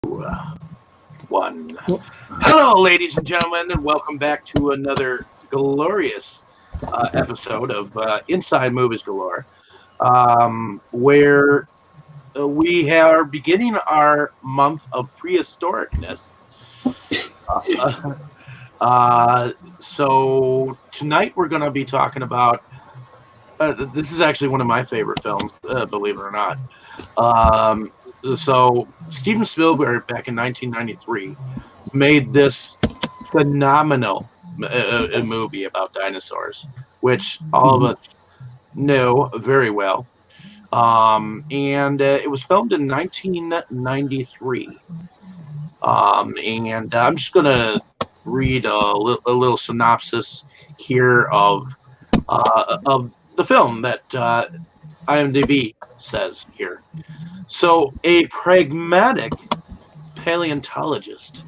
One. Hello, ladies and gentlemen, and welcome back to another glorious episode of Inside Movies Galore, where we are beginning our month of prehistoricness. So tonight we're going to be talking about. This is actually one of my favorite films, believe it or not. So Steven Spielberg, back in 1993, made this phenomenal movie about dinosaurs, which all of us know very well. And it was filmed in 1993. And I'm just going to read a little synopsis here of the film that IMDb says here. So, a pragmatic paleontologist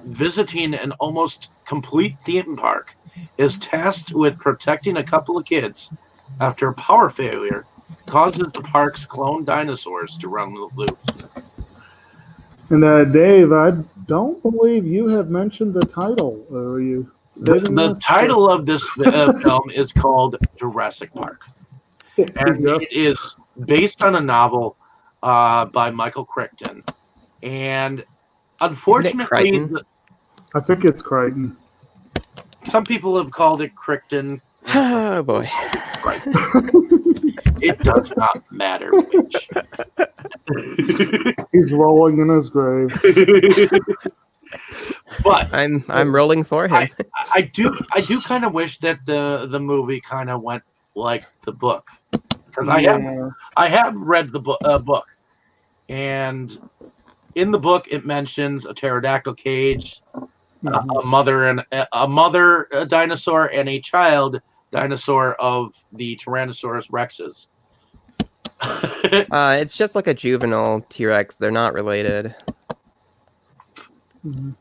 visiting an almost complete theme park is tasked with protecting a couple of kids after a power failure causes the park's clone dinosaurs to run loose. And Dave, I don't believe you have mentioned the title. Are you? The title of this film is called Jurassic Park, and it is based on a novel by Michael Crichton. And unfortunately, I think it's Crichton. Some people have called it Crichton. Oh boy! Right. It does not matter which. He's rolling in his grave. But I'm rolling for him. I do kind of wish that the movie kind of went like the book, because I have read the book, and in the book it mentions a pterodactyl cage, a mother dinosaur, and a child dinosaur of the Tyrannosaurus Rexes. It's just like a juvenile T-Rex. They're not related. Mm-hmm.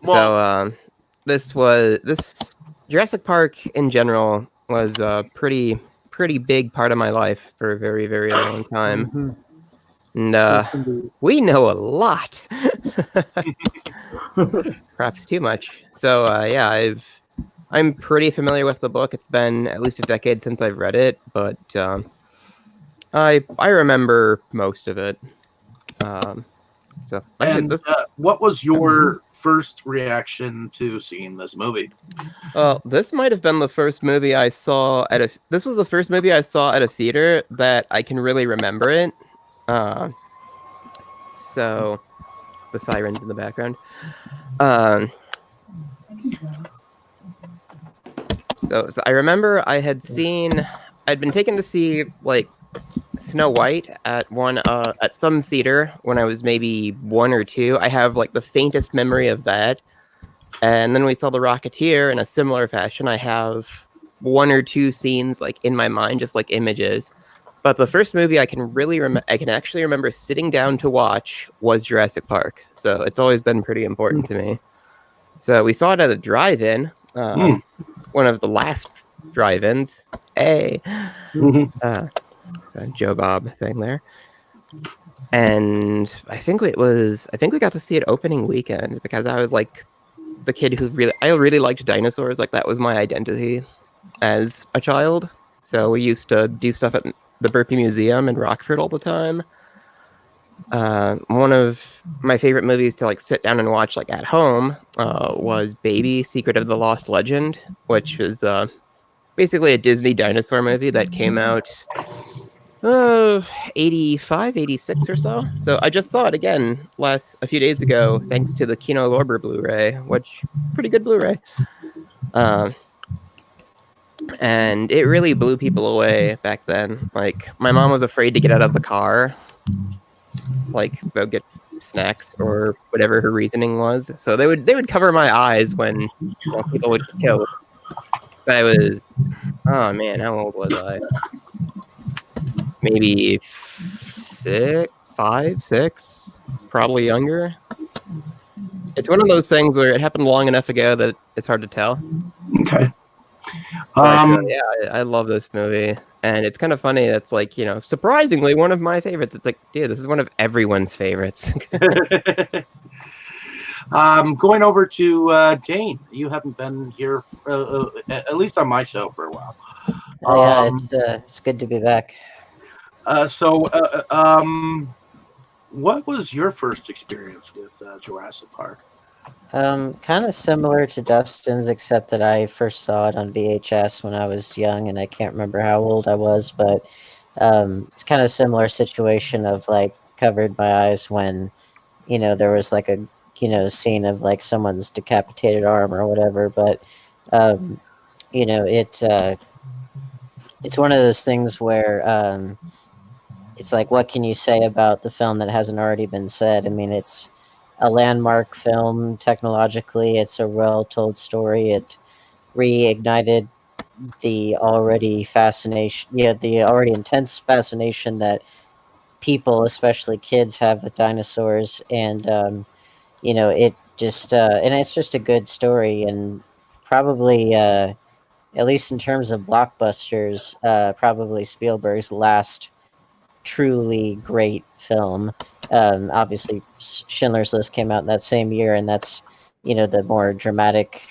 Well, this Jurassic Park in general was a pretty big part of my life for a very, very long time. Mm-hmm. And we know a lot. Perhaps too much. So I'm pretty familiar with the book. It's been at least a decade since I've read it, but I remember most of it. What was your first reaction to seeing this movie? This might have been the first movie I saw This was the first movie I saw at a theater that I can really remember it. So the sirens in the background. So I remember I'd been taken to see like Snow White at some theater when I was maybe 1 or 2. I have like the faintest memory of that. And then we saw The Rocketeer in a similar fashion. I have 1 or 2 scenes like in my mind, just like images. But the first movie I can actually remember sitting down to watch was Jurassic Park. So it's always been pretty important to me. So we saw it at a drive-in, one of the last drive-ins. Hey. Joe Bob thing there, and I think we got to see it opening weekend because I was like the kid who really liked dinosaurs. Like that was my identity as a child. So we used to do stuff at the Burpee Museum in Rockford all the time. One of my favorite movies to like sit down and watch like at home was Baby: Secret of the Lost Legend, which was basically a Disney dinosaur movie that came out 85, 86 or so. So I just saw it again a few days ago, thanks to the Kino Lorber Blu-ray, which pretty good Blu-ray. And it really blew people away back then. Like my mom was afraid to get out of the car, like go get snacks or whatever her reasoning was. So they would cover my eyes when people would get killed. I was, oh man, how old was I? Maybe 5, 6, probably younger. It's one of those things where it happened long enough ago that it's hard to tell. Okay. I love this movie. And it's kind of funny. That's like, surprisingly one of my favorites. It's like, dude, this is one of everyone's favorites. Going over to Jane. You haven't been here, at least on my show, for a while. Yeah, it's good to be back. What was your first experience with Jurassic Park? Kind of similar to Dustin's, except that I first saw it on VHS when I was young, and I can't remember how old I was, but it's kind of similar situation of like covered my eyes when, there was like a, scene of like someone's decapitated arm or whatever, but it's one of those things where it's like, what can you say about the film that hasn't already been said? I mean, it's a landmark film technologically. It's a well-told story. It reignited the already intense fascination that people, especially kids, have with dinosaurs. And, it just, and it's just a good story, and probably, at least in terms of blockbusters, probably Spielberg's last truly great film. Obviously, Schindler's List came out that same year, and that's the more dramatic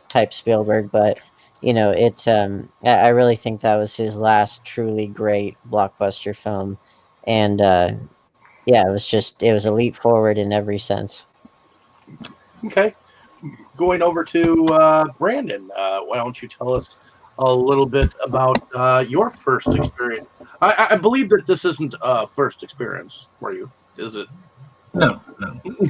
type Spielberg. But I really think that was his last truly great blockbuster film, and it was a leap forward in every sense. Okay, going over to Brandon. Why don't you tell us a little bit about your first experience? I believe that this isn't a first experience for you, is it? No.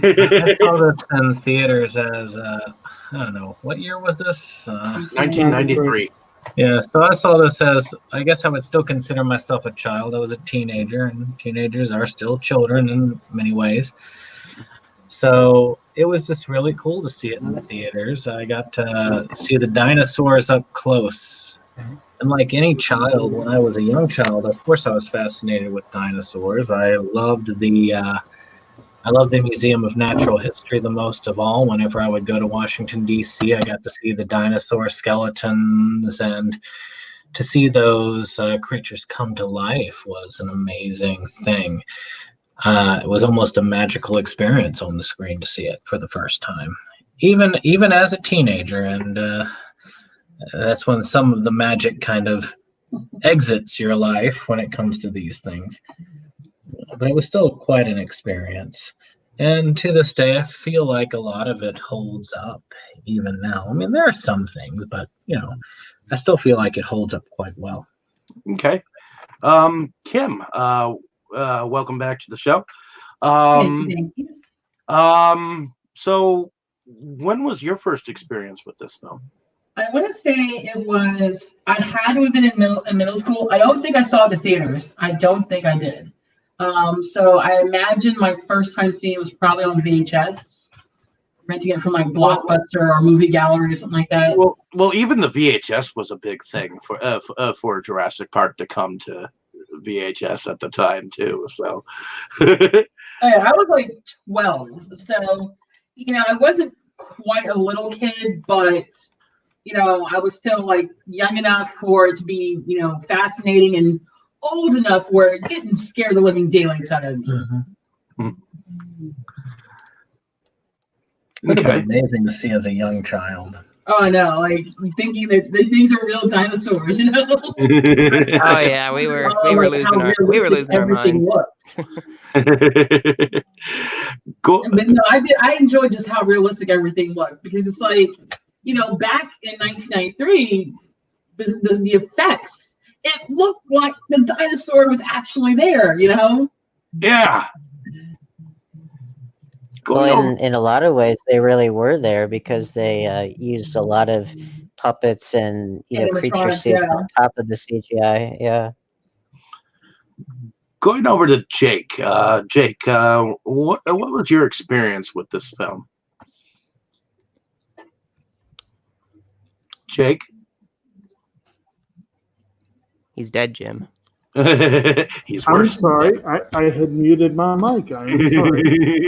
I saw this in theaters as, I don't know, what year was this? 1993. Yeah, so I saw this as, I guess I would still consider myself a child. I was a teenager, and teenagers are still children in many ways. So it was just really cool to see it in the theaters. I got to see the dinosaurs up close. And like any child, when I was a young child, of course I was fascinated with dinosaurs. I loved the Museum of Natural History the most of all. Whenever I would go to Washington, D.C., I got to see the dinosaur skeletons, and to see those creatures come to life was an amazing thing. It was almost a magical experience on the screen to see it for the first time, even as a teenager, and that's when some of the magic kind of exits your life when it comes to these things. But it was still quite an experience. And to this day, I feel like a lot of it holds up even now. I mean, there are some things, but, I still feel like it holds up quite well. Okay. Kim, welcome back to the show. Thank you. So when was your first experience with this film? I want to say I had to have been in middle school. I don't think I saw the theaters. I don't think I did. So I imagine my first time seeing it was probably on VHS, renting it from like Blockbuster or Movie Gallery or something like that. Well, even the VHS was a big thing for Jurassic Park to come to VHS at the time too. So I was like 12, so I wasn't quite a little kid, but I was still like young enough for it to be fascinating, and old enough where it didn't scare the living daylights out of me. Mm-hmm. Would have been amazing to see as a young child. Oh, I know, like thinking that these are real dinosaurs, Oh yeah, we were losing our mind. Cool. But no, I enjoyed just how realistic everything looked, because it's like, back in 1993, the effects, it looked like the dinosaur was actually there, Yeah. Well, in a lot of ways, they really were there, because they used a lot of puppets and creature suits on top of the CGI. Yeah. Going over to Jake. Jake, what was your experience with this film? Jake? He's dead, Jim. He's I'm worse. sorry. I had muted my mic. I'm sorry.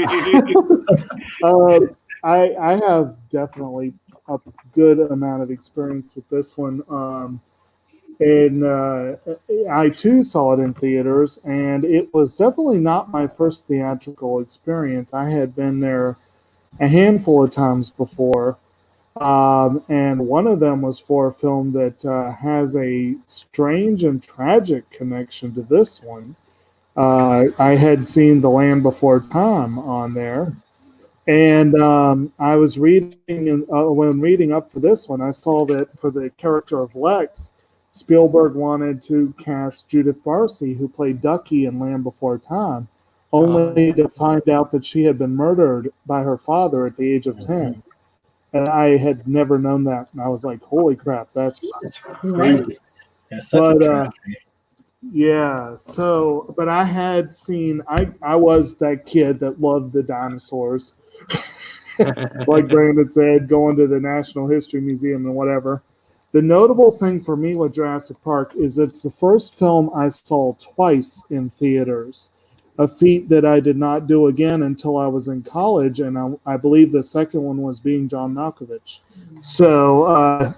I have definitely a good amount of experience with this one. And I too saw it in theaters, and it was definitely not my first theatrical experience. I had been there a handful of times before, and one of them was for a film that has a strange and tragic connection to this one. I had seen The Land Before Time on there, and I was reading, when reading up for this one, I saw that for the character of Lex, Spielberg wanted to cast Judith Barcy, who played Ducky in Land Before Time, only to find out that she had been murdered by her father at the age of 10. And I had never known that. And I was like, holy crap, that's crazy. Yeah, such a tragedy. Yeah, so, but I had seen, I was that kid that loved the dinosaurs. Like Brandon said, going to the National History Museum and whatever. The notable thing for me with Jurassic Park is it's the first film I saw twice in theaters, a feat that I did not do again until I was in college, and I believe the second one was being John Malkovich. So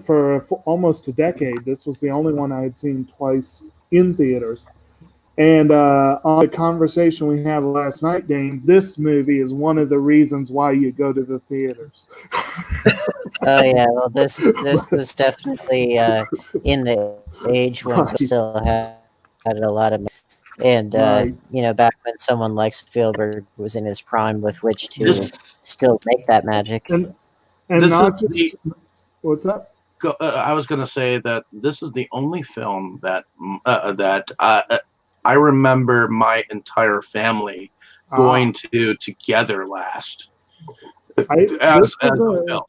for almost a decade, this was the only one I had seen twice in theaters. And on the conversation we had last night, Dane, this movie is one of the reasons why you go to the theaters. Oh yeah, well this was definitely in the age when we still had a lot of, and back when someone like Spielberg was in his prime with which to still make that magic. And not just what's up? I was going to say that this is the only film that I remember my entire family going to together last. As a film.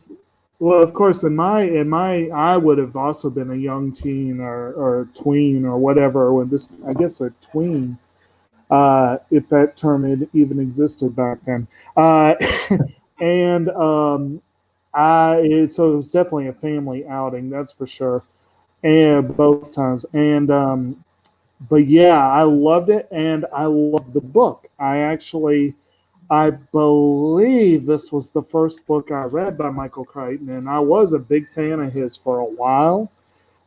Well, of course, in my, I would have also been a young teen or tween or whatever. When this, I guess, a tween, if that term even existed back then. And so it was definitely a family outing, that's for sure, and both times. And but yeah, I loved it, and I loved the book. I believe this was the first book I read by Michael Crichton, and I was a big fan of his for a while.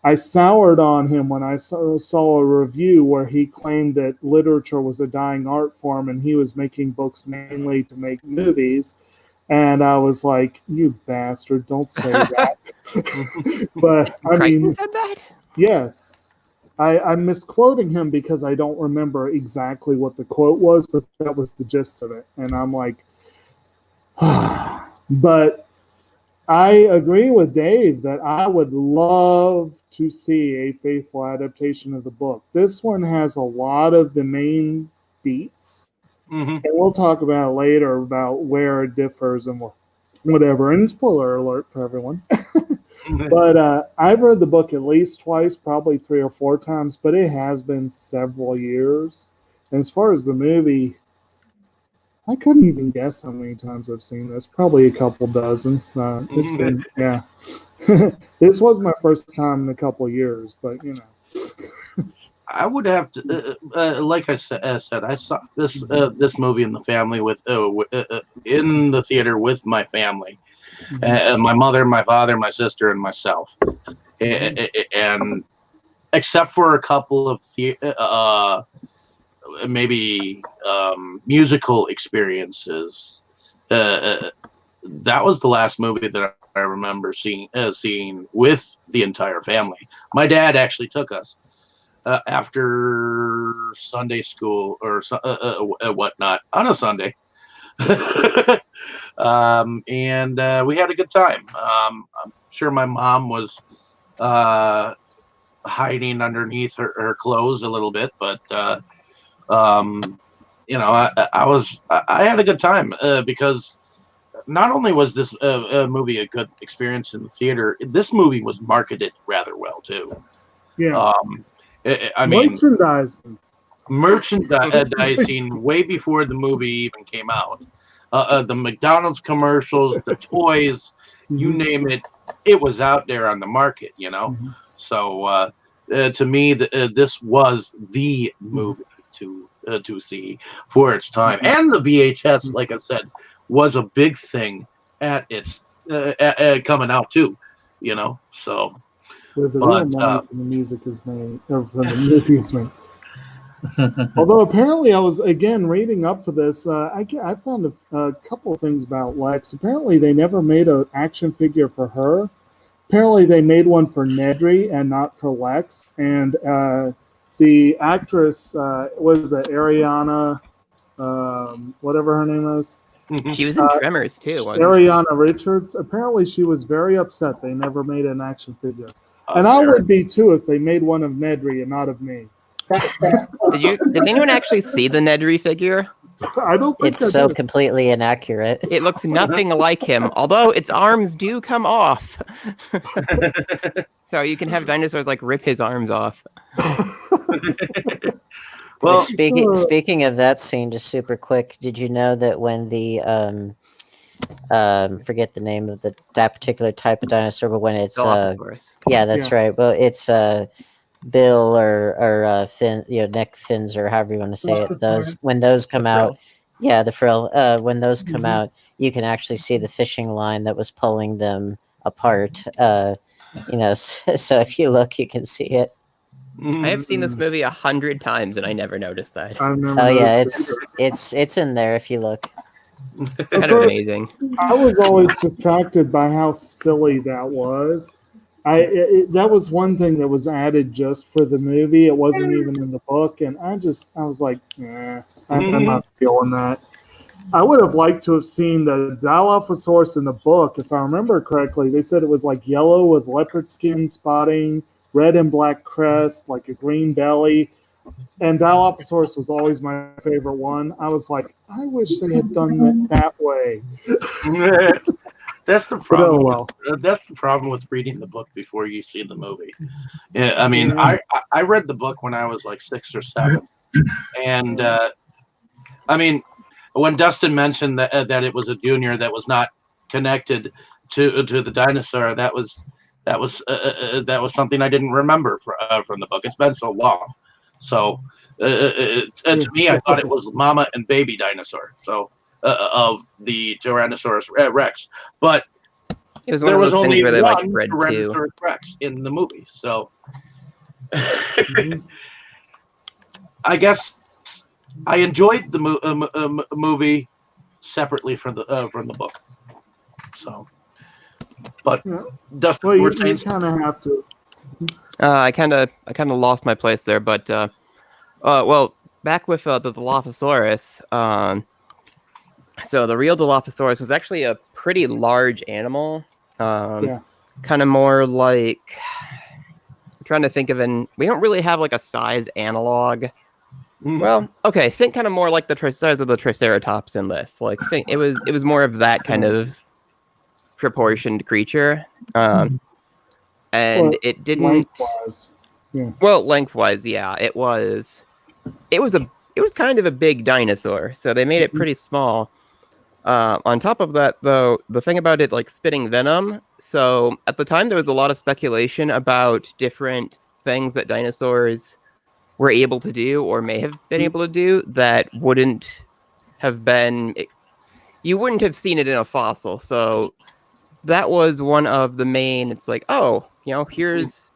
I soured on him when I saw a review where he claimed that literature was a dying art form and he was making books mainly to make movies. And I was like, you bastard, don't say that. But I mean, said that? Yes. I'm misquoting him because I don't remember exactly what the quote was, but that was the gist of it. And I'm like, but I agree with Dave that I would love to see a faithful adaptation of the book. This one has a lot of the main beats, and we'll talk about later about where it differs and whatever. And spoiler alert for everyone. But I've read the book at least twice, probably 3 or 4 times, but it has been several years. And as far as the movie, I couldn't even guess how many times I've seen this. Probably a couple dozen. It's been, yeah. This was my first time in a couple years, but you know. I would have to, like I said, I saw this movie in the family in the theater with my family. My mother, my father, my sister, and myself, and except for a couple of maybe musical experiences, that was the last movie that I remember seeing with the entire family. My dad actually took us after Sunday school or whatnot on a Sunday. And we had a good time. I'm sure my mom was hiding underneath her clothes a little bit, but you know, I had a good time because not only was this movie a good experience in the theater, this movie was marketed rather well too. Yeah. I mean, merchandising way before the movie even came out. The McDonald's commercials, the toys, you name it, it was out there on the market, you know. So to me, this was the movie to see for its time. And the VHS, like I said, was a big thing at its coming out too, you know. So Where the But, real money from the music is made, or from the movie is made. Although apparently I was, again, reading up for this, I found a couple of things about Lex. Apparently they never made an action figure for her. Apparently they made one for Nedry and not for Lex. And the actress, was it Ariana, whatever her name is? She was in Tremors too. Ariana Richards. Apparently she was very upset they never made an action figure. And I would be too if they made one of Nedry and not of me. Did anyone actually see the Nedry figure? I don't think It's so completely inaccurate. It looks nothing like him, although its arms do come off. So you can have dinosaurs like rip his arms off. Well, speaking of that scene, just super quick, did you know that when the forget the name of that particular type of dinosaur, but when it's yeah, that's right. Well, it's bill or fin, neck fins or however you want to say it. Those when those come out, yeah, the frill. When those come out, you can actually see the fishing line that was pulling them apart. So if you look, you can see it. I have seen this movie 100 times and I never noticed that. Oh yeah, it's in there if you look. It's kind of amazing. I was always distracted by how silly that was. That was one thing that was added just for the movie. It wasn't even in the book, and I was like, nah, I'm not feeling that. I would have liked to have seen the Dilophosaurus in the book. If I remember correctly, they said it was like yellow with leopard skin spotting, red and black crest, like a green belly. And Dilophosaurus was always my favorite one. I was like, I wish they had done it that way. That's the problem. That's the problem with reading the book before you see the movie. Yeah, I mean, I read the book when I was like 6 or 7, and I mean, when Dustin mentioned that it was a junior that was not connected to the dinosaur, that was something I didn't remember from the book. It's been so long. So to me, I thought it was mama and baby dinosaur. So of the Tyrannosaurus Rex, but it was there was only one like Tyrannosaurus Rex in the movie. So I guess I enjoyed the movie separately from the book. So, but Dustin, you kind of have to. I kind of lost my place there, but well, back with the Dilophosaurus. So the real Dilophosaurus was actually a pretty large animal. Kind of more like, I'm trying to think of we don't really have like a size analog. Well, okay, think kind of more like the size of the Triceratops in this. Like, think it was more of that kind of proportioned creature. And it didn't. Lengthwise. Yeah. Well, lengthwise, yeah, it was kind of a big dinosaur, so they made it pretty small. On top of that, though, the thing about it, like spitting venom. So at the time, there was a lot of speculation about different things that dinosaurs were able to do or may have been able to do that wouldn't have been. You wouldn't have seen it in a fossil. So that was one of the main. It's like, oh, here's.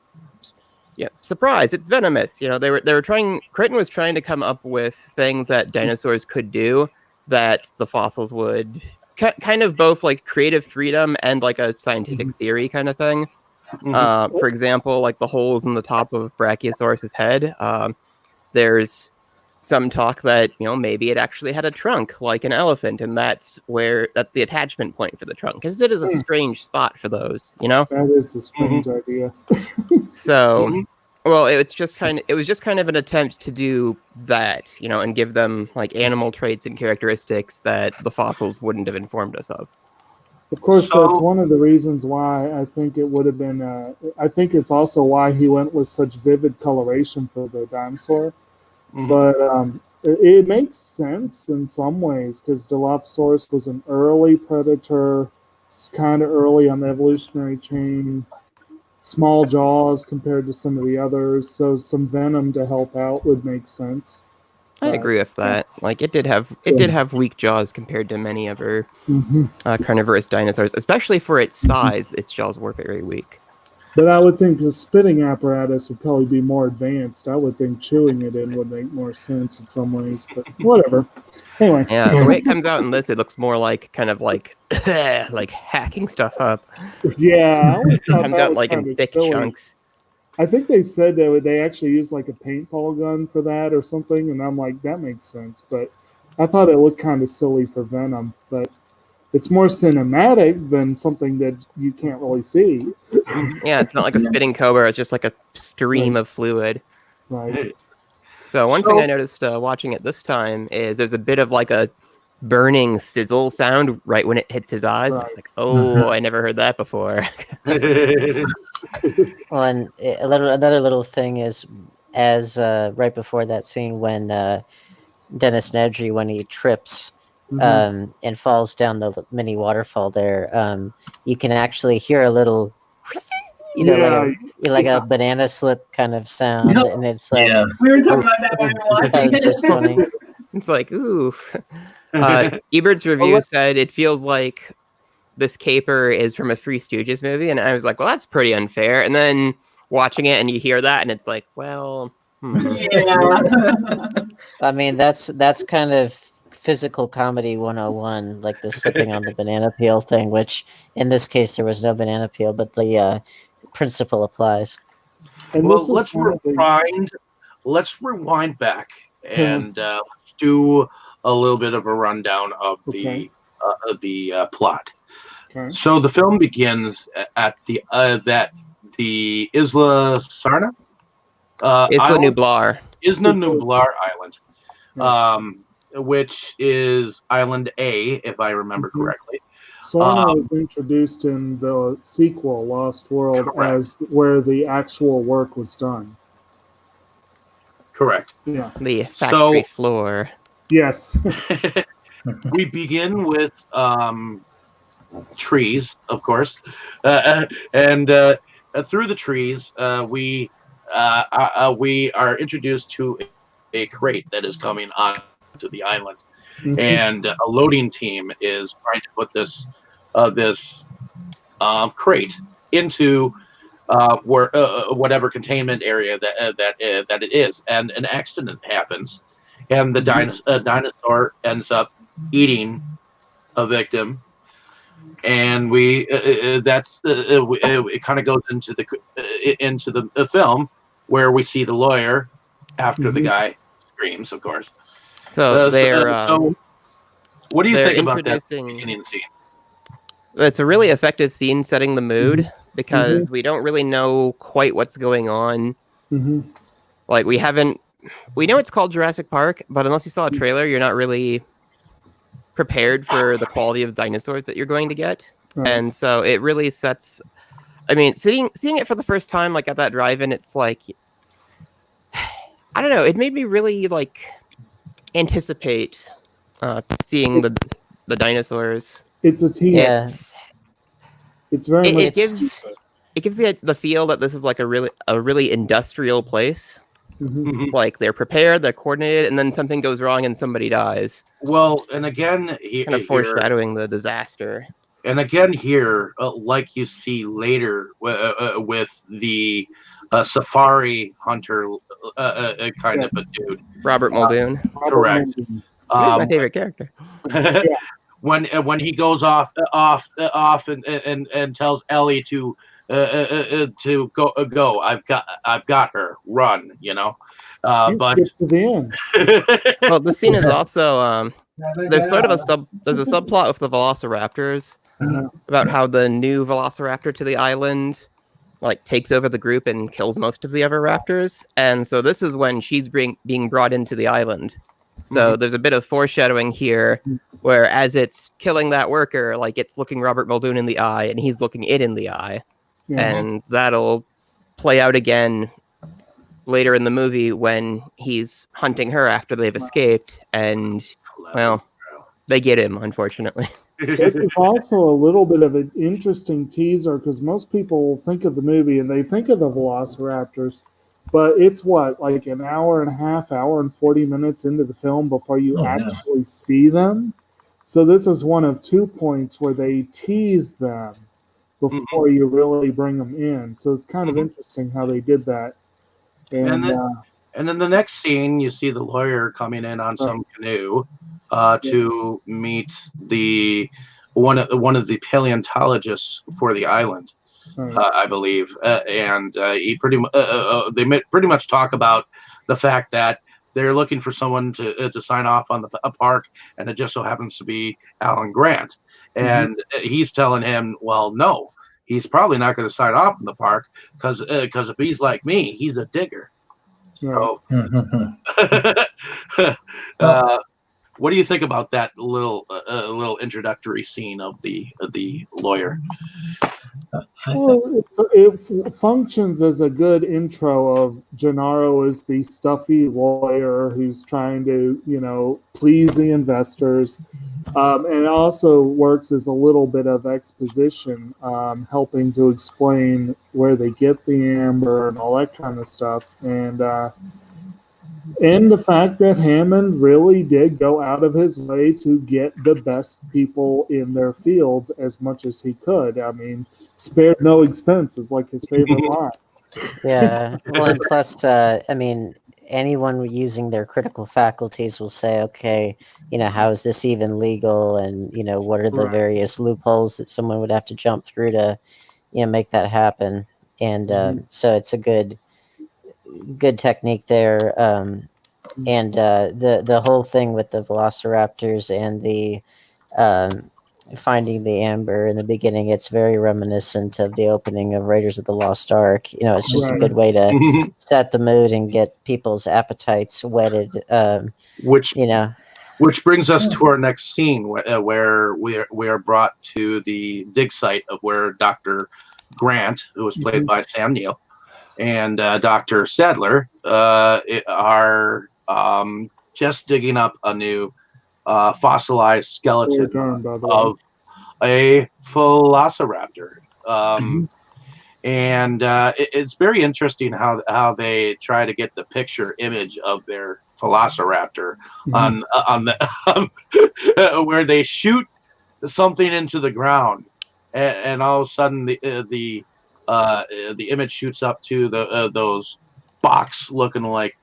Yeah, surprise! It's venomous. They were trying. Crichton was trying to come up with things that dinosaurs could do that the fossils would kind of both like creative freedom and like a scientific theory kind of thing. For example, like the holes in the top of Brachiosaurus's head. There's some talk that maybe it actually had a trunk like an elephant, and that's the attachment point for the trunk, because it is a strange spot for those. That is a strange idea. So, well, it was just kind of an attempt to do that, and give them like animal traits and characteristics that the fossils wouldn't have informed us of. Of course, that's one of the reasons why I think it would have been. I think it's also why he went with such vivid coloration for the dinosaur. But it makes sense in some ways, because Dilophosaurus was an early predator, kind of early on the evolutionary chain. Small jaws compared to some of the others, so some venom to help out would make sense. I agree with that. Like it did have weak jaws compared to many other carnivorous dinosaurs, especially for its size. Its jaws were very weak. But I would think the spitting apparatus would probably be more advanced. I would think chewing it in would make more sense in some ways, but whatever. Anyway. Yeah, the way it comes out in this, it looks more like kind of like like hacking stuff up. Yeah, I always It thought comes that out was like in kind of thick silly. chunks. I think they said that they actually used like a paintball gun for that or something, and I'm like, that makes sense. But I thought it looked kind of silly for Venom, but it's more cinematic than something that you can't really see. Yeah, it's not like a spitting cobra; it's just like a stream of fluid. Right. So one thing I noticed watching it this time is there's a bit of like a burning sizzle sound right when it hits his eyes. Right. It's like, oh, I never heard that before. Well, and another little thing is, as right before that scene when Dennis Nedry, when he trips Mhm. and falls down the mini waterfall there, you can actually hear a little, like a banana slip kind of sound, and it's like, Yeah. We were talking about that when we were that was watching just it. funny. It's like, ooh. Ebert's review said it feels like this caper is from a Three Stooges movie, and I was like, well, that's pretty unfair. And then watching it, and you hear that, and it's like, well, Yeah. I mean, that's kind of physical comedy 101, like the slipping on the banana peel thing, which in this case there was no banana peel, but the principle applies. And Well, this is let's one of the- rewind back and let's do a little bit of a rundown of Okay. the plot. Okay. So the film begins at the Isla Sarna, Isla island, Nublar. Isla Nublar Island, which is Island A, if I remember correctly. Sorna was introduced in the sequel, Lost World, Correct. as where the actual work was done. Correct. Yeah. The factory So- floor. Yes. We begin with trees, of course, and through the trees, we are introduced to a crate that is coming onto the island, and a loading team is trying to put this crate into where whatever containment area that it is, and an accident happens, and the dinosaur ends up eating a victim, and we it kind of goes into the film where we see the lawyer after the guy screams, of course. So they're So what do you they're think about that introducing- beginning scene? It's a really effective scene setting the mood because we don't really know quite what's going on. Mm-hmm. Like we know it's called Jurassic Park, but unless you saw a trailer, you're not really prepared for the quality of dinosaurs that you're going to get. Right. And so it really sets, I mean, seeing it for the first time, like at that drive-in, it's like, I don't know, it made me really like anticipate seeing the dinosaurs. It's a team. Yeah. It's very much. It gives the feel that this is like a really industrial place. Mhm. It's like they're prepared, they're coordinated, and then something goes wrong and somebody dies. Well, and again, Kind of foreshadowing the disaster. And again here, like you see later with the safari hunter kind of a dude. Robert Muldoon. Correct. He's my favorite character. When he goes off and tells Ellie to go, I've got her, run, you know. But Get to the end. Well, the scene is also there's sort of there's a subplot with the Velociraptors about how the new Velociraptor to the island like takes over the group and kills most of the other raptors, and so this is when she's being brought into the island. So there's a bit of foreshadowing here, where as it's killing that worker, like it's looking Robert Muldoon in the eye, and he's looking it in the eye, and that'll play out again later in the movie when he's hunting her after they've escaped, and well, they get him, unfortunately. This is also a little bit of an interesting teaser because most people think of the movie and they think of the Velociraptors, but it's like an hour and a half, hour and 40 minutes into the film before you actually see them. So this is one of 2 points where they tease them. before you really bring them in. So it's kind of interesting how they did that. And then the next scene, you see the lawyer coming in on some canoe to meet one of the paleontologists for the island, I believe. And he pretty much talk about the fact that they're looking for someone to sign off on a park, and it just so happens to be Alan Grant. And he's telling him, well, no, he's probably not going to sign off on the park because if he's like me, he's a digger. So, what do you think about that little introductory scene of the lawyer? Well, it functions as a good intro of Gennaro as the stuffy lawyer who's trying to, please the investors. And it also works as a little bit of exposition, helping to explain where they get the amber and all that kind of stuff. And the fact that Hammond really did go out of his way to get the best people in their fields as much as he could. I mean, spared no expense is like his favorite line. Yeah. Well, and plus, anyone using their critical faculties will say, okay, how is this even legal? And, what are the various loopholes that someone would have to jump through to, make that happen? And so it's a good technique there. And the whole thing with the velociraptors and the finding the amber in the beginning, it's very reminiscent of the opening of Raiders of the Lost Ark. It's just a good way to set the mood and get people's appetites whetted. Which brings us to our next scene, where we are brought to the dig site of where Dr. Grant, who was played by Sam Neill, and Dr. Sadler are just digging up a new fossilized skeleton of a velociraptor. And it's very interesting how they try to get the picture image of their velociraptor on the where they shoot something into the ground, and all of a sudden the image shoots up to the box looking like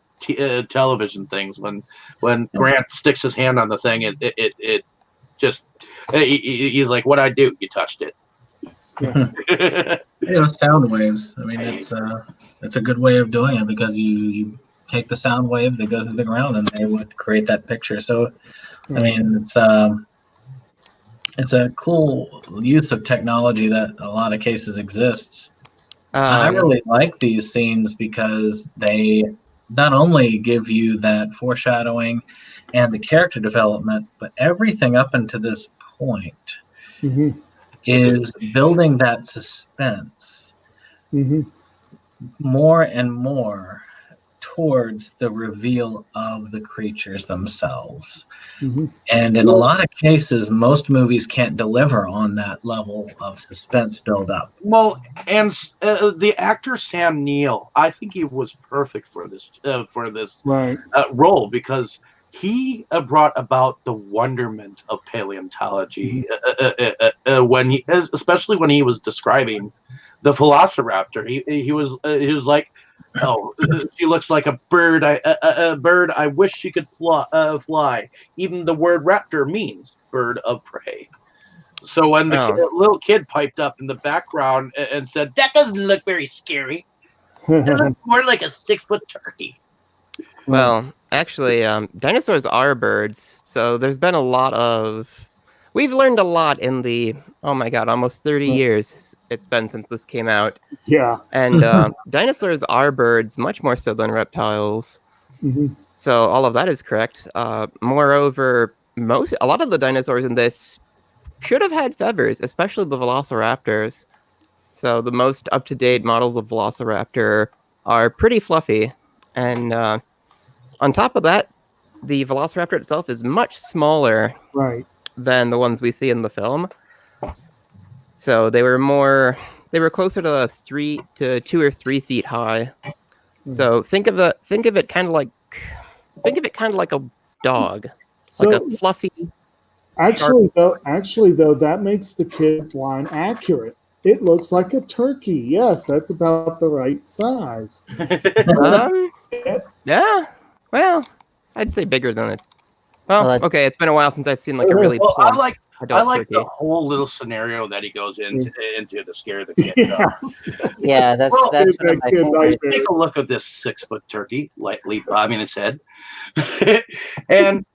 television things. When Grant sticks his hand on the thing, it just he's like, "What'd I do? You touched it." Sound waves. I mean, it's a good way of doing it because you take the sound waves, they go through the ground, and they would create that picture. So, I mean, it's a cool use of technology that a lot of cases exists. I really like these scenes because they not only give you that foreshadowing and the character development, but everything up until this point is building that suspense more and more towards the reveal of the creatures themselves. And in a lot of cases, most movies can't deliver on that level of suspense build-up. Well, and the actor Sam Neill, I think he was perfect for this role because he brought about the wonderment of paleontology especially when he was describing the velociraptor. He was like, "Oh, she looks like a bird. A bird. I wish she could fly. Even the word raptor means bird of prey." So when the little kid piped up in the background and said, "That doesn't look very scary. It looks more like a 6-foot turkey." Well, actually, dinosaurs are birds, so there's been we've learned a lot in the, oh my god, almost 30 years it's been since this came out. Yeah. And dinosaurs are birds, much more so than reptiles. So all of that is correct. Moreover, a lot of the dinosaurs in this should have had feathers, especially the velociraptors. So the most up-to-date models of velociraptor are pretty fluffy. And on top of that, the velociraptor itself is much smaller than the ones we see in the film. So they were closer to 2 or 3 feet high. So think of it kind of like a dog, like a fluffy. Actually, though, that makes the kid's line accurate. It looks like a turkey. Yes, that's about the right size. Yeah. Well, I'd say bigger than it. Well, okay, it's been a while since I've seen like a really plump adult turkey. The whole little scenario that he goes into to scare the kid. Yes. Yeah, that's one of my favorites. Take a look at this 6-foot turkey lightly bobbing its head, and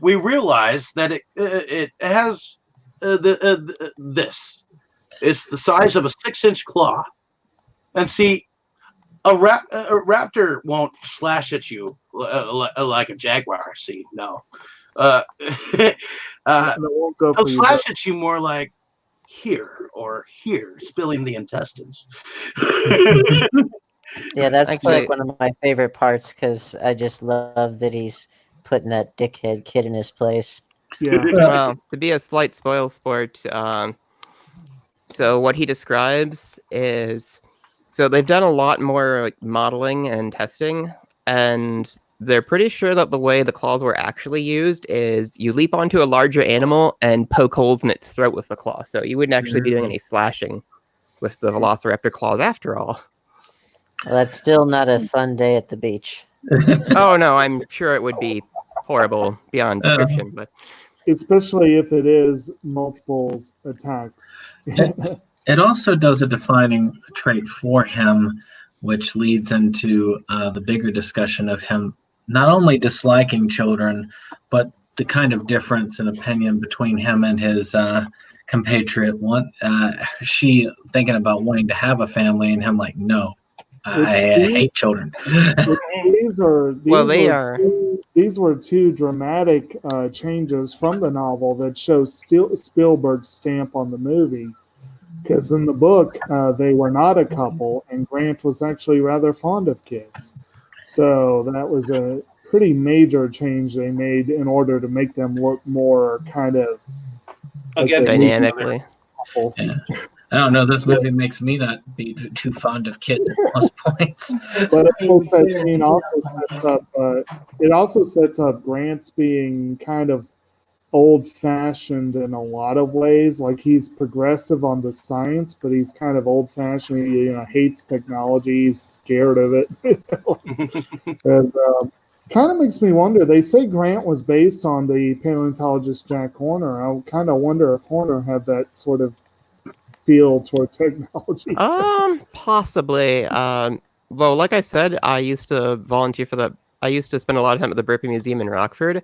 we realize that it has this. It's the size of a 6-inch claw, and see, a raptor won't slash at you like a jaguar. See, no. They'll slash at you more like here or here, spilling the intestines. Yeah, that's like one of my favorite parts because I just love that he's putting that dickhead kid in his place. Yeah. Well, to be a slight spoil sport, so what he describes is, so they've done a lot more like modeling and testing, and they're pretty sure that the way the claws were actually used is you leap onto a larger animal and poke holes in its throat with the claw. So you wouldn't actually be doing any slashing with the Velociraptor claws after all. Well, that's still not a fun day at the beach. Oh no, I'm sure it would be horrible beyond description, but especially if it is multiple attacks. It also does a defining trait for him, which leads into the bigger discussion of him not only disliking children, but the kind of difference in opinion between him and his compatriot. She thinking about wanting to have a family, and him like, no, I hate children. These were two dramatic changes from the novel that show Spielberg's stamp on the movie. Because in the book, they were not a couple, and Grant was actually rather fond of kids. So that was a pretty major change they made in order to make them look more kind of dynamically. Yeah. I don't know. This movie makes me not be too fond of kids at most points. But that scene also sets up Grant's being kind of old-fashioned in a lot of ways. Like, he's progressive on the science, but he's kind of old-fashioned. He hates technology. He's scared of it. And kind of makes me wonder. They say Grant was based on the paleontologist Jack Horner. I kind of wonder if Horner had that sort of feel toward technology. Possibly. Well, like I said, I used to volunteer for the. I used to spend a lot of time at the Burpee Museum in Rockford,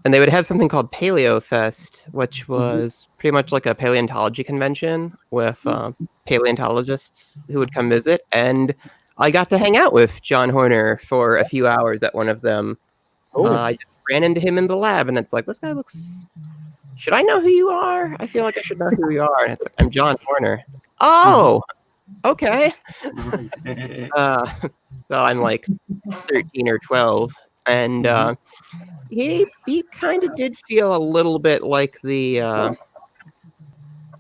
and they would have something called Paleo Fest, which was pretty much like a paleontology convention with paleontologists who would come visit. And I got to hang out with John Horner for a few hours at one of them. I just ran into him in the lab, and it's like, this guy looks... Should I know who you are? I feel like I should know who you are. And it's like, I'm John Horner. Oh, okay. So I'm like 13 or 12. And he kind of did feel a little bit like the,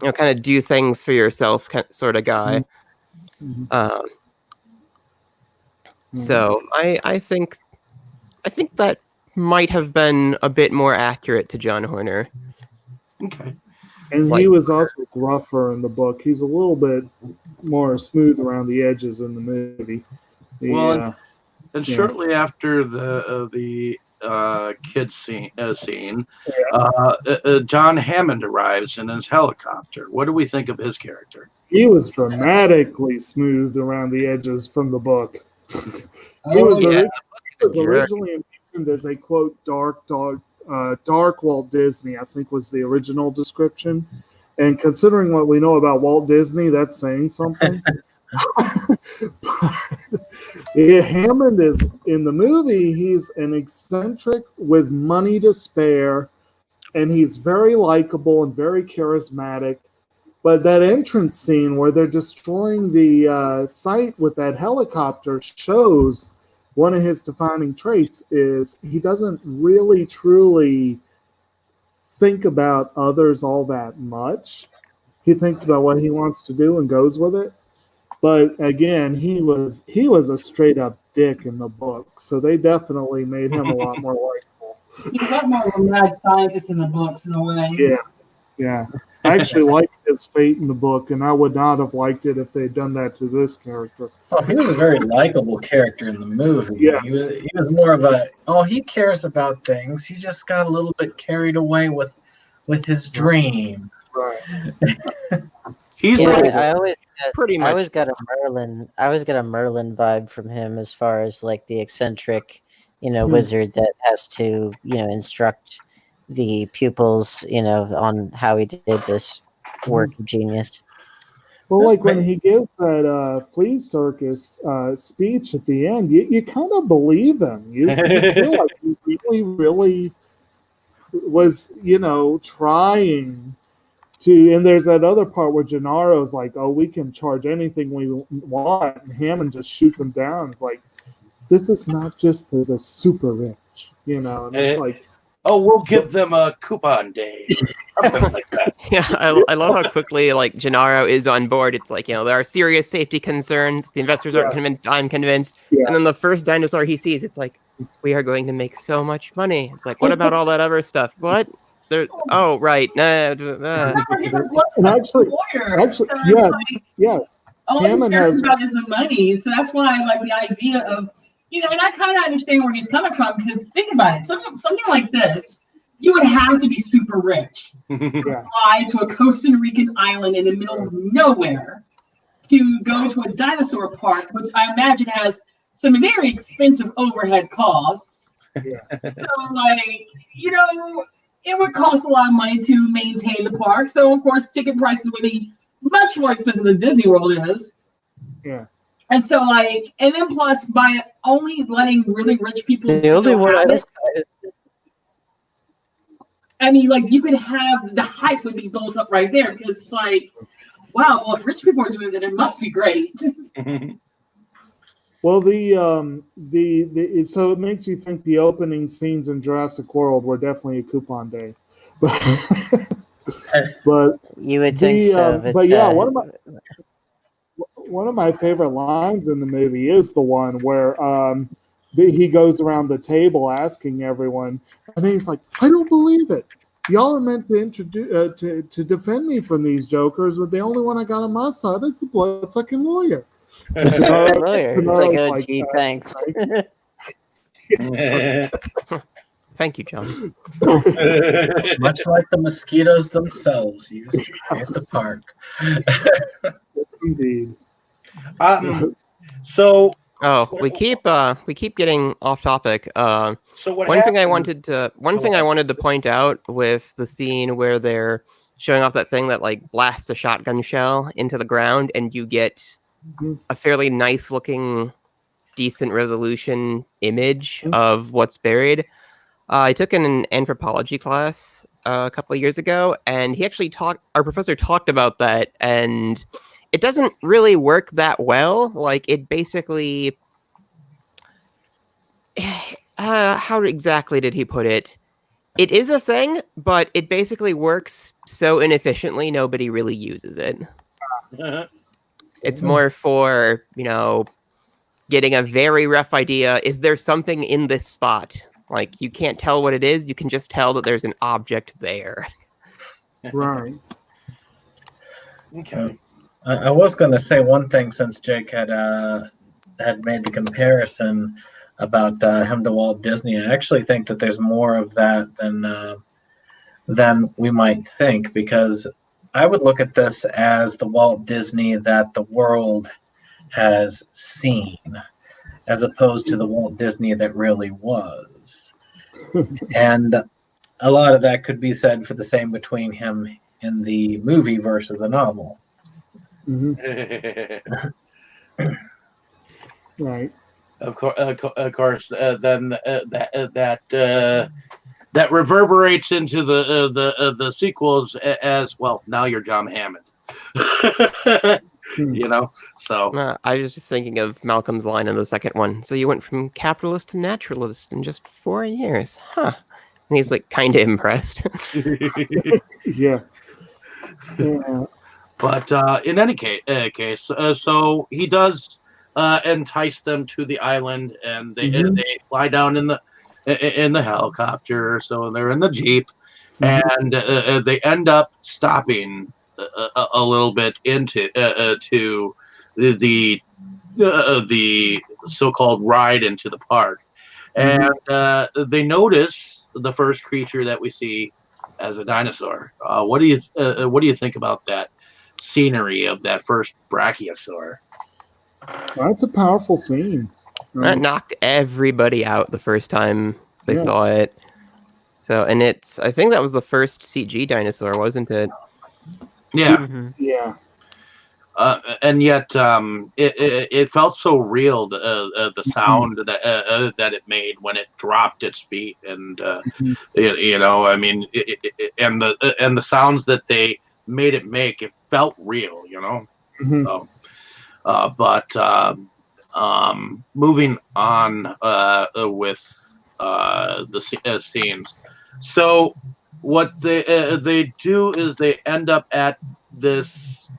kind of do things for yourself sort of guy. So I think that might have been a bit more accurate to John Horner. Okay. And he was also gruffer in the book. He's a little bit more smooth around the edges in the movie. Shortly after the kids scene, John Hammond arrives in his helicopter. What do we think of his character? He was dramatically smooth around the edges from the book. He was originally envisioned as a, quote, dark Walt Disney, I think was the original description. And considering what we know about Walt Disney, that's saying something. Hammond is, in the movie, he's an eccentric with money to spare, and he's very likable and very charismatic. But that entrance scene where they're destroying the site with that helicopter shows one of his defining traits is he doesn't really truly think about others all that much. He thinks about what he wants to do and goes with it. But again, he was a straight up dick in the book, so they definitely made him a lot more likable. He's got more of a mad scientist in the books in a way. Yeah. I actually like his fate in the book, and I would not have liked it if they'd done that to this character. Oh, he was a very likable character in the movie. Yes. He was more of a, he cares about things. He just got a little bit carried away with his dream. Right. He's I always Pretty much. I always got a Merlin vibe from him, as far as like the eccentric, wizard that has to, instruct the pupils, on how he did this work of genius. Well, like when he gives that flea circus speech at the end, you kind of believe him. You feel like he really was, trying to. And there's that other part where Gennaro's like, "Oh, we can charge anything we want," and Hammond just shoots him down. It's like, this is not just for the super rich, And it's like, oh, we'll give them a coupon day. Something like that. Yeah, I love how quickly like Gennaro is on board. It's like, there are serious safety concerns. The investors aren't convinced. I'm convinced. Yeah. And then the first dinosaur he sees, it's like, we are going to make so much money. It's like, what about all that other stuff? What? Oh, right. Remember, he's a And actually, lawyer. So yes, like, yes. all Hammond he cares has- about is the money. So that's why I like the idea of, and I kind of understand where he's coming from, because think about it. Something like this, you would have to be super rich to fly to a Costa Rican island in the middle of nowhere to go to a dinosaur park, which I imagine has some very expensive overhead costs. Yeah. So, it would cost a lot of money to maintain the park. So, of course, ticket prices would be much more expensive than Disney World is. Yeah. And so, and then plus, by only letting really rich people, The only one I was you could have the hype would be built up right there, because it's like, wow, well, if rich people are doing it, it must be great. Well, so it makes you think the opening scenes in Jurassic World were definitely a coupon day, but You would think so, but yeah, one of my favorite lines in the movie is the one where he goes around the table asking everyone, and he's like, "I don't believe it. Y'all are meant to introduce to defend me from these jokers, but the only one I got on my side is the bloodsucking lawyer." It's like, oh, Like, gee, thanks. Thank you, John. Much like the mosquitoes themselves used to create the park. Indeed. So we keep getting off topic. so what One thing I happened- wanted to point out with the scene where they're showing off that thing that like blasts a shotgun shell into the ground, and you get a fairly nice looking, decent resolution image of what's buried. I took an anthropology class a couple of years ago, and our professor talked about that, and it doesn't really work that well. Like, it basically, how exactly did he put it? It is a thing, but it basically works so inefficiently, nobody really uses it. It's more for, getting a very rough idea. Is there something in this spot? Like, you can't tell what it is. You can just tell that there's an object there. Right. Okay. I was going to say one thing, since Jake had made the comparison about him to Walt Disney. I actually think that there's more of that than we might think, because I would look at this as the Walt Disney that the world has seen, as opposed to the Walt Disney that really was. And a lot of that could be said for the same between him in the movie versus the novel. Right. Of course, then that reverberates into the sequels as well. Now you're John Hammond. So I was just thinking of Malcolm's line in the second one. So you went from capitalist to naturalist in just 4 years, huh? And he's like kind of impressed. Yeah. But in any case, so he does entice them to the island, and they fly down in the helicopter. So they're in the Jeep, and they end up stopping a little bit into to the so-called ride into the park, and they notice the first creature that we see as a dinosaur. What do you think about that scenery of that first brachiosaur? That's a powerful scene. That knocked everybody out the first time they saw it. So, and I think that was the first CG dinosaur, wasn't it? Yeah. Mm-hmm. Yeah. And yet, it felt so real. The sound that it made when it dropped its feet, and I mean, and the sounds that they made it make, it felt real. So, but moving on with the scenes. So what they do is they end up at this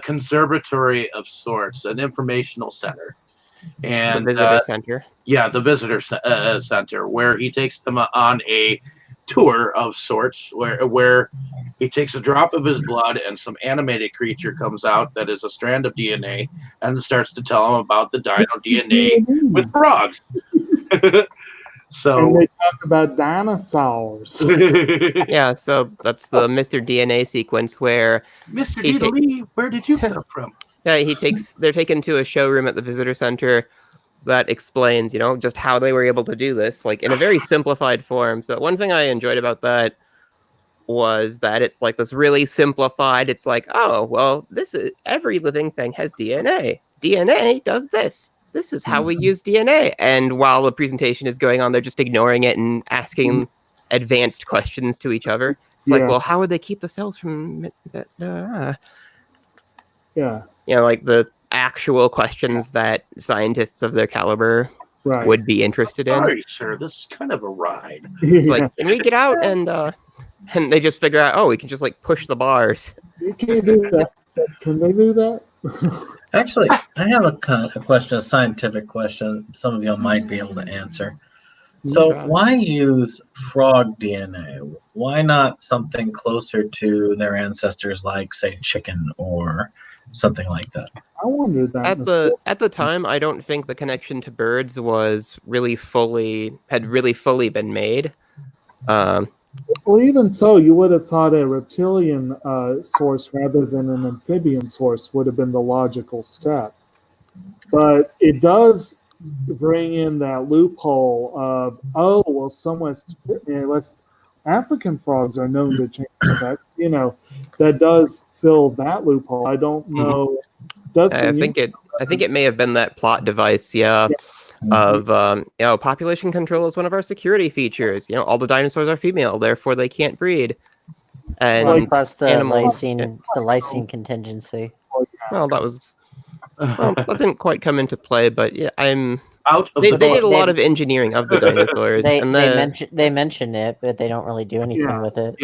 conservatory of sorts, an informational center, and the visitor center. Yeah, the visitor center, where he takes them on a tour of sorts, where he takes a drop of his blood and some animated creature comes out that is a strand of DNA and starts to tell him about the dino DNA with frogs. So, and they talk about dinosaurs. Yeah, so that's the Mr. DNA sequence where Mr. D. Where did you come from? Yeah, they're taken to a showroom at the visitor center that explains, just how they were able to do this, like in a very simplified form. So one thing I enjoyed about that was that it's like this really simplified. It's like, oh, well, every living thing has DNA. DNA does this. This is how we use DNA. And while the presentation is going on, they're just ignoring it and asking advanced questions to each other. It's like, well, how would they keep the cells from Yeah. Like the actual questions that scientists of their caliber would be interested in. Sorry, sir, this is kind of a ride. It's like, can we get out? And they just figure out, we can just like push the bars. You can't do that. Can they do that? Actually, I have a question, a scientific question. Some of you might be able to answer. So why use frog DNA? Why not something closer to their ancestors, like, say, chicken or something like that? I wondered that. At the time, I don't think the connection to birds had really fully been made. Well, even so, you would have thought a reptilian source rather than an amphibian source would have been the logical step. But it does bring in that loophole of, some West African frogs are known to change sex. That does fill that loophole. I don't know. I think it may have been that plot device, of population control is one of our security features. All the dinosaurs are female, therefore they can't breed. And plus the lysine contingency. Well, that didn't quite come into play, but yeah, they did a lot of engineering of the dinosaurs. They mention it, but they don't really do anything with it.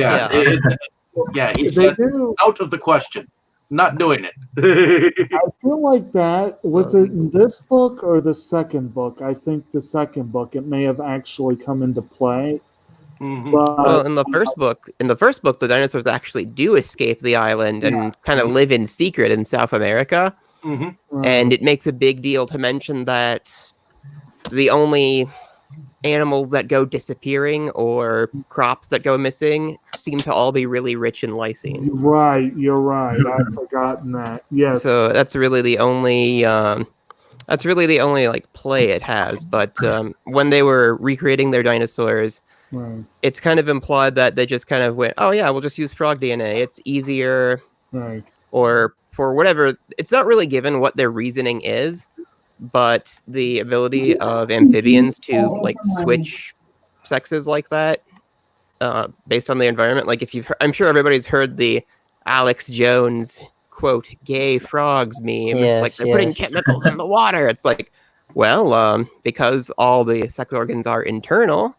He said out of the question. Not doing it. I feel like that was it in this book or the second book. I think the second book it may have actually come into play. Mm-hmm. Well, in the first book, the dinosaurs actually do escape the island and kind of live in secret in South America. Mm-hmm. And it makes a big deal to mention that the only animals that go disappearing or crops that go missing seem to all be really rich in lysine. Right, you're right. I've forgotten that. Yes. So that's really the only like play it has. But when they were recreating their dinosaurs, it's kind of implied that they just kind of went, oh yeah, we'll just use frog DNA. It's easier. Right. Or for whatever. It's not really given what their reasoning is. But the ability of amphibians to like switch sexes like that, based on the environment. Like I'm sure everybody's heard the Alex Jones quote "gay frogs" meme. Yes, like they're putting chemicals in the water. It's like, well, because all the sex organs are internal,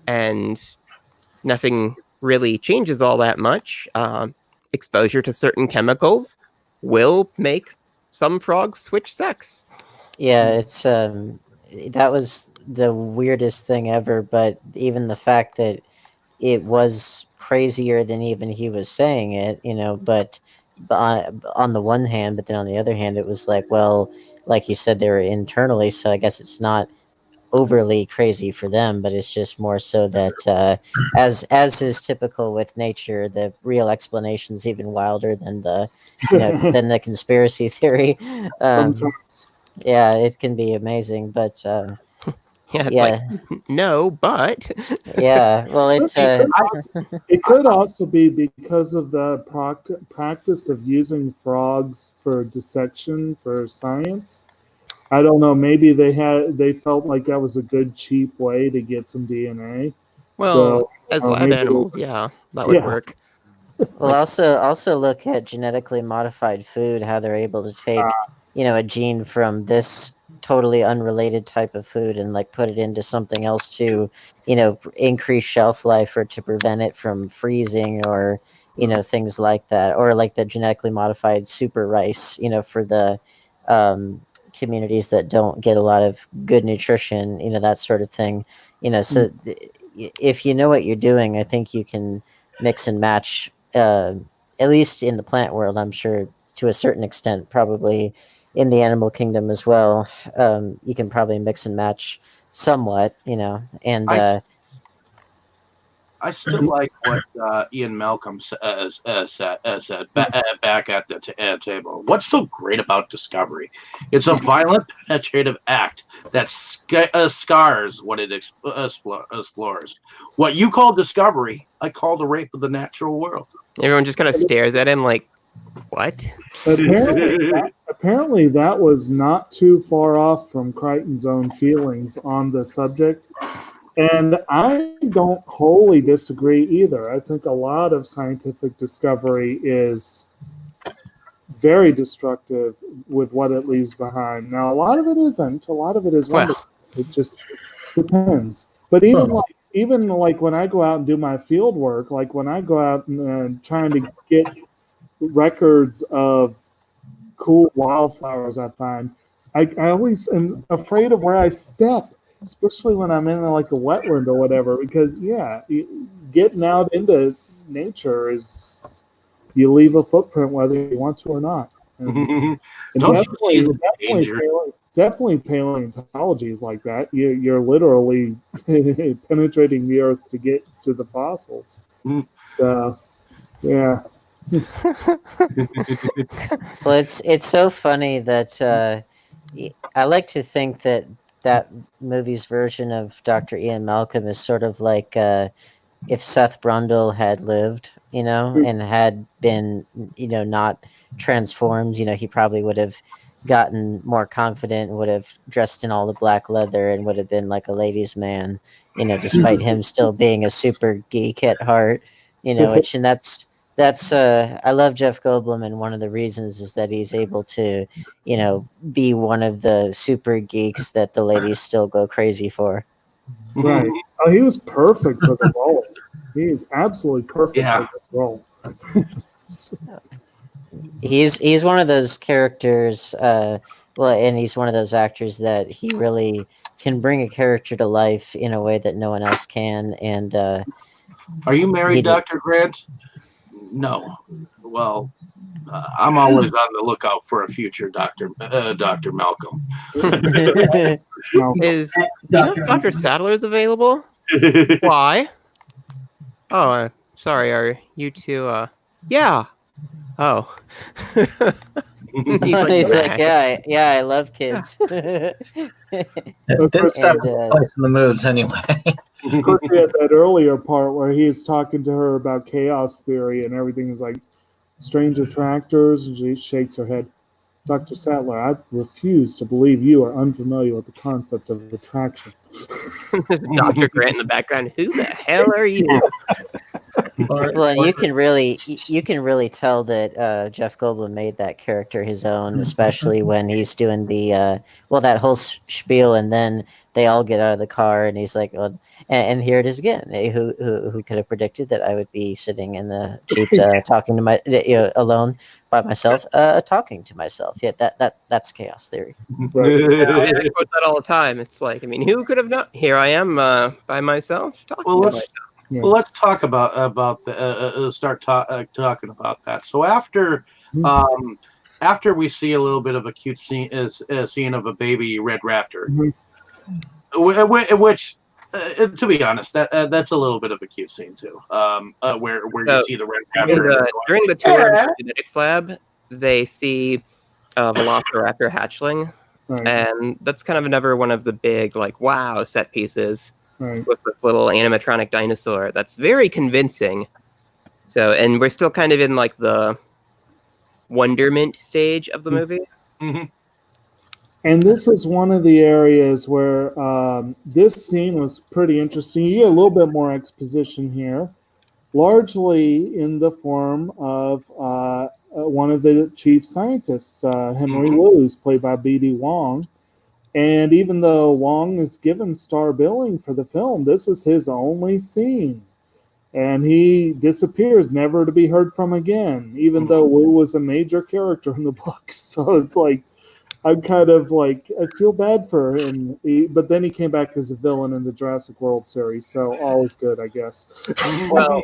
and nothing really changes all that much. Exposure to certain chemicals will make some frogs switch sex. Yeah, it's that was the weirdest thing ever, but even the fact that it was crazier than even he was saying it, but on the one hand, but then on the other hand, it was like, well, like you said, they were internally, so I guess it's not overly crazy for them, but it's just more so that as is typical with nature, the real explanation is even wilder than the than the conspiracy theory. Sometimes. Yeah, it can be amazing, but Yeah, it's yeah, like, no, but yeah. Well, it's It could also be because of the practice of using frogs for dissection for science. I don't know. Maybe they felt like that was a good cheap way to get some DNA. well, So as maybe lab it animals, was- yeah, that would Yeah. work. well, also look at genetically modified food, how they're able to take, a gene from this totally unrelated type of food and like put it into something else to, increase shelf life or to prevent it from freezing or, things like that. Or like the genetically modified super rice, for the communities that don't get a lot of good nutrition, that sort of thing. So if you know what you're doing, I think you can mix and match, at least in the plant world, I'm sure to a certain extent, probably in the animal kingdom as well. You can probably mix and match somewhat, and I still like what Ian Malcolm said back at the table. What's so great about Discovery? It's a violent, penetrative act that scars what it explores. What you call Discovery, I call the rape of the natural world. Everyone just kind of stares at him like, what? Apparently, that was not too far off from Crichton's own feelings on the subject. And I don't wholly disagree either. I think a lot of scientific discovery is very destructive with what it leaves behind. Now, a lot of it isn't. A lot of it is wonderful. It just depends. But even like when I go out and do my field work, like when I go out and trying to get records of cool wildflowers I find, I always am afraid of where I step, especially when I'm in like a wetland or whatever, because getting out into nature is, you leave a footprint whether you want to or not. And definitely paleontology is like that. You're literally penetrating the earth to get to the fossils. So, yeah. Well, it's so funny that I like to think that movie's version of Dr. Ian Malcolm is sort of like if Seth Brundle had lived, and had been, not transformed, he probably would have gotten more confident, would have dressed in all the black leather and would have been like a ladies' man, despite him still being a super geek at heart, and that's I love Jeff Goldblum, and one of the reasons is that he's able to, be one of the super geeks that the ladies still go crazy for. Right. Oh, he was perfect for the role. He is absolutely perfect for this role. He's one of those characters, and he's one of those actors that he really can bring a character to life in a way that no one else can. And are you married, Dr. Grant? No. Well, I'm always on the lookout for a future Dr. Malcolm. Is Dr. Sadler's available? Why? Oh, sorry. Are you two? Yeah. Oh. He's like, yeah, I love kids. It didn't stop in the moods anyway. Of course, we had that earlier part where he's talking to her about chaos theory and everything is like strange attractors, and she shakes her head. Dr. Sadler, I refuse to believe you are unfamiliar with the concept of attraction. There's Dr. Grant in the background. Who the hell are you? Well, and you can really tell that Jeff Goldblum made that character his own, especially when he's doing the that whole spiel, and then they all get out of the car, and he's like, well, and here it is again. Who could have predicted that I would be sitting in the Jeep talking to my alone by myself, talking to myself? Yeah, that's chaos theory. I quote that all the time. It's like, I mean, who could have known? Here I am by myself talking to myself. Yeah. Well, let's talk about the talking about that. So after we see a little bit of a cute scene of a baby red raptor, which to be honest, that's a little bit of a cute scene too. Where you see the red raptor during the tour of the genetics lab, they see a velociraptor hatchling. Right. And that's kind of another one of the big, like, wow set pieces Right. with this little animatronic dinosaur. That's very convincing. So, and we're still kind of in like the wonderment stage of the movie. Mm-hmm. And this is one of the areas where this scene was pretty interesting. You get a little bit more exposition here, largely in the form of one of the chief scientists, Henry Wu, who's played by B.D. Wong. And even though Wong is given star billing for the film, this is his only scene. And he disappears, never to be heard from again, even though Wu was a major character in the book. So it's like, I'm kind of like, I feel bad for him. But then he came back as a villain in the Jurassic World series, so all is good, I guess. Well,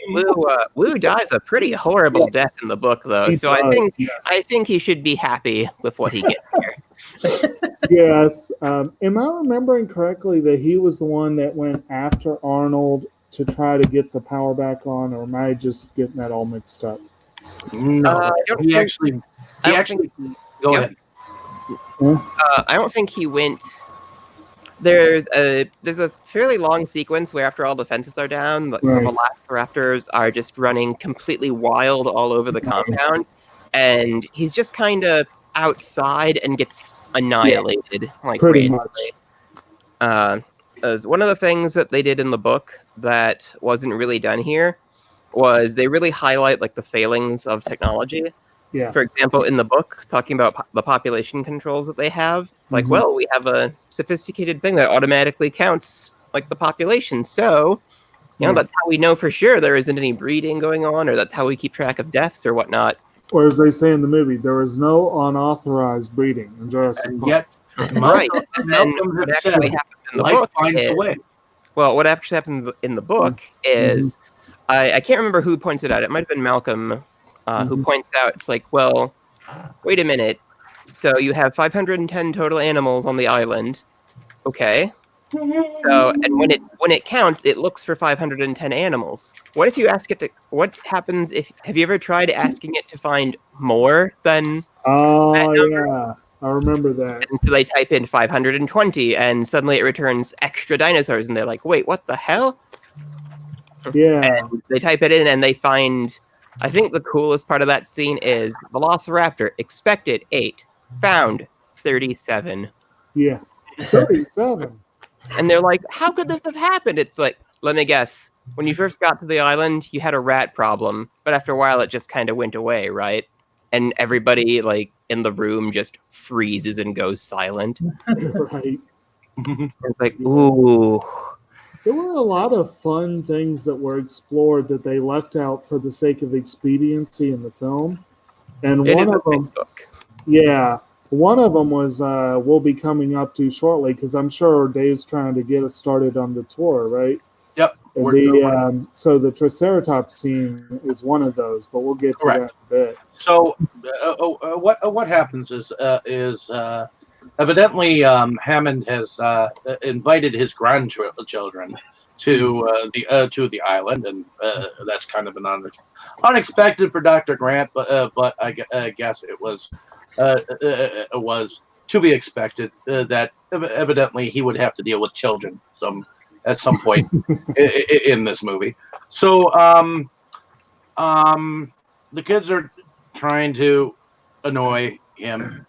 Wu dies a pretty horrible death in the book, though. So I think he should be happy with what he gets here. Yes. Am I remembering correctly that he was the one that went after Arnold to try to get the power back on, or am I just getting that all mixed up? No, he actually. Go ahead. I don't think he went. There's a fairly long sequence where after all the fences are down, the velociraptors are just running completely wild all over the compound, and he's just kind of outside and gets annihilated. Like pretty much. As one of the things that they did in the book that wasn't really done here was they really highlight like the failings of technology. Yeah. For example, in the book, talking about the population controls that they have, it's like, well, we have a sophisticated thing that automatically counts like the population. So, that's how we know for sure there isn't any breeding going on, or that's how we keep track of deaths or whatnot. Or as they say in the movie, there is no unauthorized breeding in Jurassic Park. Yet, right. And what actually happens in the book finds a way. Well, what actually happens in the book is, I can't remember who points it out. It might have been Malcolm. Who points out, it's like, well, wait a minute. So you have 510 total animals on the island. Okay. So, and when it counts, it looks for 510 animals. What if you ask it to, what happens if, have you ever tried asking it to find more than that number? Yeah. I remember that. And so they type in 520 and suddenly it returns extra dinosaurs and they're like, wait, what the hell? Yeah. And they type it in and they find, I think the coolest part of that scene is Velociraptor, expected 8, found 37. Yeah, 37. And they're like, how could this have happened? It's like, let me guess. When you first got to the island, you had a rat problem, but after a while it just kind of went away, right? And everybody like in the room just freezes and goes silent. Right. It's like, ooh. There were a lot of fun things that were explored that they left out for the sake of expediency in the film. And one of them, one of them was we'll be coming up to shortly because I'm sure Dave's trying to get us started on the tour, right? Yep. So the Triceratops scene is one of those, but we'll get to that in a bit. So what happens is evidently Hammond has invited his grandchildren to the island, and that's kind of an unexpected for Dr. Grant, but I guess it was to be expected that evidently he would have to deal with children at some point in this movie. So the kids are trying to annoy him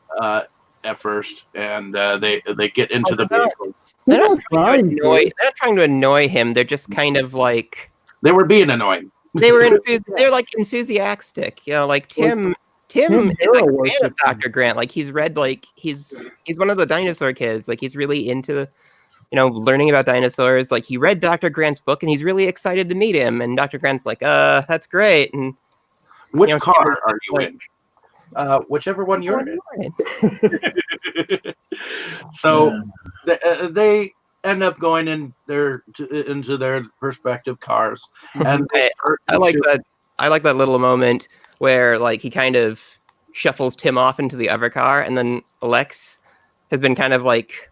at first, and they get into the vehicle. They're not trying to annoy him. They're just kind of like they were being annoyed. They're like enthusiastic, like Tim is like a fan of Dr. Grant. Like he's read, like he's one of the dinosaur kids. Like he's really into learning about dinosaurs. Like he read Dr. Grant's book and he's really excited to meet him. And Dr. Grant's like, that's great. And which car are you in? Whichever one you're in. So they end up going into their respective cars, and I like that. I like that little moment where like he kind of shuffles Tim off into the other car, and then Lex has been kind of like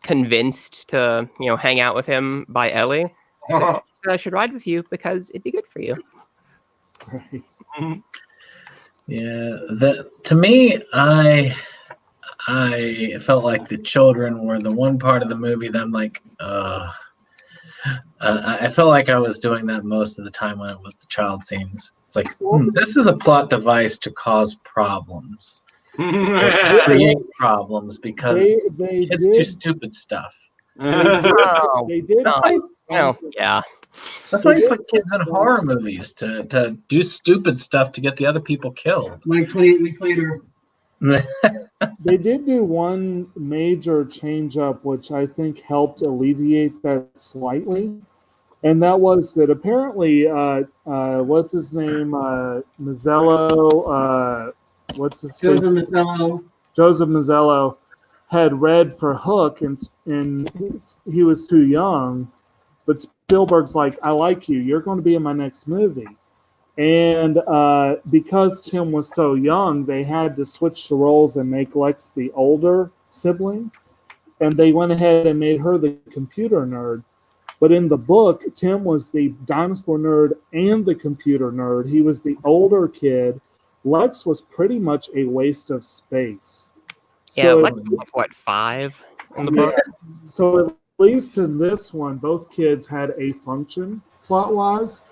convinced to hang out with him by Ellie. So, I should ride with you because it'd be good for you. Right. Yeah, to me, I felt like the children were the one part of the movie that I'm like, I felt like I was doing that most of the time when it was the child scenes. It's like, this is a plot device to cause problems, to create problems because kids do stupid stuff. They did. Yeah. That's why you put kids in horror movies to do stupid stuff to get the other people killed. Like 28 weeks later. They did do one major change up, which I think helped alleviate that slightly. And that was that apparently, what's his name? Mazzello, what's his face? Joseph Mazzello had read for Hook, and he was too young. But Spielberg's like, I like you. You're going to be in my next movie. And because Tim was so young, they had to switch the roles and make Lex the older sibling. And they went ahead and made her the computer nerd. But in the book, Tim was the dinosaur nerd and the computer nerd. He was the older kid. Lex was pretty much a waste of space. Yeah, Lex was what, 5 in the book? So at least in this one, both kids had a function plot-wise.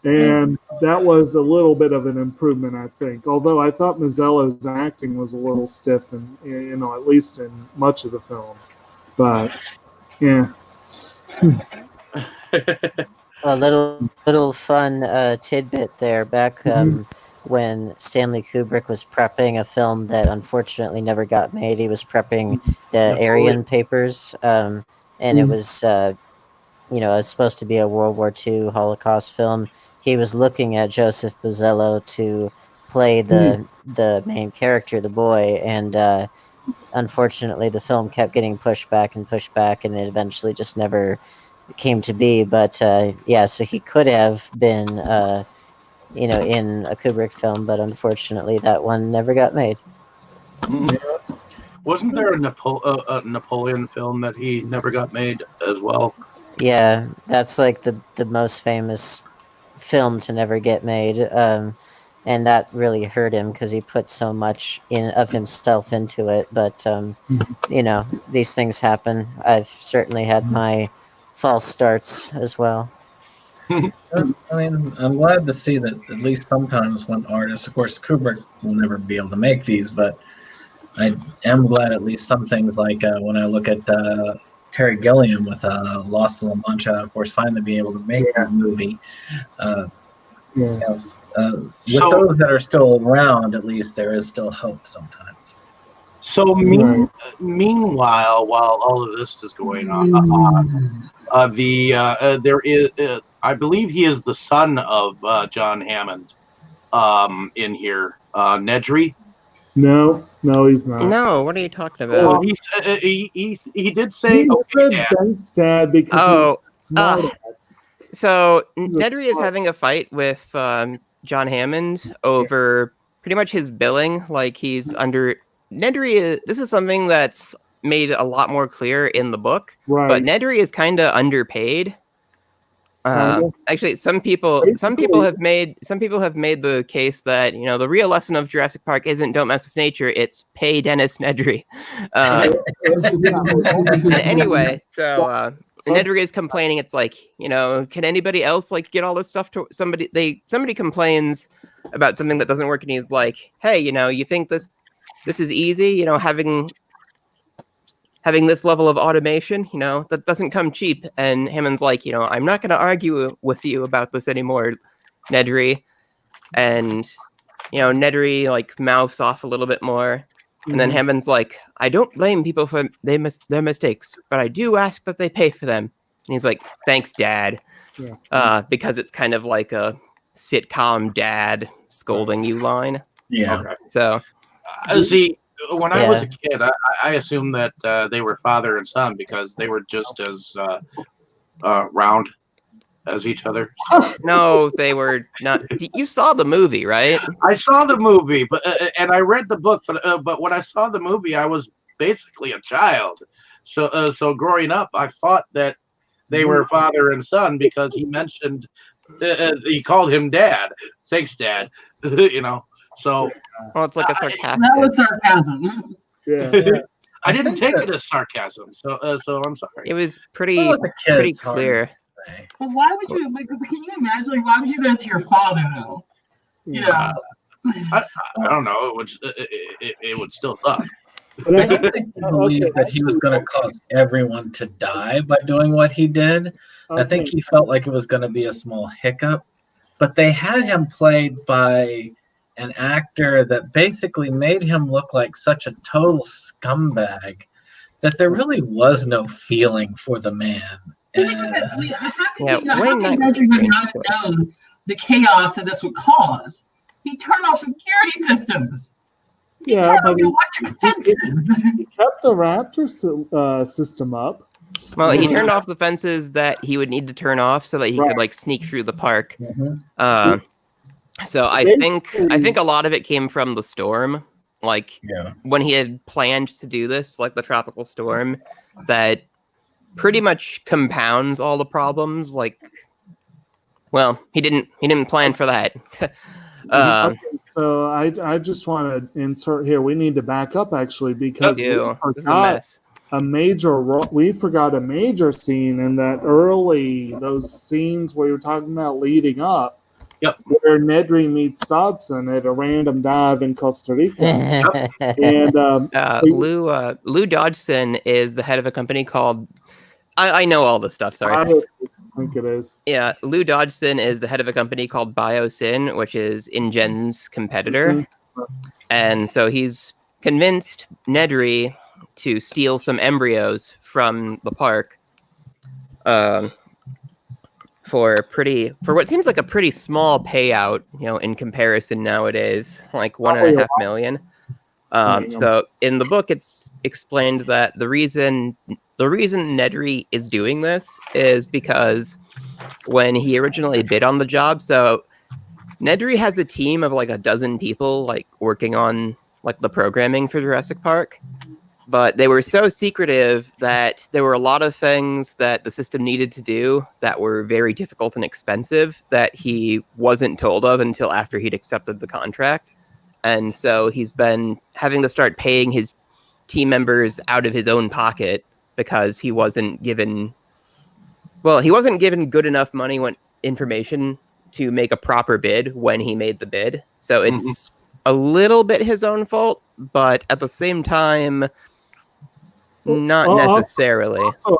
And that was a little bit of an improvement, I think. Although I thought Mazzello's acting was a little stiff, and at least in much of the film. But yeah. A little fun tidbit there. Back when Stanley Kubrick was prepping a film that unfortunately never got made, he was prepping the Aryan Papers, and it was it was supposed to be a World War II Holocaust film. He was looking at Joseph Mazzello to play the main character, the boy, and unfortunately the film kept getting pushed back, and it eventually just never came to be. But so he could have been in a Kubrick film, but unfortunately that one never got made. Wasn't there a Napoleon film that he never got made as well? Yeah, that's like the most famous film to never get made, and that really hurt him because he put so much of himself into it. But these things happen. I've certainly had my false starts as well. I mean, I'm glad to see that at least sometimes when artists, of course, Kubrick will never be able to make these, but I am glad at least some things, like when I look at Terry Gilliam with Lost in La Mancha, of course, finally being able to make that movie. With those that are still around, at least there is still hope sometimes. So meanwhile, while all of this is going on, there is, I believe he is the son of John Hammond in here, Nedry. No, he's not. No, what are you talking about? He did say, okay, Dad. Thanks, Dad, because he's smart ass. So Nedry is having a fight with John Hammond over pretty much his billing. Like he's under Nedry. This is something that's made a lot more clear in the book. Right. But Nedry is kind of underpaid. Actually, some people have made the case that the real lesson of Jurassic Park isn't don't mess with nature, it's pay Dennis Nedry. Anyway, so Nedry is complaining. It's like, can anybody else like get all this stuff to somebody? Somebody complains about something that doesn't work, and he's like, hey, you think this is easy? Having this level of automation, that doesn't come cheap. And Hammond's like, I'm not going to argue with you about this anymore, Nedry. And, Nedry like mouths off a little bit more. And then Hammond's like, I don't blame people for their mistakes, but I do ask that they pay for them. And he's like, thanks, Dad. Yeah. Because it's kind of like a sitcom dad scolding you line. Yeah. Okay. So, see, when I was a kid, I assumed that they were father and son because they were just as round as each other. No, they were not. You saw the movie, right? I saw the movie, but and I read the book, but when I saw the movie, I was basically a child. So growing up, I thought that they were father and son because he mentioned he called him Dad. Thanks, Dad. So. Well, it's like a sarcastic. That was sarcasm. Yeah. I didn't take it as sarcasm, so I'm sorry. It was pretty It's hard clear. to say. Well, why would you? Like, can you imagine? Like, why would you do that to your father, though? You know. I don't know. It would still suck. I don't think he believed that he was going to cause everyone to die by doing what he did. I think he felt like it was going to be a small hiccup, but they had him played by an actor that basically made him look like such a total scumbag that there really was no feeling for the man. How can you Wayne Knight imagine was him not known the chaos that this would cause? He turned off security systems. He turned off electric fences. He kept the Raptor system up. Well, he turned off the fences that he would need to turn off so that he could like sneak through the park. So I think a lot of it came from the storm. Like when he had planned to do this, like the tropical storm, that pretty much compounds all the problems. Like, well, he didn't plan for that. So I just want to insert here. We need to back up actually because we forgot a major scene in that those scenes where you're talking about leading up. Yep. Where Nedry meets Dodson at a random dive in Costa Rica. And Lou Dodgson is the head of a company called. I know all this stuff. Sorry. I think it is. Yeah, Lou Dodgson is the head of a company called BioSyn, which is InGen's competitor, and so he's convinced Nedry to steal some embryos from the park. For what seems like a pretty small payout, in comparison nowadays, like $1.5 million. So in the book, it's explained that the reason Nedry is doing this is because when he originally bid on the job, so Nedry has a team of like a dozen people like working on like the programming for Jurassic Park. But they were so secretive that there were a lot of things that the system needed to do that were very difficult and expensive that he wasn't told of until after he'd accepted the contract. And so he's been having to start paying his team members out of his own pocket because he wasn't given good enough information to make a proper bid when he made the bid. So it's a little bit his own fault, but at the same time, not necessarily. Also,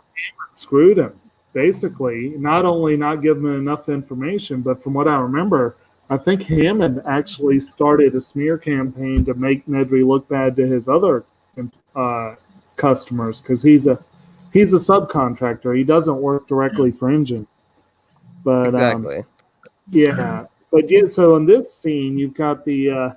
screwed him, basically. Not only not giving him enough information, but from what I remember, I think Hammond actually started a smear campaign to make Nedry look bad to his other customers because he's a subcontractor. He doesn't work directly for InGen. But exactly. So in this scene, you've got the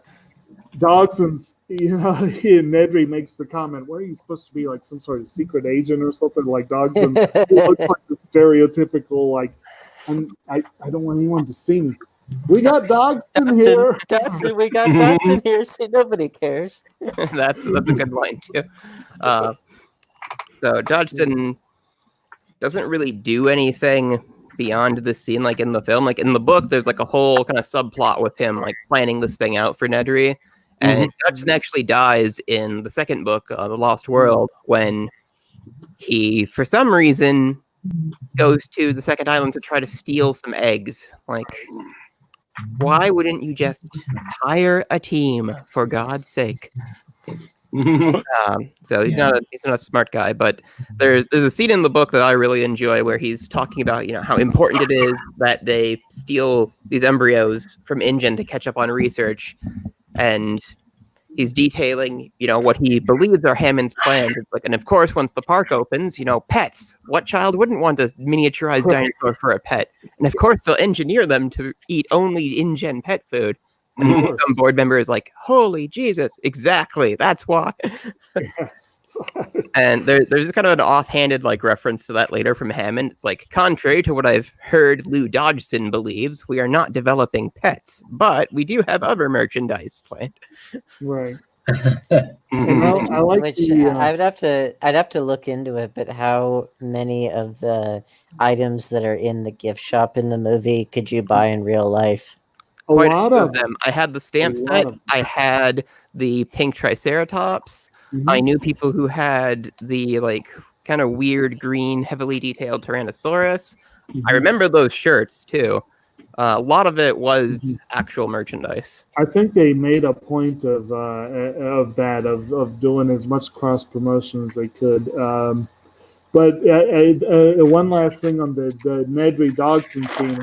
Dodson's, Nedry makes the comment, "What are you supposed to be, like some sort of secret agent or something?" Like Dodson, he looks like the stereotypical, like, I don't want anyone to see me. We got Dodson here. Dodson, we got Dodson here. See, nobody cares. That's a good line too. So Dodgson doesn't really do anything beyond this scene, like in the film. Like in the book, there's like a whole kind of subplot with him like planning this thing out for Nedry. And Dodgson actually dies in the second book, The Lost World, when he, for some reason, goes to the second island to try to steal some eggs. Like, why wouldn't you just hire a team, for God's sake? So he's not a smart guy, but there's a scene in the book that I really enjoy where he's talking about how important it is that they steal these embryos from InGen to catch up on research, and he's detailing what he believes are Hammond's plans. It's like, and of course, once the park opens, pets. What child wouldn't want a miniaturized dinosaur for a pet? And of course, they'll engineer them to eat only InGen pet food. And course. some board member is like, "Holy Jesus, exactly, that's why." Yes. And there's kind of an offhanded like reference to that later from Hammond. It's like, contrary to what I've heard Lou Dodgson believes, we are not developing pets, but we do have other merchandise planned. Right. And I like Which the. I'd have to look into it, but how many of the items that are in the gift shop in the movie could you buy in real life? A Quite lot few of them. I had the stamp A lot set. of them. I had the pink Triceratops. I Mhm. knew people who had the like kind of weird green, heavily detailed Tyrannosaurus. I Mhm. remember those shirts too. A lot of it was Mhm. actual merchandise. I think they made a point of that of doing as much cross promotion as they could. But one last thing on the Nedry Dodgson scene,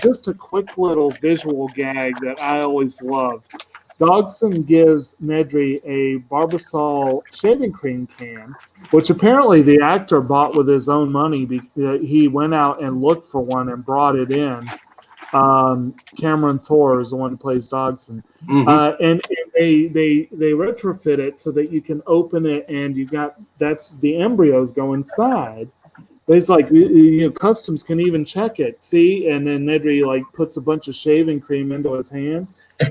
just a quick little visual gag that I always loved. Dodgson gives Nedry a Barbasol shaving cream can, which apparently the actor bought with his own money. He went out and looked for one and brought it in. Cameron Thor is the one who plays Dodgson, and they retrofit it so that you can open it and that's the embryos go inside. But it's like customs can even check it. See, and then Nedry like puts a bunch of shaving cream into his hand,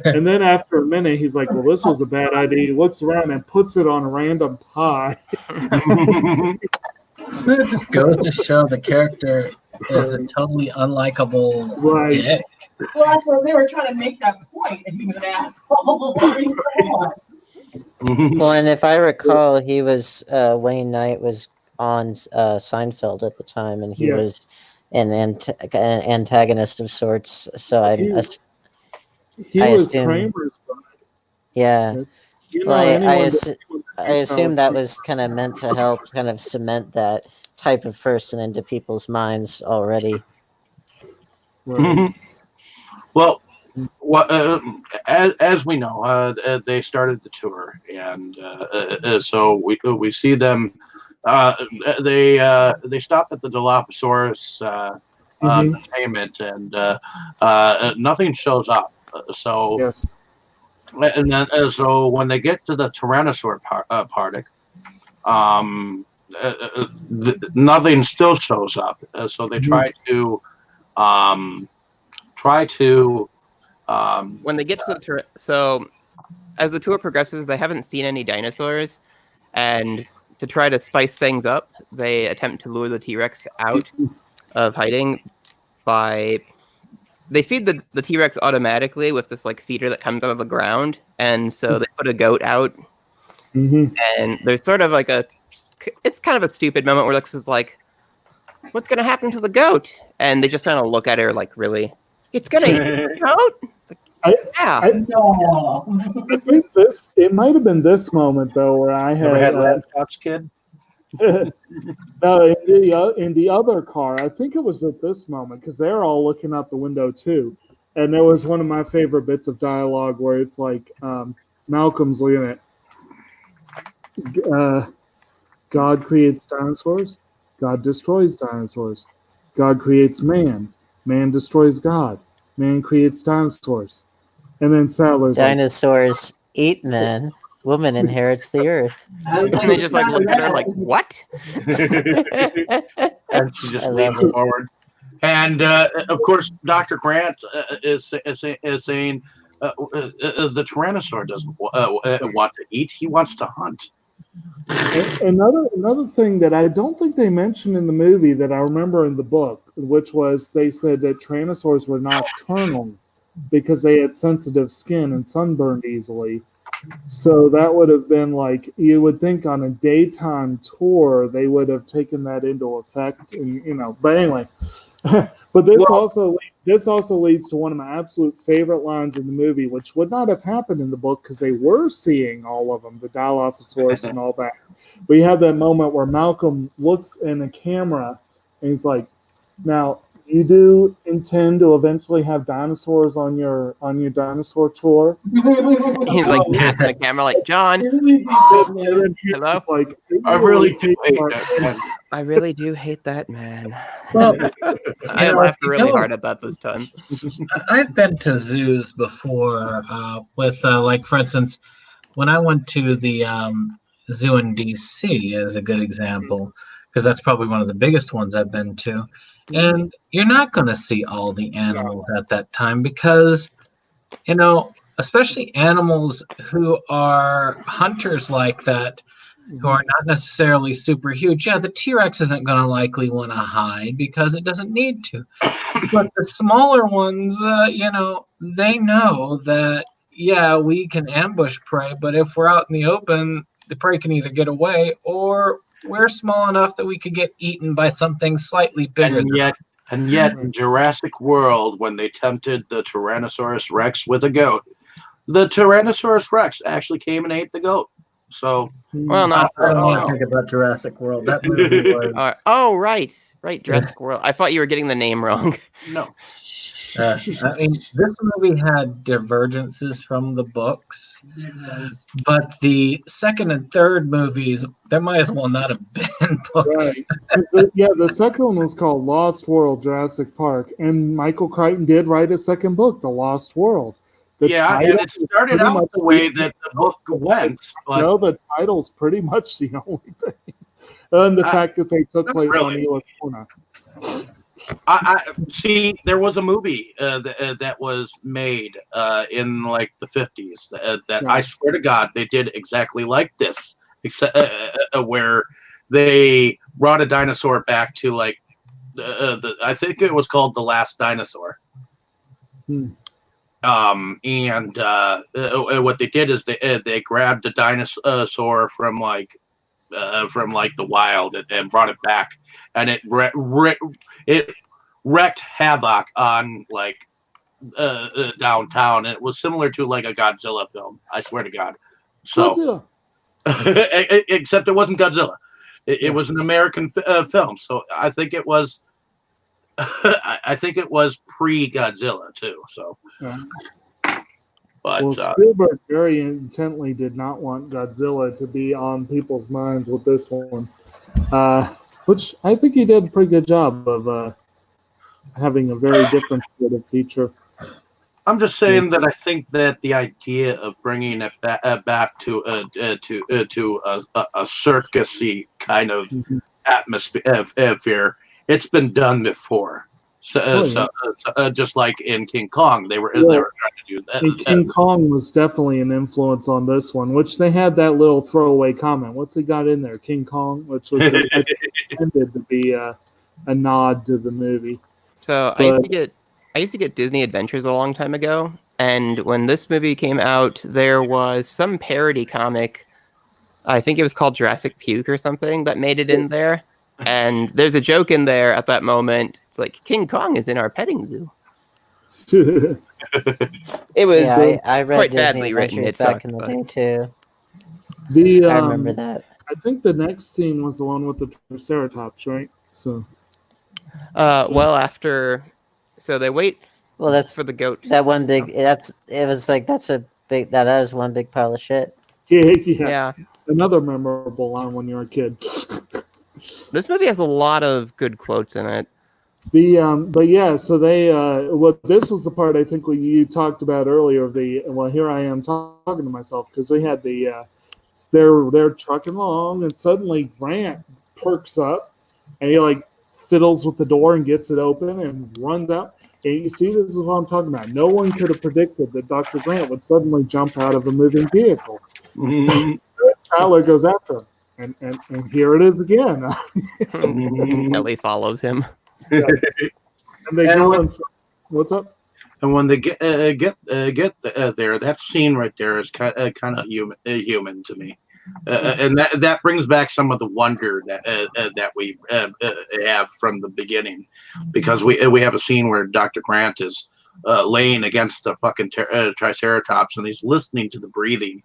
and then after a minute he's like, "Well, this was a bad idea." He looks around and puts it on a random pie. It just goes to show the character is a totally unlikable Right. dick. Well, that's what they were trying to make that point, and he was an asshole. I mean, come on. Well, and if I recall, he was Wayne Knight was on Seinfeld at the time, and he Yes. was an antagonist of sorts. So He I was assume- Kramer's bride. yeah. That's, Well, I anyone assume that was kind of meant to help kind of cement that type of person into people's minds already. Right. Well, as we know, they started the tour, and so we see them. They stopped at the Dilophosaurus entertainment, and nothing shows up. So Yes. and then so when they get to the Tyrannosaur partic, nothing still shows up. So they try to When they get to the tour, so as the tour progresses, they haven't seen any dinosaurs, and to try to spice things up, they attempt to lure the T-Rex out of hiding by they feed the T-Rex automatically with this like feeder that comes out of the ground, and so they put a goat out, and there's sort of like it's kind of a stupid moment where Lex is like, "What's gonna happen to the goat?" And they just kind of look at her like, "Really? It's gonna eat the goat?" It's like, yeah. No. I think it might have been this moment though where I Ever had had Lamb Chops, kid? no, in the other car, I think it was at this moment because they're all looking out the window too, and there was one of my favorite bits of dialogue where it's like Malcolm's looking at God creates dinosaurs, God destroys dinosaurs, God creates man, man destroys God, man creates dinosaurs, and then Sadler's Dinosaurs eat men. Woman inherits the earth. And they just like look at her like, "What?" And she just I leans love it. forward. And of course, Dr. Grant is saying the Tyrannosaur doesn't want to eat; he wants to hunt. Another thing that I don't think they mentioned in the movie that I remember in the book, which was they said that Tyrannosaurs were nocturnal because they had sensitive skin and sunburned easily. So that would have been like you would think on a daytime tour they would have taken that into effect, and But anyway, but this also leads to one of my absolute favorite lines in the movie, which would not have happened in the book because they were seeing all of them, the Dilophosaurus and all that. We have that moment where Malcolm looks in the camera and he's like, "Now you do intend to eventually have dinosaurs on your dinosaur tour? He's like tapping the camera, like, John, hello. Like, I really do hate that, man. I really do hate that, man. Well, I laughed really hard at that this time. I've been to zoos before with, like, for instance, when I went to the zoo in DC as a good example, because that's probably one of the biggest ones I've been to. And you're not going to see all the animals at that time because, especially animals who are hunters like that, who are not necessarily super huge. Yeah, the T-Rex isn't going to likely want to hide because it doesn't need to. But the smaller ones, they know that, yeah, we can ambush prey, but if we're out in the open, the prey can either get away or we're small enough that we could get eaten by something slightly bigger. And yet, in Jurassic World, when they tempted the Tyrannosaurus Rex with a goat, the Tyrannosaurus Rex actually came and ate the goat. So, well, I don't want to think about Jurassic World. That movie was. Right, Jurassic World. I thought you were getting the name wrong. No. I mean, this movie had divergences from the books, but the second and third movies, there might as well not have been books. Right. The second one was called Lost World, Jurassic Park, and Michael Crichton did write a second book, The Lost World. And it started out the way that the book went. But no, the title's pretty much the only thing. And the fact that they took place on U.S. Corner. I see. There was a movie that was made in like the 50s that I swear to God they did exactly like this, except where they brought a dinosaur back to like I think it was called The Last Dinosaur. And what they did is they grabbed a dinosaur from like the wild and brought it back, and it wrecked havoc on like downtown. And it was similar to like a Godzilla film. I swear to God. So, except it wasn't Godzilla. It was an American film. So I think it was. I think it was pre-Godzilla too. So. But Spielberg very intently did not want Godzilla to be on people's minds with this one, which I think he did a pretty good job of having a very different sort of feature. I'm just saying that I think that the idea of bringing it back to a circusy kind of atmosphere, it's been done before. So just like in King Kong, they were trying to do that. And King Kong was definitely an influence on this one, which they had that little throwaway comment. What's he got in there? King Kong, which was intended to be a nod to the movie. So I used to get Disney Adventures a long time ago, and when this movie came out, there was some parody comic. I think it was called Jurassic Puke or something that made it in there. And there's a joke in there at that moment. It's like, King Kong is in our petting zoo. It was I read quite Disney badly written. Adventures back in the day too. I remember that. I think the next scene was the one with the Triceratops, right? So, so they wait. Well, that's for the goat. That one big. That is one big pile of shit. Yeah. Another memorable line when you were a kid. This movie has a lot of good quotes in it. So they this was the part I think you talked about earlier. Here I am talking to myself because they had they're trucking along and suddenly Grant perks up and he like fiddles with the door and gets it open and runs out. And you see, this is what I'm talking about. No one could have predicted that Dr. Grant would suddenly jump out of a moving vehicle. Tyler goes after him. And here it is again. Ellie follows him. Yes. And they go what's up? And when they get there, that scene right there is kind of human to me, and that brings back some of the wonder that we have from the beginning, because we have a scene where Dr. Grant is laying against the fucking Triceratops and he's listening to the breathing.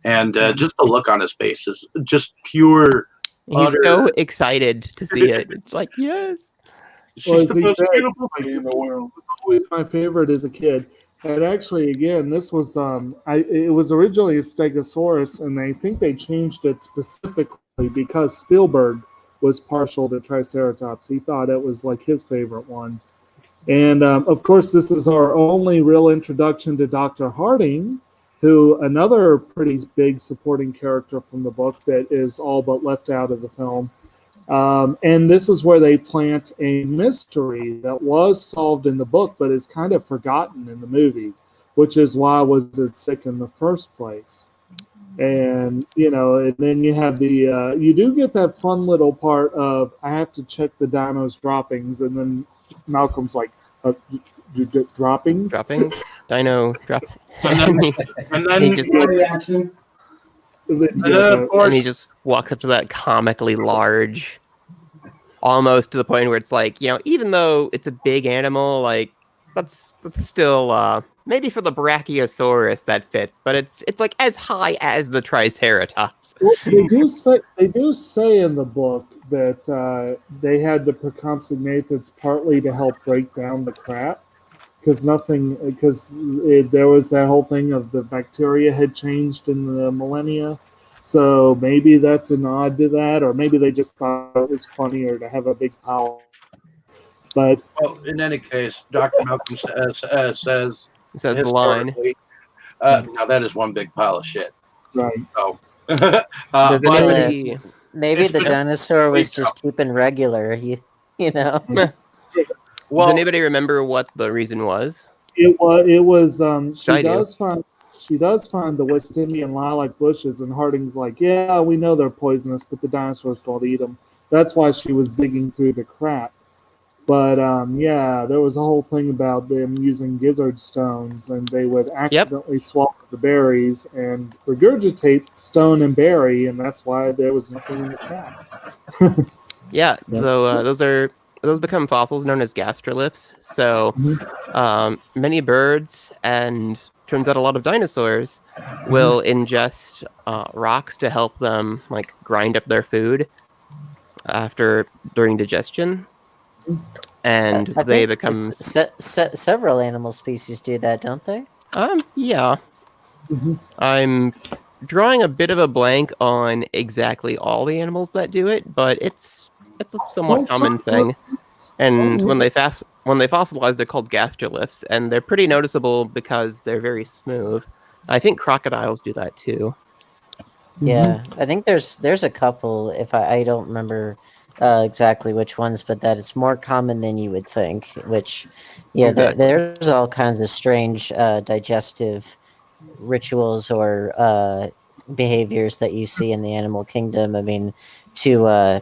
And just the look on his face is just pure. He's so excited to see it. It's like, yes. She's it's the most exactly beautiful in thing. the world. It was always my favorite as a kid. And actually, again, this was it was originally a Stegosaurus, and I think they changed it specifically because Spielberg was partial to Triceratops. He thought it was like his favorite one. And of course, this is our only real introduction to Dr. Harding, who another pretty big supporting character from the book that is all but left out of the film. And this is where they plant a mystery that was solved in the book, but is kind of forgotten in the movie, which is why was it sick in the first place? And and then you have you do get that fun little part of I have to check the dino's droppings, and then Malcolm's like, droppings? Dropping? Dino drop. And then he just My reaction. of course, and he just walks up to that comically large, almost to the point where it's like, even though it's a big animal, like that's still maybe for the Brachiosaurus that fits, but it's like as high as the Triceratops. Well, they do say in the book that they had the precompsognathus partly to help break down the crap, because there was that whole thing of the bacteria had changed in the millennia. So maybe that's a nod to that, or maybe they just thought it was funnier to have a big pile. But in any case, Dr. Malcolm says the line. Now that is one big pile of shit. right. So, Does anybody? Maybe the dinosaur was just keeping regular. You know. well, Does anybody remember what the reason was? It was I do. she does find the West Indian lilac bushes, and Harding's like, yeah, we know they're poisonous, but the dinosaurs don't eat them. That's why she was digging through the crap. But there was a whole thing about them using gizzard stones, and they would accidentally swallow the berries and regurgitate stone and berry, and that's why there was nothing in the crap. Yeah, so those become fossils known as gastroliths. So many birds, and turns out a lot of dinosaurs, will ingest rocks to help them like grind up their food during digestion. And they become several animal species do that, don't they? Yeah. I'm drawing a bit of a blank on exactly all the animals that do it, but it's a somewhat common thing. And when they fossilize, they're called gastroliths, and they're pretty noticeable because they're very smooth. I think crocodiles do that too. Yeah, I think there's a couple. If I don't remember exactly which ones, but that it's more common than you would think. Which, there's all kinds of strange digestive rituals or behaviors that you see in the animal kingdom. I mean, to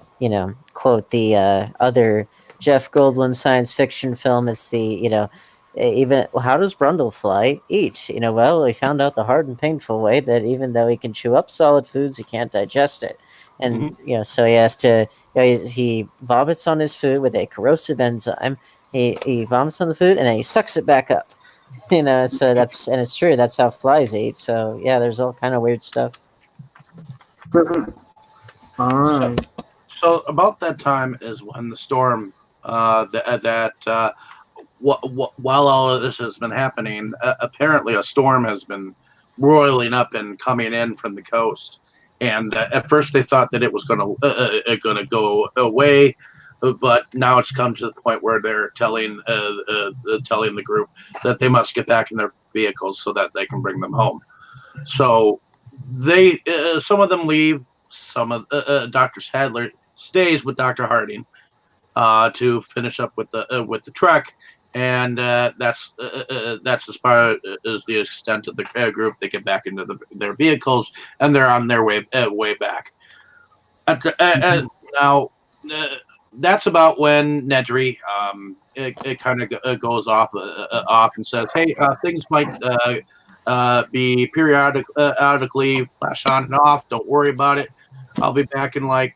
quote the other Jeff Goldblum science fiction film, it's the even how does Brundlefly eat? Well, we found out the hard and painful way that even though he can chew up solid foods, he can't digest it. And so he has to. He vomits on his food with a corrosive enzyme. He vomits on the food and then he sucks it back up. So it's true. That's how flies eat. So yeah, there's all kind of weird stuff. All right. So about that time is when the storm while all of this has been happening, apparently a storm has been roiling up and coming in from the coast. And at first they thought that it was going to go away, but now it's come to the point where they're telling the group that they must get back in their vehicles so that they can bring them home. So they some of them leave. Some of Dr. Sadler stays with Dr. Harding to finish up with the trek. And that's as far as the extent of the group. They get back into their vehicles, and they're on their way back. Now, that's about when Nedry it kind of goes off and says, "Hey, things might be periodically flash on and off. Don't worry about it. I'll be back in like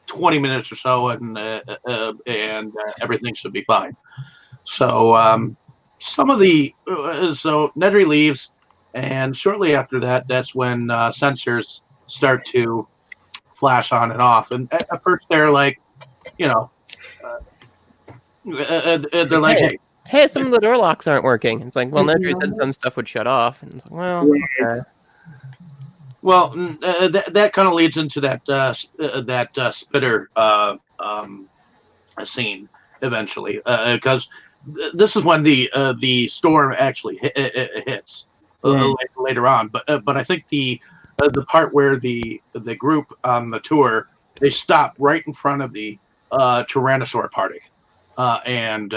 20 minutes or so, and everything should be fine." So Nedry leaves, and shortly after that, that's when sensors start to flash on and off. And at first, they're like, They're like, hey. Hey, some of the door locks aren't working. It's like, well, Nedry said some stuff would shut off. And it's like, well, okay. Well, that kind of leads into that spitter scene eventually, because this is when the storm actually hits later on. But I think the part where the group on the tour, they stop right in front of the Tyrannosaur party, and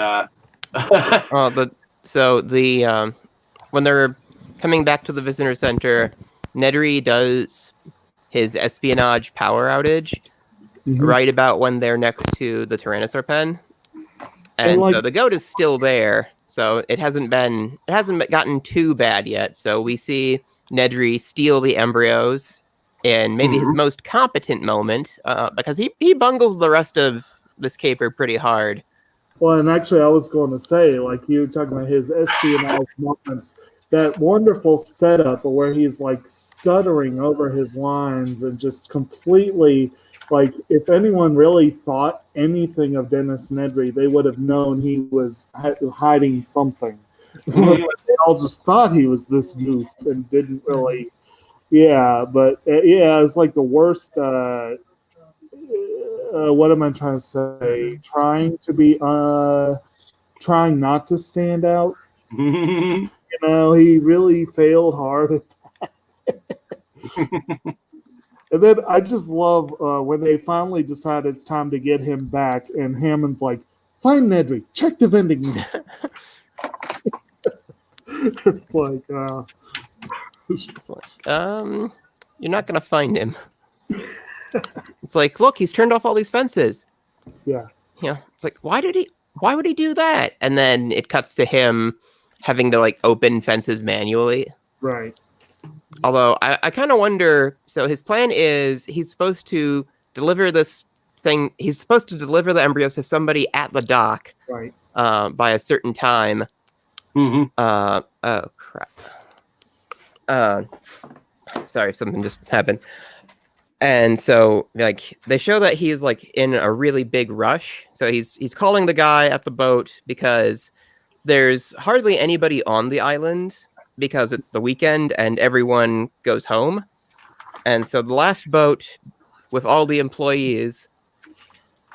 when they're coming back to the visitor center, Nedry does his espionage power outage right about when they're next to the Tyrannosaur pen, and so the goat is still there. So it hasn't gotten too bad yet. So we see Nedry steal the embryos in maybe his most competent moment, because he bungles the rest of this caper pretty hard. Well, and actually, I was going to say, like you were talking about his espionage moments, that wonderful setup where he's like stuttering over his lines and just completely, like, if anyone really thought anything of Dennis Nedry, they would have known he was hiding something. They all just thought he was this goof and didn't really. Yeah, but it's like the worst. What am I trying to say? Trying not to stand out. You know, he really failed hard at that. And then I just love when they finally decide it's time to get him back, and Hammond's like, "Find Nedry, check the vending machine." It's like, you're not gonna find him. It's like, look, he's turned off all these fences. Yeah. Yeah. It's like, why would he do that? And then it cuts to him having to like open fences manually. Right. Although I kind of wonder, so his plan is he's supposed to deliver this thing. He's supposed to deliver the embryos to somebody at the dock, right, by a certain time. Oh crap. Sorry, something just happened. And so, like, they show that he's like in a really big rush. So he's calling the guy at the boat because there's hardly anybody on the island because it's the weekend and everyone goes home. And so the last boat with all the employees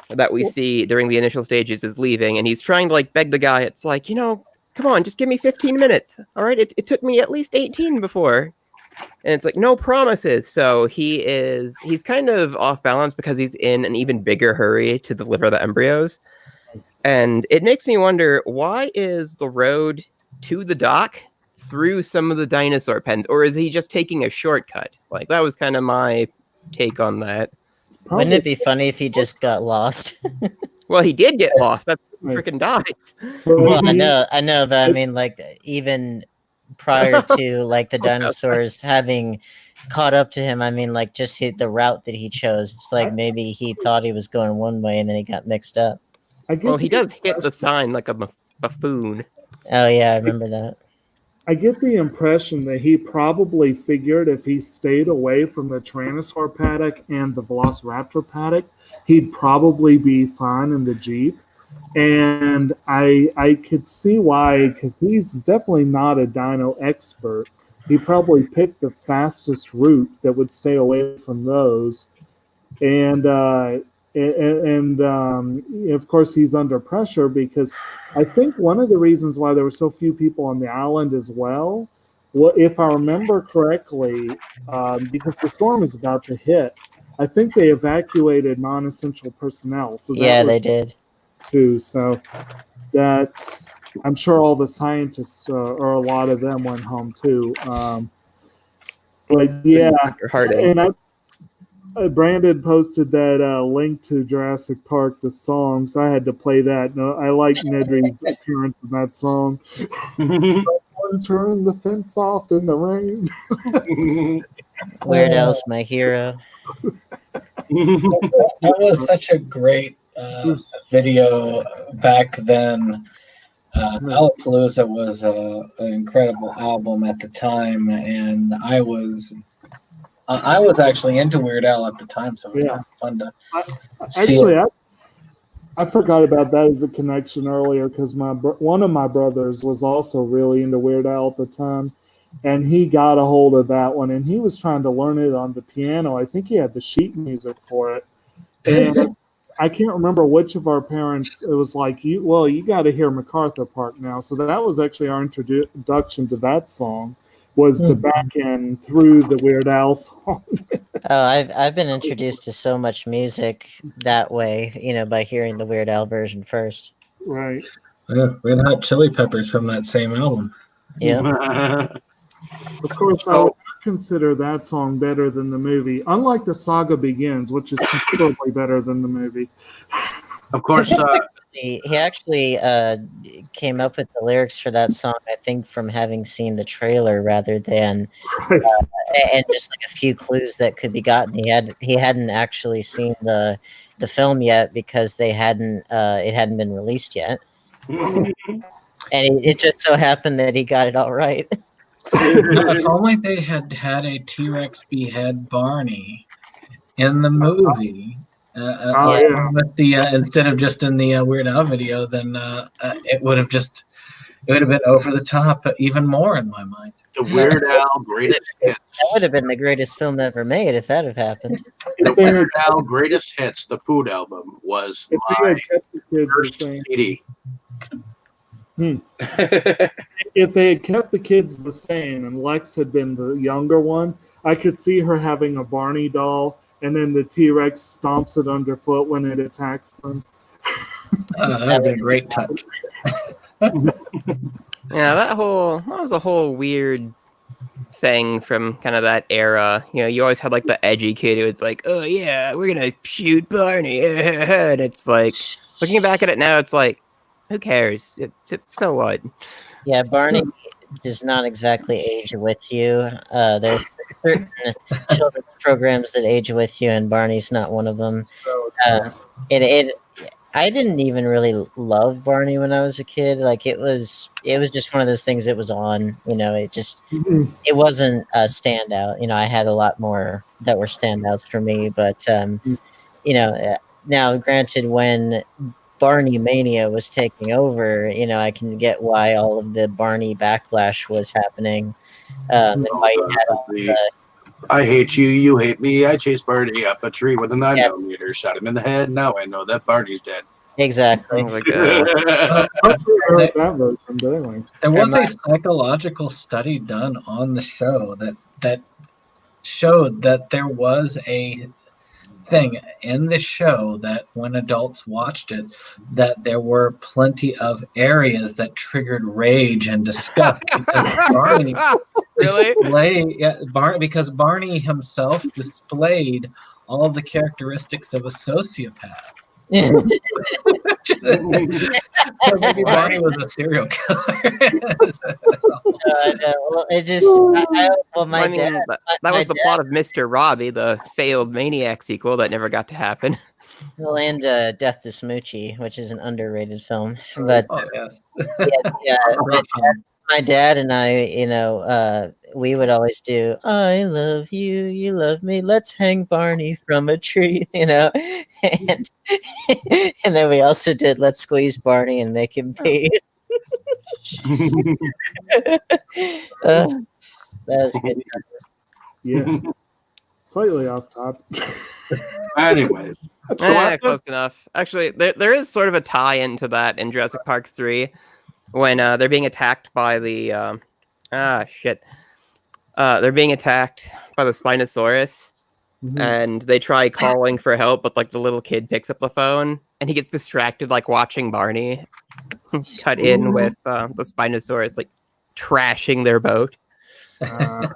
that we see during the initial stages is leaving, and he's trying to like beg the guy. It's like, come on, just give me 15 minutes. All right. It took me at least 18 before. And it's like, no promises. So he's kind of off balance because he's in an even bigger hurry to deliver the embryos. And it makes me wonder, why is the road to the dock through some of the dinosaur pens? Or is he just taking a shortcut? Like, that was kind of my take on that. Wouldn't it be funny if he just got lost? Well, he did get lost. That's freaking died. Well, I know, but I mean, like, even prior to like the dinosaurs having caught up to him, I mean, like, just hit the route that he chose. It's like maybe he thought he was going one way and then he got mixed up. Well, he does hit the sign like a buffoon. Oh yeah, I remember that. I get the impression that he probably figured if he stayed away from the Tyrannosaur paddock and the Velociraptor paddock, he'd probably be fine in the Jeep. And I could see why, because he's definitely not a dino expert. He probably picked the fastest route that would stay away from those. And of course, he's under pressure because I think one of the reasons why there were so few people on the island as well, if I remember correctly, because the storm is about to hit, I think they evacuated non-essential personnel. So yeah, they did. Too. So that's, I'm sure all the scientists or a lot of them went home too. But yeah, and Brandon posted that link to Jurassic Park, the song, so I had to play that. No, I like Nedry's appearance in that song. Someone turned the fence off in the rain. Weird Al's my hero. That was such a great video back then. Alapalooza was an incredible album at the time, and I was actually into Weird Al at the time, so it was fun to see. Actually, I forgot about that as a connection earlier because one of my brothers was also really into Weird Al at the time, and he got a hold of that one, and he was trying to learn it on the piano. I think he had the sheet music for it, and I can't remember which of our parents. It was like, you got to hear MacArthur Park now. So that was actually our introduction to that song. Was the back end through the Weird Al song. Oh, I've been introduced to so much music that way, by hearing the Weird Al version first. Right. Yeah, Red Hot Chili Peppers from that same album. Yeah. Of course, I would not consider that song better than the movie. Unlike The Saga Begins, which is considerably better than the movie. Of course, He actually came up with the lyrics for that song, I think, from having seen the trailer rather than, Right. and just like a few clues that could be gotten. He hadn't actually seen the film yet because it hadn't been released yet, and it just so happened that he got it all right. If only they had had a T-Rex behead Barney in the movie. With the instead of just in the Weird Al video, then it would have been over the top even more in my mind. the Weird Al greatest hits. That would have been the greatest film ever made if that had happened. The Weird Al greatest hits, the Food album, was If they my had kept the kids the first same, CD. if they had kept the kids the same and Lex had been the younger one, I could see her having a Barney doll, and then the T-Rex stomps it underfoot when it attacks them. That would have been a great touch. Yeah, that was a whole weird thing from kind of that era. You always had like the edgy kid who was like, "Oh yeah, we're gonna shoot Barney," and it's like, looking back at it now, it's like, who cares? So what? Yeah, Barney does not exactly age with you. There's certain children's programs that age with you, and Barney's not one of them. I didn't even really love Barney when I was a kid. Like it was just one of those things that was on. It wasn't a standout. I had a lot more that were standouts for me, but now granted, when Barney Mania was taking over, I can get why all of the Barney backlash was happening. And why you had all the, I hate you, you hate me. I chased Barney up a tree with a 9mm, shot him in the head. Now I know that Barney's dead. exactly. Like, uh, There was a psychological study done on the show that showed that there was a thing in the show that when adults watched it, that there were plenty of areas that triggered rage and disgust because Barney because Barney himself displayed all of the characteristics of a sociopath. So maybe Barney was a serial killer. That was the plot of Mr. Robbie, the failed Maniac sequel that never got to happen. Well, and Death to Smoochie, which is an underrated film. But yes. my dad and I, we would always do "I love you, you love me, let's hang Barney from a tree," and and then we also did "Let's squeeze Barney and make him pee." That was good. Yeah. Slightly off topic. Anyways. Close enough. Actually, there is sort of a tie-in to that in Jurassic Park 3 when they're being attacked by the they're being attacked by the Spinosaurus, and they try calling for help, but like the little kid picks up the phone and he gets distracted like watching Barney cut in with the Spinosaurus like trashing their boat. Well,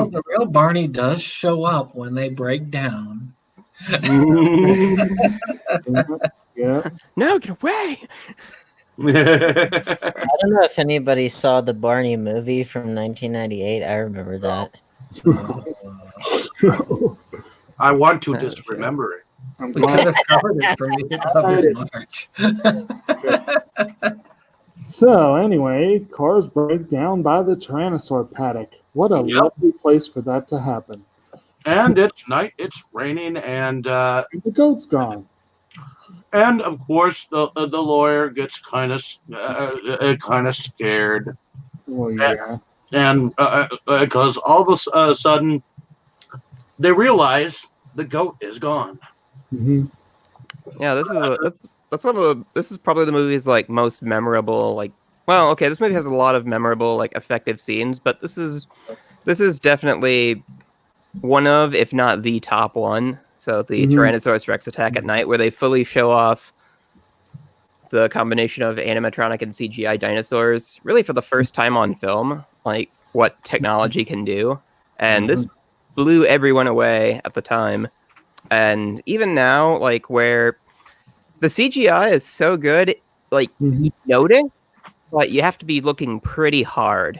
the real Barney does show up when they break down. Yeah. No, get away! I don't know if anybody saw the Barney movie from 1998. I remember that. I want to just remember it. I'm We could glad. have covered it for me to cover March. So anyway, cars break down by the Tyrannosaur paddock. What a lovely place for that to happen. And it's night, it's raining, and The goat's gone. And of course, the lawyer gets kind of scared, Well, yeah. and because all of a sudden they realize the goat is gone. Hmm. Yeah, that's one of the this is probably the movie's like most memorable like well, okay, this movie has a lot of memorable like effective scenes, but this is definitely one of, if not the top one. So the Tyrannosaurus Rex attack at night, where they fully show off the combination of animatronic and CGI dinosaurs, really for the first time on film, like what technology can do. And this blew everyone away at the time. And even now, like where the CGI is so good, like you notice, but you have to be looking pretty hard.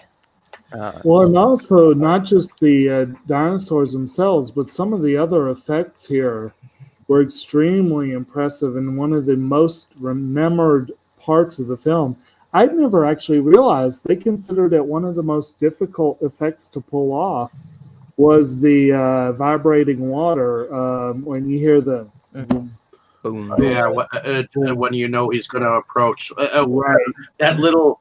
Well, and also not just the dinosaurs themselves, but some of the other effects here were extremely impressive and one of the most remembered parts of the film. I'd never actually realized they considered it one of the most difficult effects to pull off was the vibrating water when you hear the Boom. Yeah, when you know he's going to approach right. that little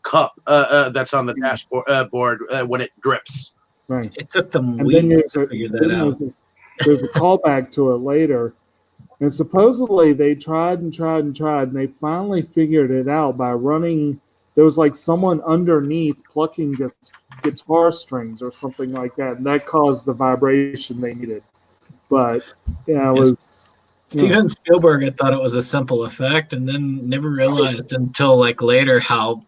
cup that's on the dashboard when it drips. Right. It took them And then weeks to figure that out. There's a callback to it later. And supposedly they tried and they finally figured it out by running. There was like someone underneath plucking guitar strings or something like that. And that caused the vibration they needed. But yeah, it was. Steven Spielberg had thought it was a simple effect and then never realized until like later how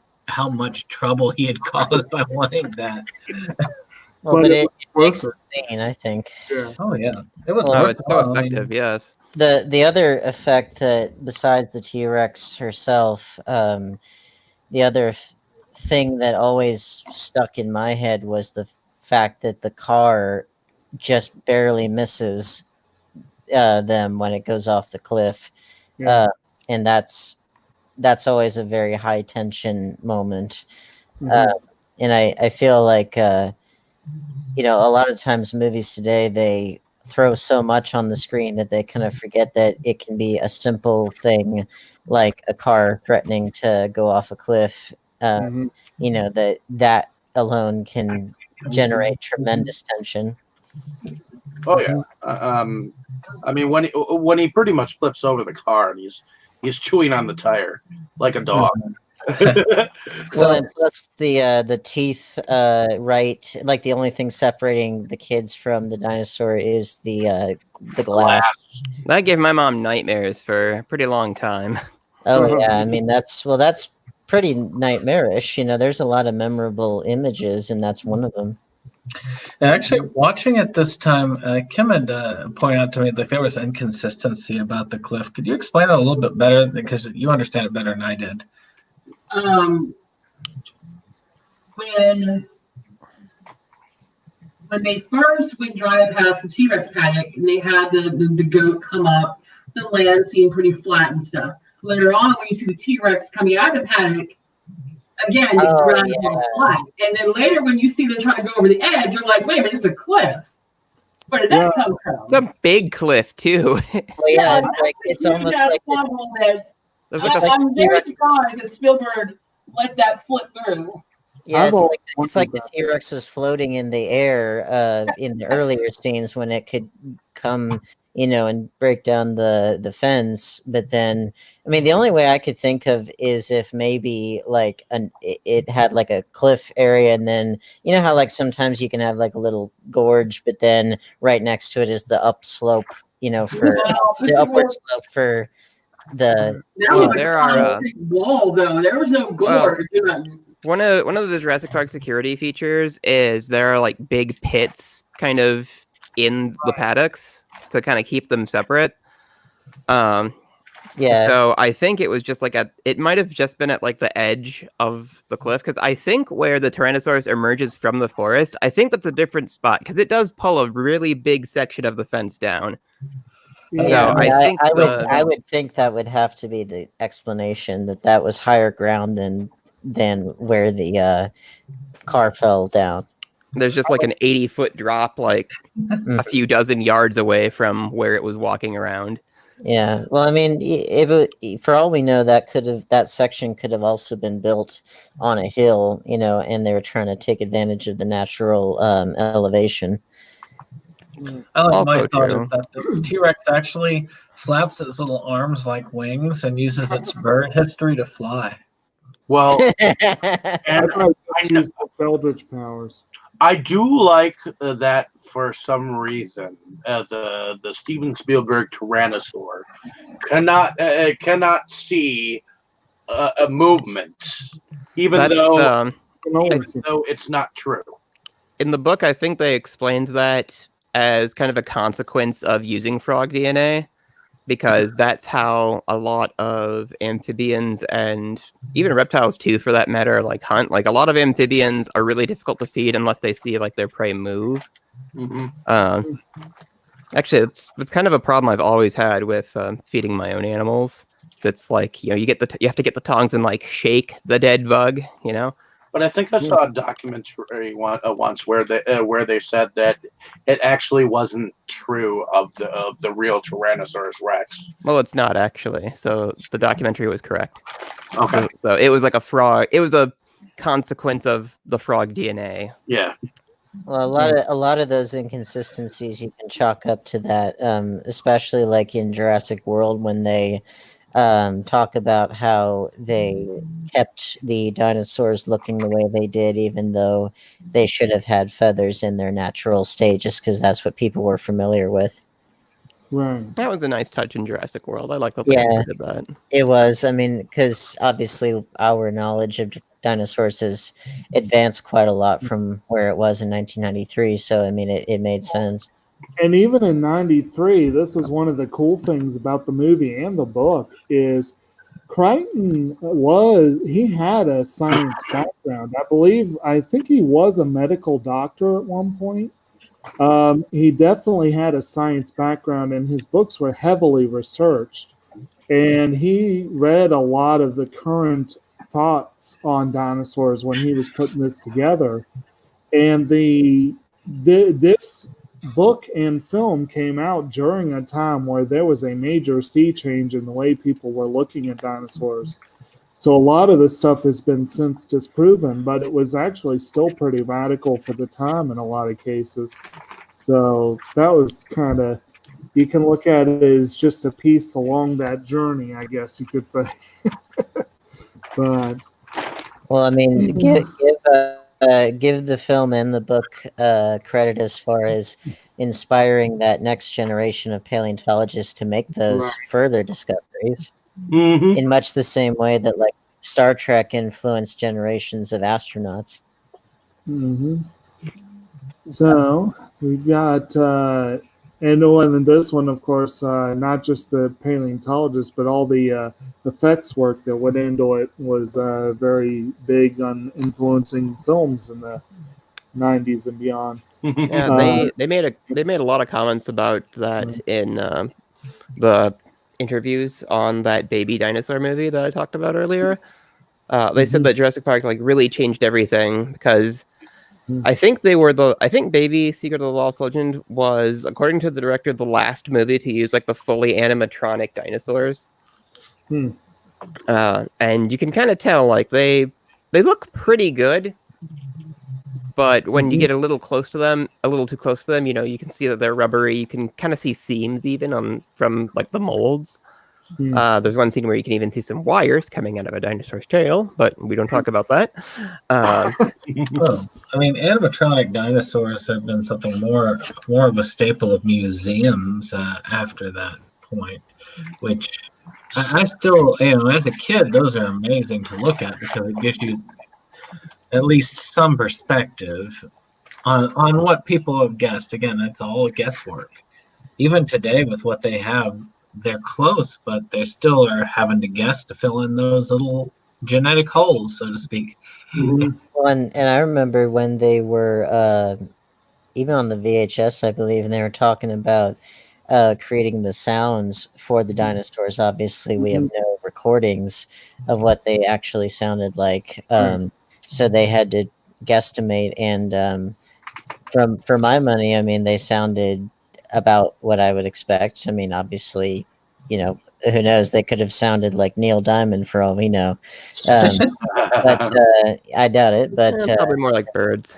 much trouble he had caused by wanting that. Well, but it makes the scene, I think. Yeah. Oh yeah, it was. Oh, it's so effective. Yes. The other effect that besides the T-Rex herself, the other thing that always stuck in my head was the fact that the car just barely misses them when it goes off the cliff, and that's always a very high tension moment. And I feel like a lot of times movies today, they throw so much on the screen that they kind of forget that it can be a simple thing like a car threatening to go off a cliff. That alone can generate tremendous tension. Oh yeah. I mean, when he pretty much flips over the car and he's chewing on the tire like a dog. Well, and plus the teeth, right? Like the only thing separating the kids from the dinosaur is the glass. That gave my mom nightmares for a pretty long time. Oh yeah, I mean that's pretty nightmarish. There's a lot of memorable images, and that's one of them. Actually, watching it this time, Kim had pointed out to me that there was inconsistency about the cliff. Could you explain it a little bit better? Because you understand it better than I did. When they first went driving past the T-Rex paddock, and they had the goat come up, the land seemed pretty flat and stuff. Later on, when you see the T-Rex coming out of the paddock, again, the ground is flat. And then later, when you see them trying to go over the edge, you're like, wait a minute, it's a cliff. Where did that come from? It's a big cliff, too. It's almost like I'm very surprised that Spielberg let that slip through. Yeah, it's like the T-Rex is floating in the air in the earlier scenes when it could come, and break down the fence. But then, I mean, the only way I could think of is if maybe like it had like a cliff area, and then how like sometimes you can have like a little gorge, but then right next to it is the upslope, for the upward slope for the. There are wall though. There was no gorge. One of the Jurassic Park security features is there are like big pits kind of in the paddocks to kind of keep them separate. So I think it was just like it might have just been at like the edge of the cliff, because I think where the Tyrannosaurus emerges from the forest, I think that's a different spot because it does pull a really big section of the fence down. Yeah, so I would think that would have to be the explanation, that was higher ground than where the car fell down. There's just like an 80-foot drop, like a few dozen yards away from where it was walking around. Yeah, well, I mean, for all we know, that section could have also been built on a hill, and they were trying to take advantage of the natural elevation. I like my Also thought is true. that the T-Rex actually flaps its little arms like wings and uses its bird history to fly. Well, I and thought I it know, used the Eldritch powers. I do like that for some reason. The Steven Spielberg Tyrannosaur cannot see a movement, even That's though You can only see. it's not true. in the book. I think they explained that as kind of a consequence of using frog DNA, because that's how a lot of amphibians and even reptiles too, for that matter, like hunt. Like a lot of amphibians are really difficult to feed unless they see like their prey move. Hmm. Actually, it's kind of a problem I've always had with feeding my own animals. So it's like you have to get the tongs and like shake the dead bug. But I think I saw a documentary once where they said that it actually wasn't true of the real Tyrannosaurus Rex. Well, it's not actually. So the documentary was correct. Okay. So it was like a frog. It was a consequence of the frog DNA. Yeah. Well, a lot of those inconsistencies you can chalk up to that, especially like in Jurassic World when they talk about how they kept the dinosaurs looking the way they did, even though they should have had feathers in their natural state, just because that's what people were familiar with. Right. That was a nice touch in Jurassic World. I like that they Yeah. included that. It was. I mean, because obviously our knowledge of dinosaurs has advanced quite a lot from where it was in 1993. So, I mean, it made sense. And even in '93, this is one of the cool things about the movie and the book is Crichton he had a science background. I think he was a medical doctor at one point. He definitely had a science background, and his books were heavily researched. And he read a lot of the current thoughts on dinosaurs when he was putting this together. And this book and film came out during a time where there was a major sea change in the way people were looking at dinosaurs. So a lot of this stuff has been since disproven, but it was actually still pretty radical for the time in a lot of cases. So that was kind of, you can look at it as just a piece along that journey, I guess you could say. But Well, I mean, give the film and the book credit as far as inspiring that next generation of paleontologists to make those further discoveries. Hmm. In much the same way that like Star Trek influenced generations of astronauts. So we've got, and this one, of course, not just the paleontologist, but all the effects work that went into it was very big on influencing films in the '90s and beyond. Yeah, they made a lot of comments about that in the interviews on that baby dinosaur movie that I talked about earlier. They said that Jurassic Park like really changed everything because I think Baby Secret of the Lost Legend was, according to the director, the last movie to use like the fully animatronic dinosaurs. And you can kind of tell like they look pretty good, but when you get a little too close to them, you can see that they're rubbery. You can kind of see seams even from like the molds. There's one scene where you can even see some wires coming out of a dinosaur's tail, but we don't talk about that. Well, I mean, animatronic dinosaurs have been something more of a staple of museums after that point, which I still, as a kid, those are amazing to look at because it gives you at least some perspective on what people have guessed. Again, that's all guesswork. Even today, with what they have, they're close, but they still are having to guess to fill in those little genetic holes, so to speak. Well, and I remember when they were even on the VHS, I believe, and they were talking about creating the sounds for the dinosaurs. Obviously, we have no recordings of what they actually sounded like, so they had to guesstimate. And for my money, I mean, they sounded about what I would expect. I mean, obviously, who knows? They could have sounded like Neil Diamond for all we know. But I doubt it. But Probably more like birds.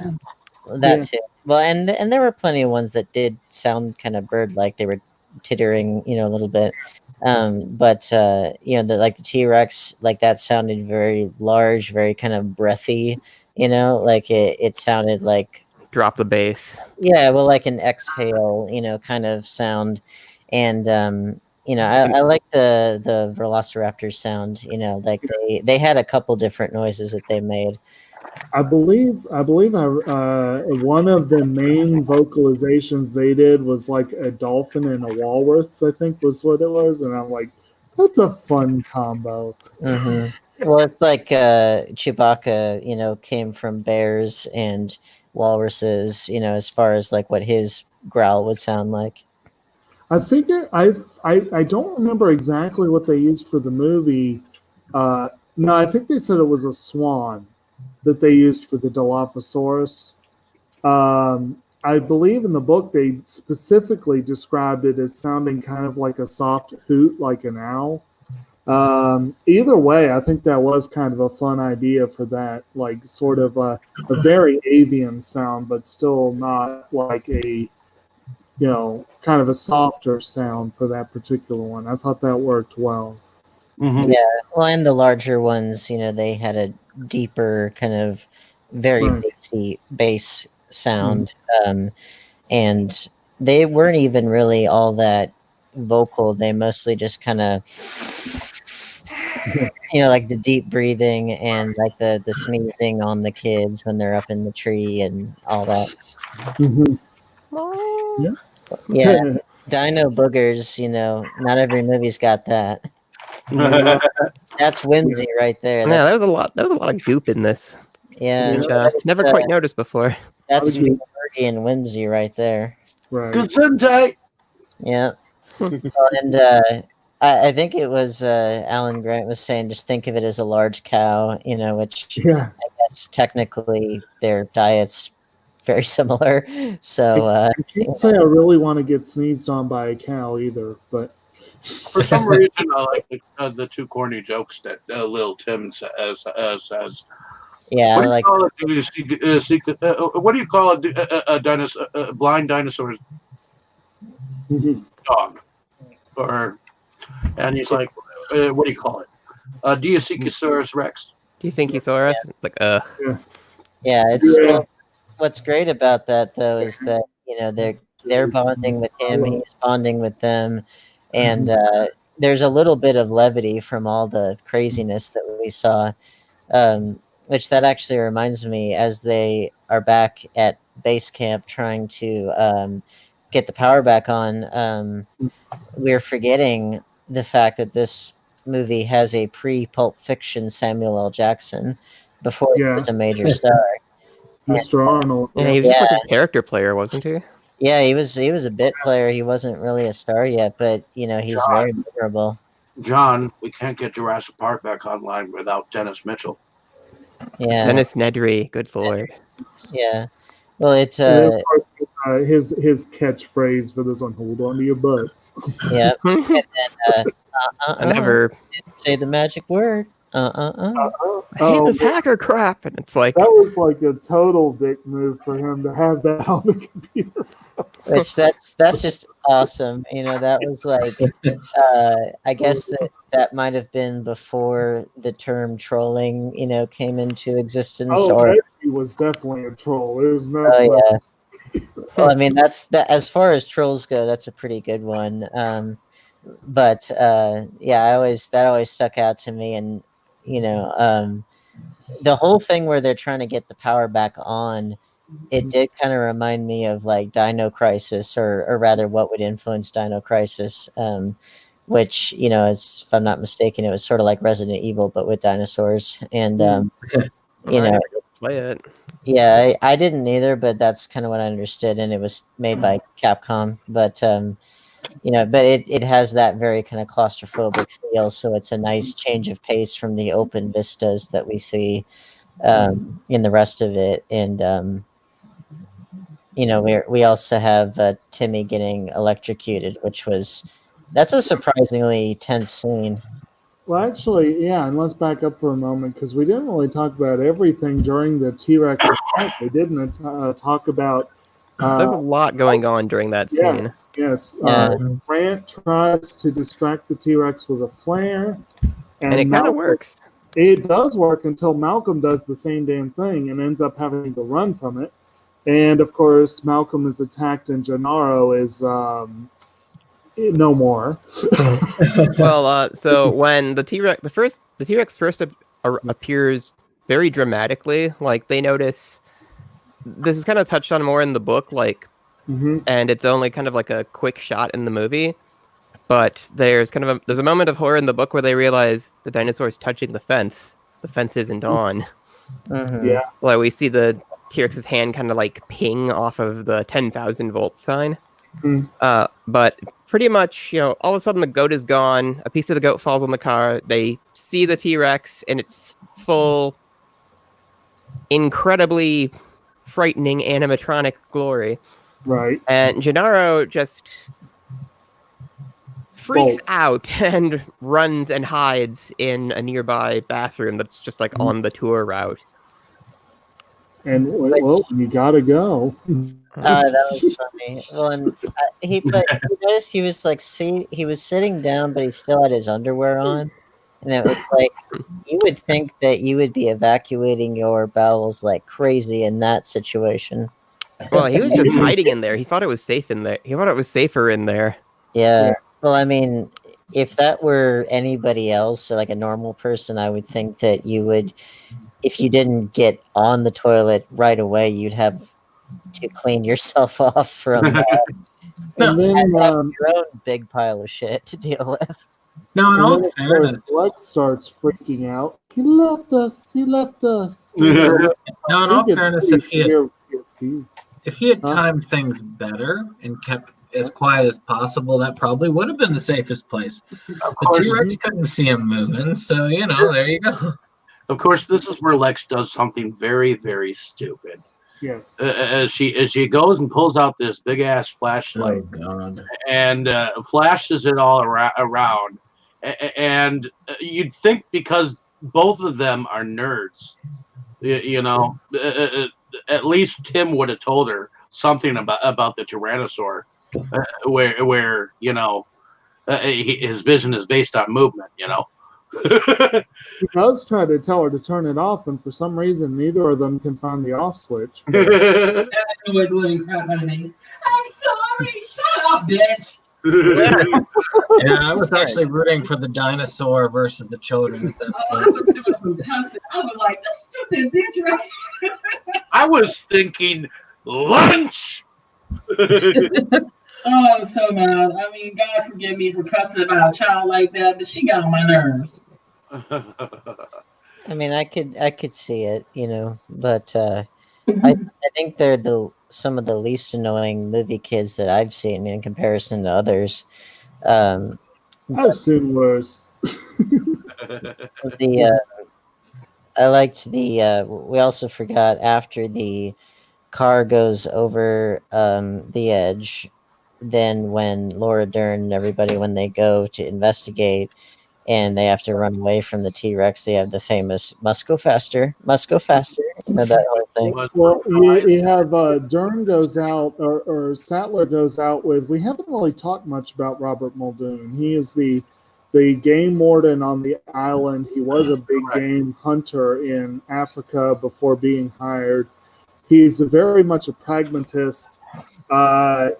that too. Well, and there were plenty of ones that did sound kind of bird-like. They were tittering, a little bit. But like the T-Rex, like that sounded very large, very kind of breathy. Like it sounded like Drop the bass. yeah, well, like an exhale, kind of sound. And I like the Velociraptor sound. Like they had a couple different noises that they made. I believe one of the main vocalizations they did was like a dolphin and a walrus, I think was what it was, and I'm like, that's a fun combo. Mm-hmm. Well, it's like Chewbacca, came from bears and walruses, as far as like what his growl would sound like. I think I don't remember exactly what they used for the movie. No, I think they said it was a swan that they used for the Dilophosaurus. I believe in the book they specifically described it as sounding kind of like a soft hoot, like an owl. Either way, I think that was kind of a fun idea for that, like sort of a very avian sound, but still not like a, kind of a softer sound for that particular one. I thought that worked well. Mhm. Yeah, well, and the larger ones, they had a deeper kind of very Right. bassy bass sound, and they weren't even really all that vocal. They mostly just kind of, like the deep breathing and like the sneezing on the kids when they're up in the tree and all that. Mhm. Yeah, Dino boogers. Not every movie's got that. That's whimsy right there. Yeah, That's, there was a lot. There was a lot of goop in this, yeah, which that's, never quite noticed before. that's Okay. Spielberg and whimsy right there. Right. Gesundheit. Yeah. And I think it was Alan Grant was saying, just think of it as a large cow, which Yeah. I guess technically their diet's very similar. So I can't say I really want to get sneezed on by a cow either, but For some reason, I like the two corny jokes that Lil Tim says. yeah, What do you like call it? What do you call a dinosaur? Blind dinosaur's dog, and he's like, what do you call it? Diacecosaurus Rex. Do you think you saw us? It's like, yeah, it's Yeah. what's great about that though is that they're bonding with him, he's bonding with them, and there's a little bit of levity from all the craziness that we saw, which that actually reminds me, as they are back at base camp trying to get the power back on, we're forgetting the fact that this movie has a pre-Pulp Fiction Samuel L. Jackson before he Yeah. was a major star. Mr. Arnold. yeah, he was just like a character player, wasn't he? Yeah, he was a bit player. He wasn't really a star yet, but he's very memorable. John, we can't get Jurassic Park back online without Dennis Mitchell. Yeah, Dennis Nedry, good for. yeah. Well, it's And of course, his catchphrase for this one: "Hold on to your butts." yeah. I And then, never. say the magic word. I hate this hacker crap, and it's like, That was like a total dick move for him to have that on the computer. Which that's just awesome. That was like, I guess that might have been before the term trolling, came into existence. Oh, he was definitely a troll. It was no. Oh yeah. Well, I mean, that's that. As far as trolls go, that's a pretty good one. But yeah, that always stuck out to me, and the whole thing where they're trying to get the power back on, it did kind of remind me of like Dino Crisis, or rather, what would influence Dino Crisis, which if I'm not mistaken, it was sort of like Resident Evil but with dinosaurs, and play it. yeah, I didn't either, but that's kind of what I understood, and it was made by Capcom, but but it has that very kind of claustrophobic feel, so it's a nice change of pace from the open vistas that we see in the rest of it. And we also have Timmy getting electrocuted, which was That's a surprisingly tense scene. Well, actually, yeah, and let's back up for a moment because we didn't really talk about everything during the T-Rex attack. We didn't talk about. There's a lot going on during that scene. Yes. Yeah. Grant tries to distract the T-Rex with a flare, And it kind of works. It does work until Malcolm does the same damn thing and ends up having to run from it. And of course, Malcolm is attacked, and Gennaro is no more. Well, so when the T-Rex first appears very dramatically, like they notice. This is kind of touched on more in the book, like, and it's only kind of like a quick shot in the movie. But there's a moment of horror in the book where they realize the dinosaur is touching the fence. The fence isn't on. Yeah. Like we see the T-Rex's hand kind of like ping off of the 10,000 volt sign. But pretty much, all of a sudden the goat is gone. A piece of the goat falls on the car. They see the T-Rex in its full, incredibly frightening animatronic glory. Right. And Gennaro just freaks out and runs and hides in a nearby bathroom that's just like on the tour route. And well, you gotta go. That was funny. Well, and but you noticed he was like, he was sitting down, but he still had his underwear on, and it was like you would think that you would be evacuating your bowels like crazy in that situation. Well, he was just hiding in there. He thought it was safe in there. He thought it was safer in there. Yeah. Well, I mean, if that were anybody else, like a normal person, I would think that you would, if you didn't get on the toilet right away, you'd have to clean yourself off from that. And then your own big pile of shit to deal with. No, in all of fairness, course, Lex starts freaking out. He left us. He left us. no, in all fairness, if he had Huh? timed things better and kept as quiet as possible, that probably would have been the safest place. The T-Rex couldn't see him moving, so there you go. Of course, this is where Lex does something very, very stupid. Yes. As she goes and pulls out this big ass flashlight God! and flashes it all around, and you'd think because both of them are nerds, at least Tim would have told her something about the Tyrannosaur, where his vision is based on movement. He does try to tell her to turn it off, and for some reason, neither of them can find the off switch. Crap out of me. I'm sorry. Shut up, bitch. Yeah, I was actually rooting for the dinosaur versus the children at that I point. was doing some cussing. I was like, this stupid bitch, right? I was thinking lunch. Oh, I'm so mad. I mean, God forgive me for cussing about a child like that, but she got on my nerves. I mean, I could see it, but I think they're some of the least annoying movie kids that I've seen in comparison to others. I've seen worse. I liked we also forgot after the car goes over the edge, then when Laura Dern and everybody, when they go to investigate and they have to run away from the T-Rex, they have the famous must go faster, that whole thing. Well, you have Dern goes out, or Sattler goes out with, we haven't really talked much about Robert Muldoon. He is the game warden on the island. He was a big game hunter in Africa before being hired. He's very much a pragmatist.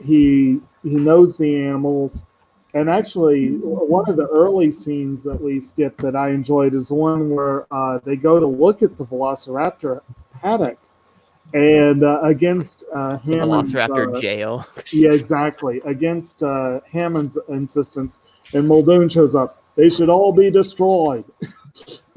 He knows the animals. And actually, one of the early scenes that we skip that I enjoyed is the one where they go to look at the Velociraptor paddock, and against Hammond's Velociraptor jail. Yeah, exactly. Against Hammond's insistence, and Muldoon shows up. They should all be destroyed.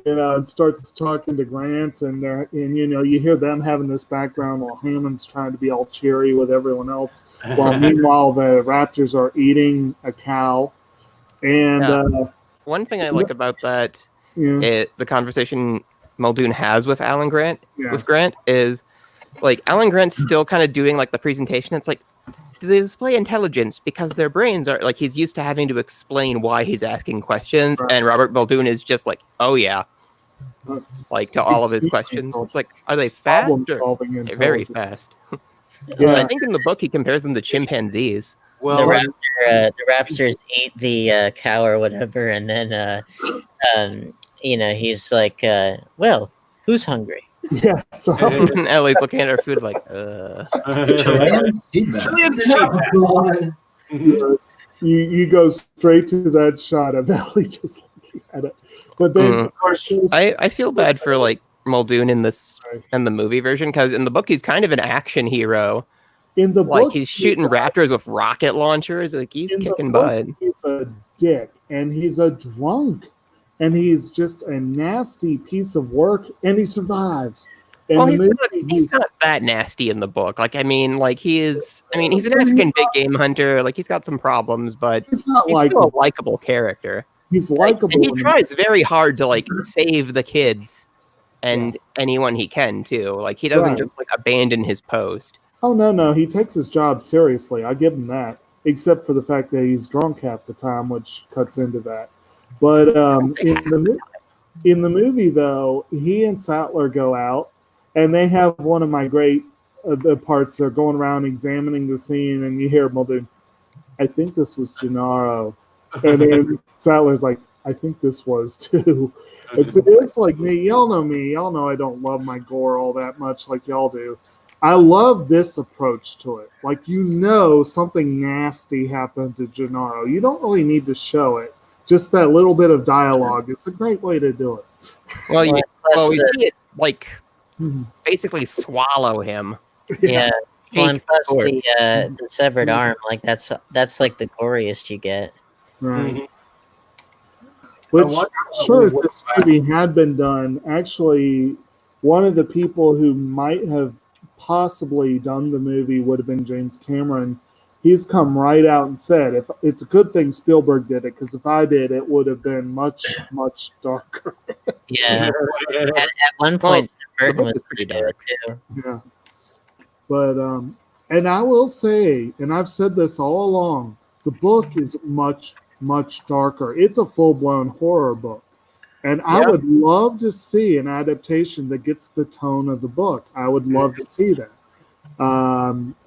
And starts talking to Grant, and you hear them having this background while Hammond's trying to be all cheery with everyone else, while meanwhile the raptors are eating a cow. And one thing I like about that, the conversation Muldoon has with Alan Grant, with Grant, is like Alan Grant's still kind of doing like the presentation. It's like, do they display intelligence because their brains are like he's used to having to explain why he's asking questions, Right. and Robert Muldoon is just like, oh yeah, like to all of his questions. It's like, are they fast? Problem-solving They're very intelligence. fast. Yeah. I think in the book he compares them to chimpanzees. Well, The raptors ate the cow or whatever, and then he's like, well, who's hungry? Yeah. So And Ellie's looking at her food like, Chilean feedback. Chilean Oh, God. you go straight to that shot of Ellie just looking at it. But then, Mm. of course, I feel bad for like Muldoon in this and the movie version, because in the book he's kind of an action hero. in the Like book, he's shooting raptors with rocket launchers. Like he's in the kicking book, butt. He's a dick, and he's a drunk, and he's just a nasty piece of work, and he survives. In Well, the he's movie, he's not that nasty in the book. Like, I mean, like he is. I mean, he's an African big game hunter. Like, he's got some problems, but he's not he's like still a likable character. he's Like, likable. and he in the- tries very hard to like save the kids and anyone he can too. Like, he doesn't Right. just like abandon his post. Oh no, he takes his job seriously. I give him that, except for the fact that he's drunk half the time, which cuts into that. But in the movie, though, he and Sattler go out, and they have one of my great the parts. They're going around examining the scene, and you hear Muldoon, "I think this was Gennaro," and then Sattler's like, "I think this was too." It's like me. Y'all know me. Y'all know I don't love my gore all that much like y'all do. I love this approach to it. Like, something nasty happened to Gennaro. You don't really need to show it. Just that little bit of dialogue. It's a great way to do it. Well, Plus we the- see it like Mhm. basically swallow him. Yeah. Well, and Take plus forward. the severed arm, like that's like the goriest you get. Right. Which, I'm sure if this movie had been done, actually, one of the people who might have possibly done the movie would have been James Cameron. He's come right out and said, "If it's a good thing Spielberg did it, because if I did, it would have been much, much darker." Yeah. At one point, Tim Burton was pretty dark too. Yeah. But and I will say, and I've said this all along, the book is much, much darker. It's a full-blown horror book. And I would love to see an adaptation that gets the tone of the book. I would love to see that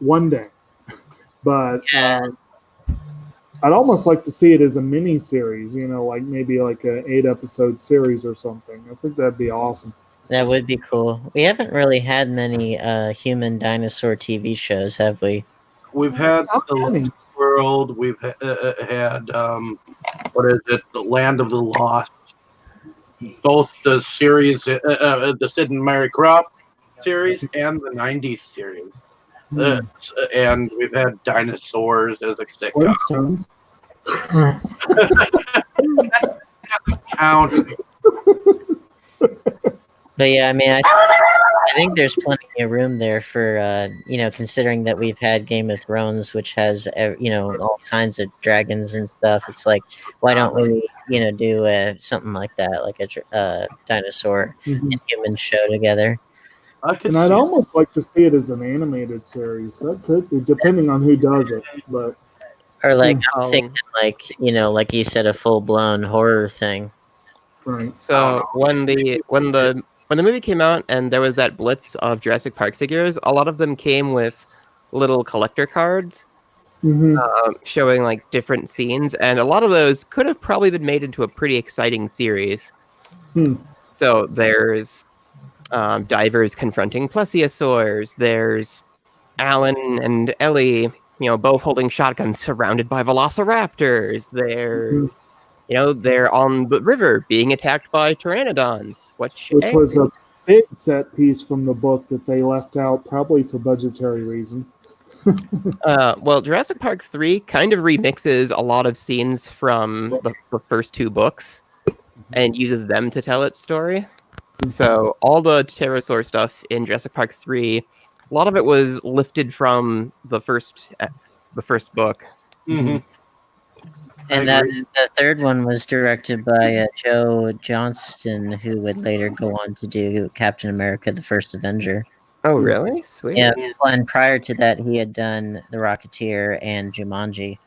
one day. But I'd almost like to see it as a mini series, like maybe like an 8-episode series or something. I think that'd be awesome. That would be cool. We haven't really had many human dinosaur TV shows, have we? We've had The many. Lost World. We've had what is it? The Land of the Lost. Both the series, the Sid and Mary Croft series, and the '90s series. And we've had dinosaurs as a sitcom. Flintstones. Count. But yeah, I mean, I think there's plenty of room there for considering that we've had Game of Thrones, which has all kinds of dragons and stuff. It's like, why don't we do something like that, like a dinosaur and human show together? And I'd almost like to see it as an animated series. That could be, depending on who does it. But Or like I'm thinking like like you said, a full blown horror thing. right. So when the movie came out and there was that blitz of Jurassic Park figures, a lot of them came with little collector cards showing like different scenes, and a lot of those could have probably been made into a pretty exciting series. So there's divers confronting plesiosaurs. There's Alan and Ellie, both holding shotguns surrounded by velociraptors. There's they're on the river being attacked by pteranodons, which was a big set piece from the book that they left out, probably for budgetary reasons. Well, Jurassic Park 3 kind of remixes a lot of scenes from the first two books and uses them to tell its story. So all the pterosaur stuff in Jurassic Park 3, a lot of it was lifted from the first book. And the third one was directed by Joe Johnston, who would later go on to do Captain America: The First Avenger. Oh, really? Sweet. Yeah, well, and prior to that, he had done The Rocketeer and Jumanji.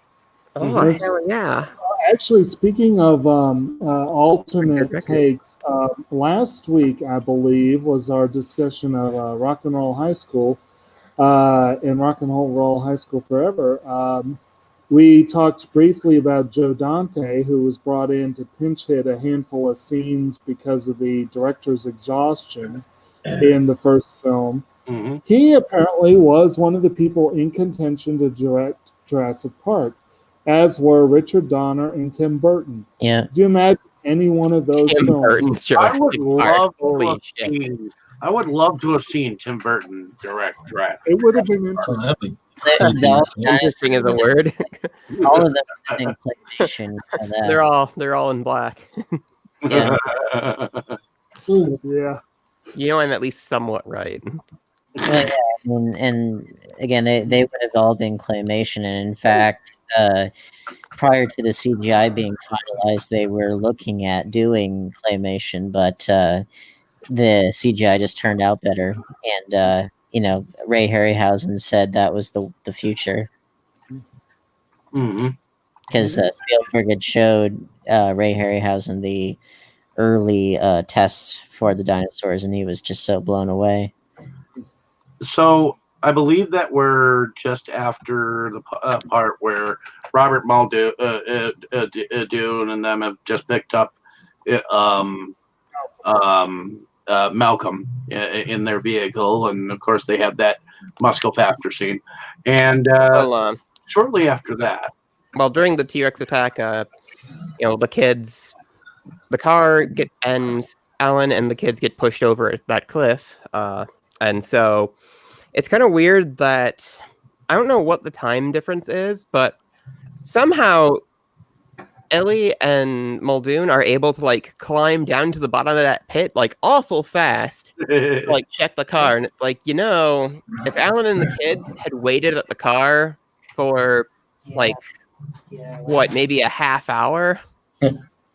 Oh, Yes. hell yeah. Actually, speaking of Good alternate record. takes, last week, I believe, was our discussion of Rock and Roll High School and Rock and Roll High School Forever. We talked briefly about Joe Dante, who was brought in to pinch hit a handful of scenes because of the director's exhaustion in the first film. Mm-hmm. He apparently was one of the people in contention to direct Jurassic Park, as were Richard Donner and Tim Burton. Yeah. Do you imagine any one of those Tim films? Burton's I would Jurassic Park. love to Holy have shit. seen. I would love to have seen Tim Burton direct Jurassic. It would have been Oh, interesting. that'd be Interesting is a word. all of them in claymation. You know that. They're all in black. Yeah. Yeah. You know, I'm at least somewhat right. Well, yeah, and again, they would have all been claymation, and in fact, prior to the CGI being finalized, they were looking at doing claymation, but the CGI just turned out better, and Ray Harryhausen said that was the future Mm-hmm. because Spielberg had showed Ray Harryhausen the early tests for the dinosaurs, and he was just so blown away. So I believe that we're just after the part where Robert Muldoon and them have just picked up Malcolm in their vehicle, and of course they have that must go faster scene. And Hold on. shortly after that, Well, during the T-Rex attack, the car and Alan and the kids get pushed over that cliff, and so it's kind of weird that I don't know what the time difference is, but somehow Ellie and Muldoon are able to climb down to the bottom of that pit awful fast, to, check the car, and it's if Alan and the kids had waited at the car for maybe a half hour,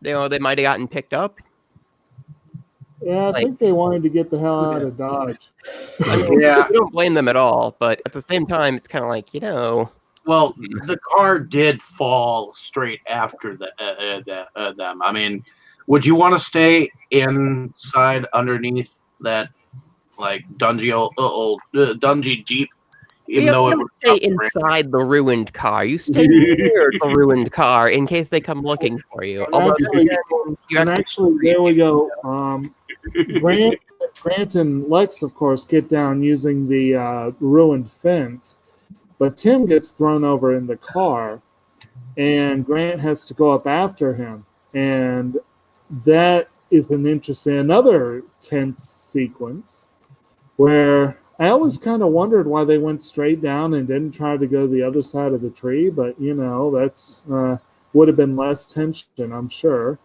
they might have gotten picked up. Yeah, I think they wanted to get the hell out of Dodge. I mean, I don't blame them at all, but at the same time, it's kind of well, the car did fall straight after them. I mean, would you want to stay inside underneath that dungy Jeep? Even though it would stay inside the ruined car. You stay near the ruined car in case they come looking for you. Actually, there we go. Grant and Lex, of course, get down using the ruined fence, but Tim gets thrown over in the car, and Grant has to go up after him, and that is another tense sequence where I always kind of wondered why they went straight down and didn't try to go the other side of the tree, but that's would have been less tension, I'm sure.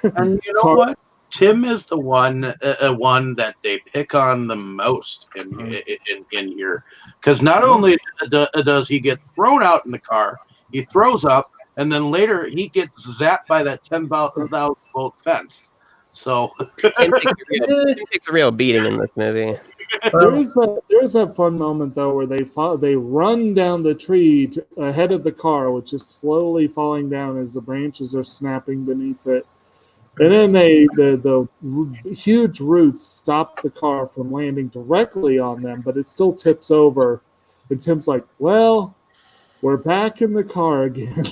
And you know what? Tim is the one that they pick on the most in here, because not only does he get thrown out in the car, he throws up, and then later he gets zapped by that 10,000 volt fence. So Tim takes a real beating in this movie. There's that fun moment though where they run down the tree ahead of the car, which is slowly falling down as the branches are snapping beneath it, and then the huge roots stop the car from landing directly on them, but it still tips over, and Tim's like, "Well, we're back in the car again."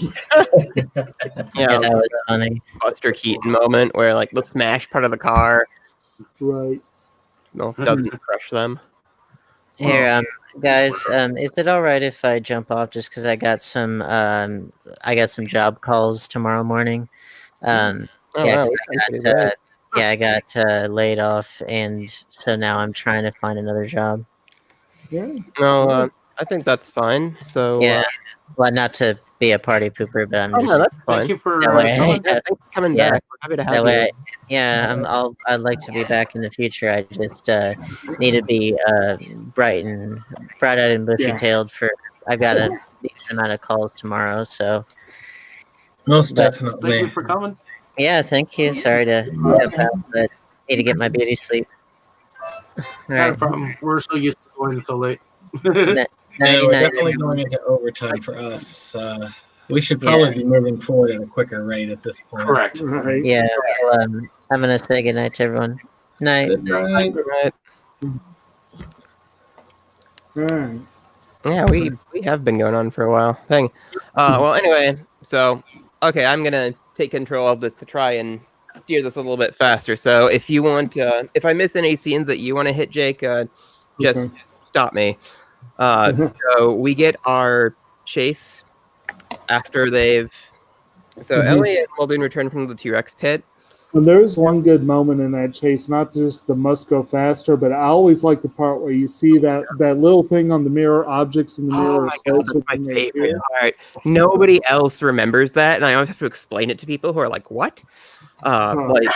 Yeah, that was funny. Buster Keaton moment where the smash part of the car Right. doesn't crush them. Here, guys, is it all right if I jump off just because I got some job calls tomorrow morning? I got laid off, and so now I'm trying to find another job. Yeah. No, I think that's fine. So yeah, well, not to be a party pooper, but I'm just. No, that's fine. thank you for Thanks for coming back. We're happy to have that you. way, I'd like to be back in the future. I just need to be bright-eyed and bushy-tailed for. I've got a decent amount of calls tomorrow, so. Most Thank definitely. you for coming. Yeah, thank you. Sorry to step out, but need to get my beauty sleep. Not a problem. We're so used to going so late. Yeah, 99. we're definitely going into overtime for us. We should probably be moving forward at a quicker rate at this point. Correct. Right. Yeah, well, I'm gonna say goodnight to everyone. Night. Good night. Right. Right. Yeah, we have been going on for a while. Well, anyway, so okay, I'm gonna take control of this to try and steer this a little bit faster. So if you want, if I miss any scenes that you want to hit, Jake, just Okay. stop me. So we get our chase after they've. So Mhm. Ellie and Muldoon return from the T-Rex pit. And there's one good moment in that chase, not just the must go faster, but I always like the part where you see that little thing on the mirror, objects in the mirror. Oh my god, that's my favorite part. Nobody else remembers that, and I always have to explain it to people who are like, "What?" Like,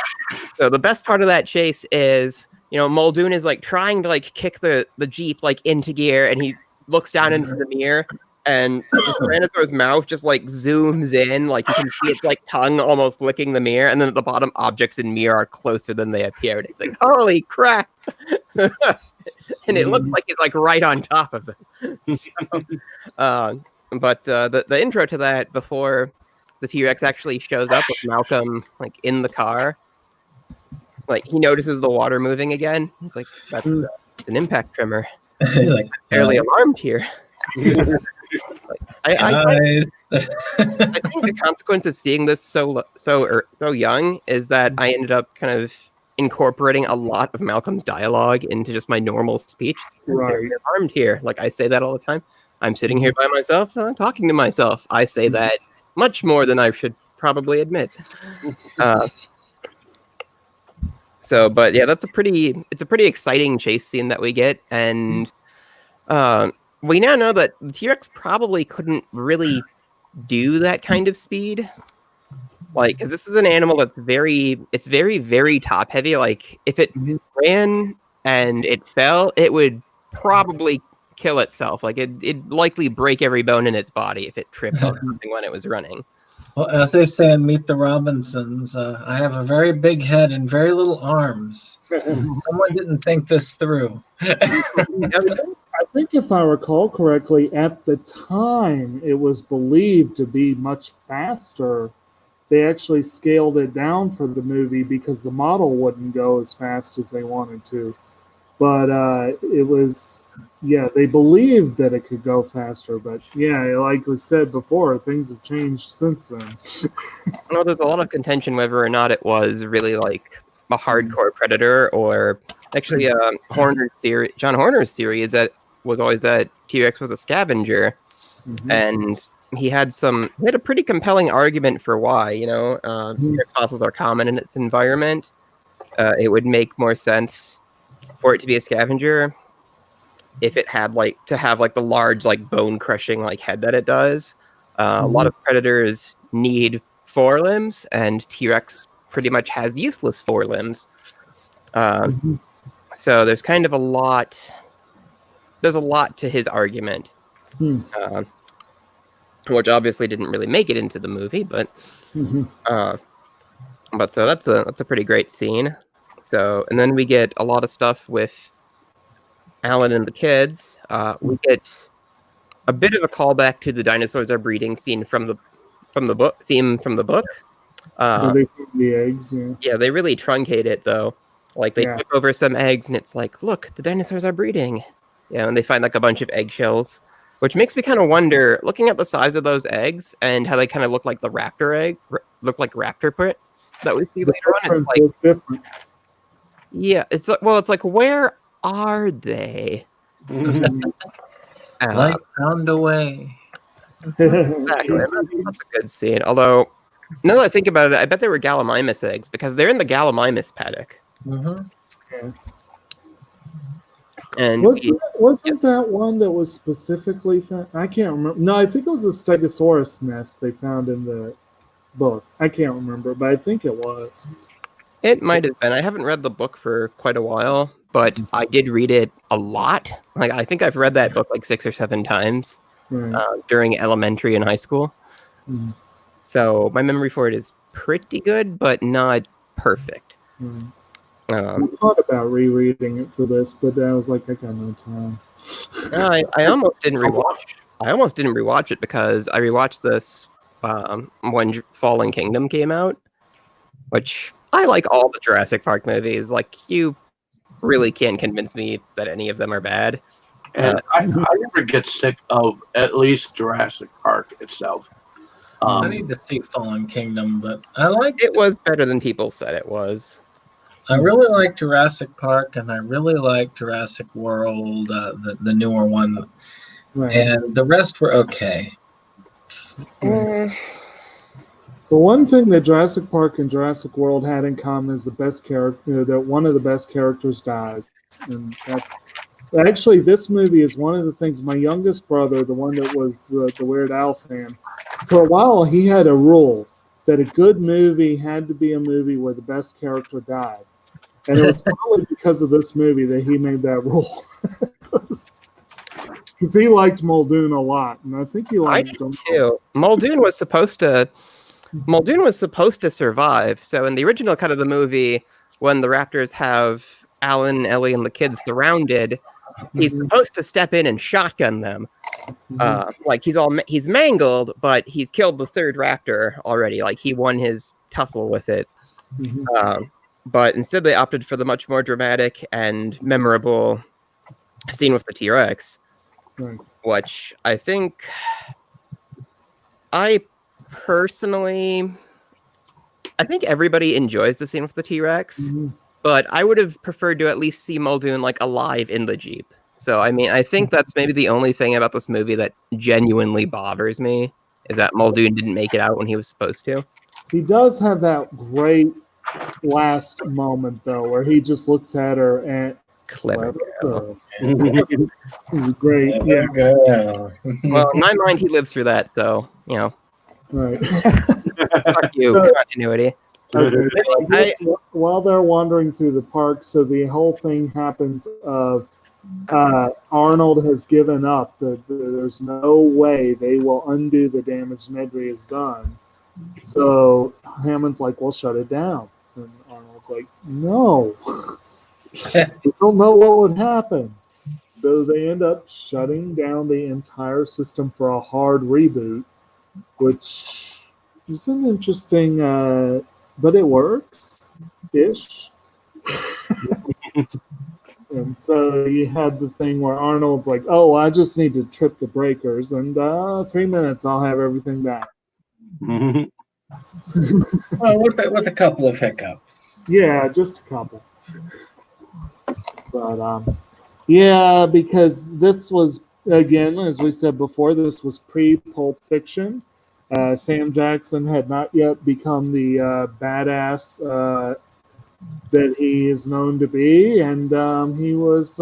so the best part of that chase is, Muldoon is like trying to like kick the Jeep like into gear, and he looks down into the mirror, and the Tyrannosaur's mouth just like zooms in, like you can see its like tongue almost licking the mirror, and then at the bottom, objects in mirror are closer than they appear. And it's like, holy crap! And it looks like it's like right on top of it. But the intro to that, before the T-Rex actually shows up with Malcolm like in the car, like he notices the water moving again. He's like, "That's it's an impact tremor." He's like, Fairly alarmed here. I guys. think the consequence of seeing this so young is that I ended up kind of incorporating a lot of Malcolm's dialogue into just my normal speech. Right. Very alarmed here. Like I say that all the time. I'm sitting here by myself, talking to myself. I say that much more than I should probably admit. But yeah, it's a pretty exciting chase scene that we get, and we now know that the T-Rex probably couldn't really do that kind of speed, like, because this is an animal that's very, very top heavy. Like, if it ran and it fell, it would probably kill itself. Like, it'd likely break every bone in its body if it tripped on something when it was running. Well, as they say in Meet the Robinsons, I have a very big head and very little arms. Someone didn't think this through. I think if I recall correctly, at the time it was believed to be much faster. They actually scaled it down for the movie because the model wouldn't go as fast as they wanted to. But it was, they believed that it could go faster. But like we said before, things have changed since then. There's a lot of contention whether or not it was really like a hardcore predator, or actually John Horner's theory is that was always that T-Rex was a scavenger, and he had a pretty compelling argument for why. T-Rex fossils are common in its environment. It would make more sense for it to be a scavenger if it had the large bone crushing head that it does. A lot of predators need forelimbs, and T-Rex pretty much has useless forelimbs. So there's kind of a lot. There's a lot to his argument, which obviously didn't really make it into the movie, but so that's a pretty great scene. So, and then we get a lot of stuff with Alan and the kids. We get a bit of a callback to the dinosaurs are breeding scene from the book theme from the book. They put the eggs, yeah, they really truncate it though. Like they flip over some eggs, and it's like, look, the dinosaurs are breeding. Yeah, and they find a bunch of eggshells, which makes me kind of wonder, looking at the size of those eggs and how they kind of look like the raptor raptor prints that we see later on. It's different. Yeah, it's like, where are they? Light found a way. Exactly. That's a good scene. Although, now that I think about it, I bet they were Gallimimus eggs because they're in the Gallimimus paddock. And wasn't that one that was specifically found? I can't remember. No, I think it was a Stegosaurus nest they found in the book. I can't remember, but I think it was. It might have been. I haven't read the book for quite a while, but I did read it a lot. I think I've read that book 6 or 7 times during elementary and high school. So my memory for it is pretty good, but not perfect. I thought about rereading it for this, but I was like, I got no time. I almost didn't rewatch. I almost didn't rewatch it because I rewatched this when Fallen Kingdom came out, which I like all the Jurassic Park movies. Like, you really can't convince me that any of them are bad. And I never get sick of at least Jurassic Park itself. I need to see Fallen Kingdom, but I like It was better than people said it was. I really like Jurassic Park, and I really like Jurassic World, the newer one, Right. and the rest were okay. The one thing that Jurassic Park and Jurassic World had in common is the best character, that one of the best characters dies, and that's actually this movie is one of the things. My youngest brother, the one that was the Weird Al fan, for a while he had a rule that a good movie had to be a movie where the best character died, and it was probably because of this movie that he made that rule. Because he liked Muldoon a lot, and I think he liked him too. Muldoon was supposed to survive. So in the original cut of the movie, when the raptors have Alan, Ellie, and the kids surrounded, he's supposed to step in and shotgun them. Like he's mangled, but he's killed the third raptor already. Like he won his tussle with it. But instead, they opted for the much more dramatic and memorable scene with the T-Rex. Right. Which I think I think everybody enjoys the scene with the T-Rex, but I would have preferred to at least see Muldoon like alive in the Jeep. So I mean, I think that's maybe the only thing about this movie that genuinely bothers me is that Muldoon didn't make it out when he was supposed to. He does have that great last moment though, where he just looks at her and Clever girl. He's great. Yeah. Well, in my mind, he lived through that, so you know. Right. Fuck you. So- Continuity. Okay. While they're wandering through the park, so the whole thing happens of Arnold has given up. There's no way they will undo the damage Nedry has done. So Hammond's like, "Well, shut it down." And Arnold's like, "No." They don't know what would happen. So they end up shutting down the entire system for a hard reboot, which is an interesting, but it works-ish. And so you had the thing where Arnold's like, "Oh, I just need to trip the breakers, and 3 minutes, I'll have everything back." Well, with a couple of hiccups. Yeah, just a couple. But yeah, because this was, again, as we said before, this was pre-Pulp Fiction. Sam Jackson had not yet become the badass that he is known to be, and he was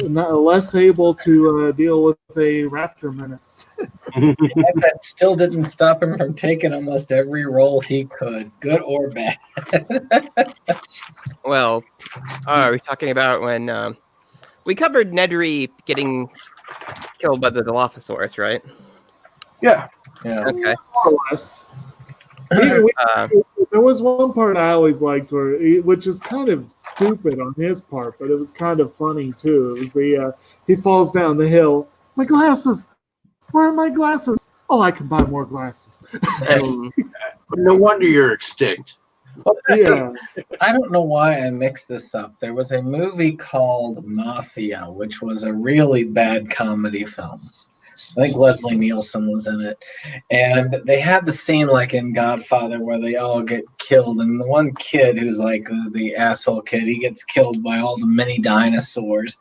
less able to deal with a raptor menace. That still didn't stop him from taking almost every role he could, good or bad. Well, are we talking about when we covered Nedry getting killed by the Dilophosaurus, right? Yeah. Yeah. Okay. More or less. There was one part I always liked, which is kind of stupid on his part, but it was kind of funny too. It was he falls down the hill. My glasses. Where are my glasses? Oh, I can buy more glasses. No wonder you're extinct. Yeah. I don't know why I mixed this up. There was a movie called Mafia, which was a really bad comedy film. I think Leslie Nielsen was in it. And they had the scene like in Godfather where they all get killed. And the one kid who's like the asshole kid, he gets killed by all the mini dinosaurs.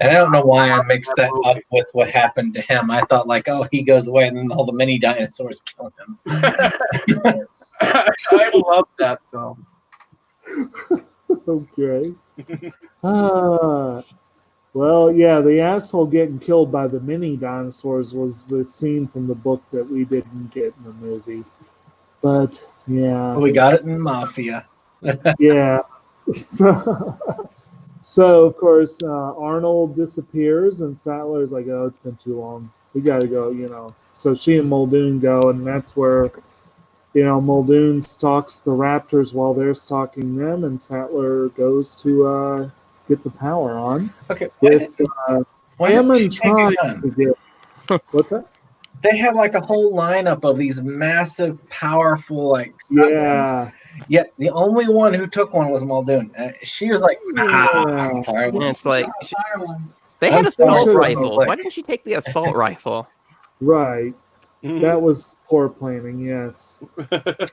And I don't know why I mixed that up with what happened to him. I thought like, oh, he goes away and then all the mini dinosaurs kill him. I love that film. Okay. Well, yeah, the asshole getting killed by the mini dinosaurs was the scene from the book that we didn't get in the movie. But, yeah. We got it in Mafia. Yeah. So, of course, Arnold disappears, and Sattler's like, "Oh, it's been too long. We got to go, you know." So she and Muldoon go, and that's where Muldoon stalks the raptors while they're stalking them, and Sattler goes to get the power on. Okay. With Why didn't she Hammond take a trying gun? to get. What's that? They had like a whole lineup of these massive, powerful, like shotguns. Yeah. Yet the only one who took one was Muldoon. She was like, Yeah. sorry. And it's like Fire one. they had I'm assault sorry. rifles. Why didn't she take the assault rifle? Right. Mhm. That was poor planning, yes.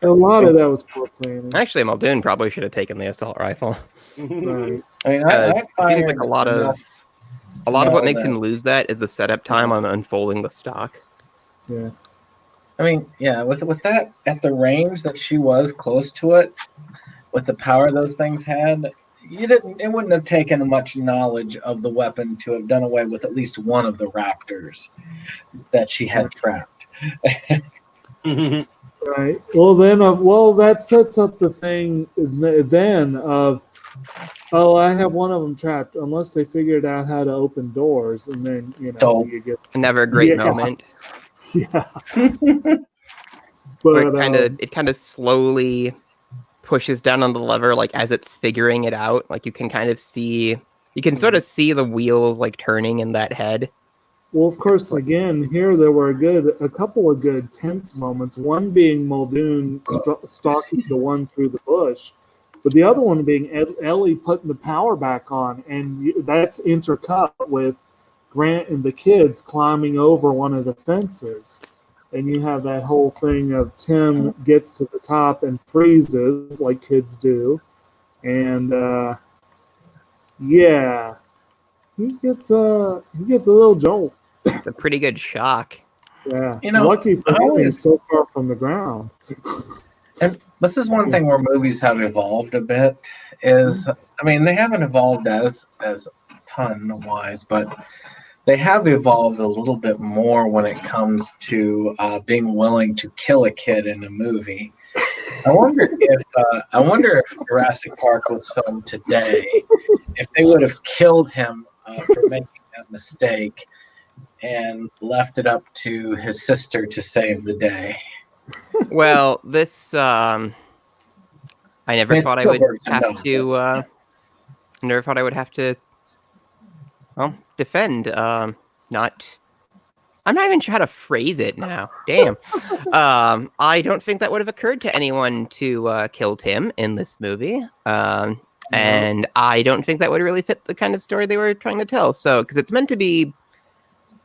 A lot of that was poor planning. Actually, Muldoon probably should have taken the assault rifle. Right. I mean, It seems like a lot of what know makes that- him lose that is the setup time on unfolding the stock. Yeah. I mean, yeah, with that at the range that she was close to it, with the power those things had, it wouldn't have taken much knowledge of the weapon to have done away with at least one of the raptors that she had trapped. Right. Well, then, that sets up the thing then of, I have one of them trapped, unless they figured out how to open doors, and then So- you get Never a great Yeah. moment. yeah. Where But it kind of slowly pushes down on the lever, like as it's figuring it out. Like you can kind of see, you can sort of see the wheels like turning in that head. well, of course, again, here there were a couple of good tense moments. One being Muldoon stalking the one through the bush, but the other one being Ellie putting the power back on, and that's intercut with Grant and the kids climbing over one of the fences. And you have that whole thing of Tim gets to the top and freezes like kids do. And yeah, he gets a little jolt. It's a pretty good shock. Yeah. You Lucky for I him, always- he's so far from the ground. And this is one thing where movies have evolved a bit. Is I mean, they haven't evolved as ton wise, but they have evolved a little bit more when it comes to being willing to kill a kid in a movie. I wonder if Jurassic Park was filmed today, if they would have killed him for making that mistake and left it up to his sister to save the day. Well, this I never It's thought I would Spielberg, so have no. to. Never thought I would have to. Well, defend. Not. I'm not even sure how to phrase it now. Damn. I don't think that would have occurred to anyone to kill Tim in this movie. And I don't think that would really fit the kind of story they were trying to tell. So, because it's meant to be.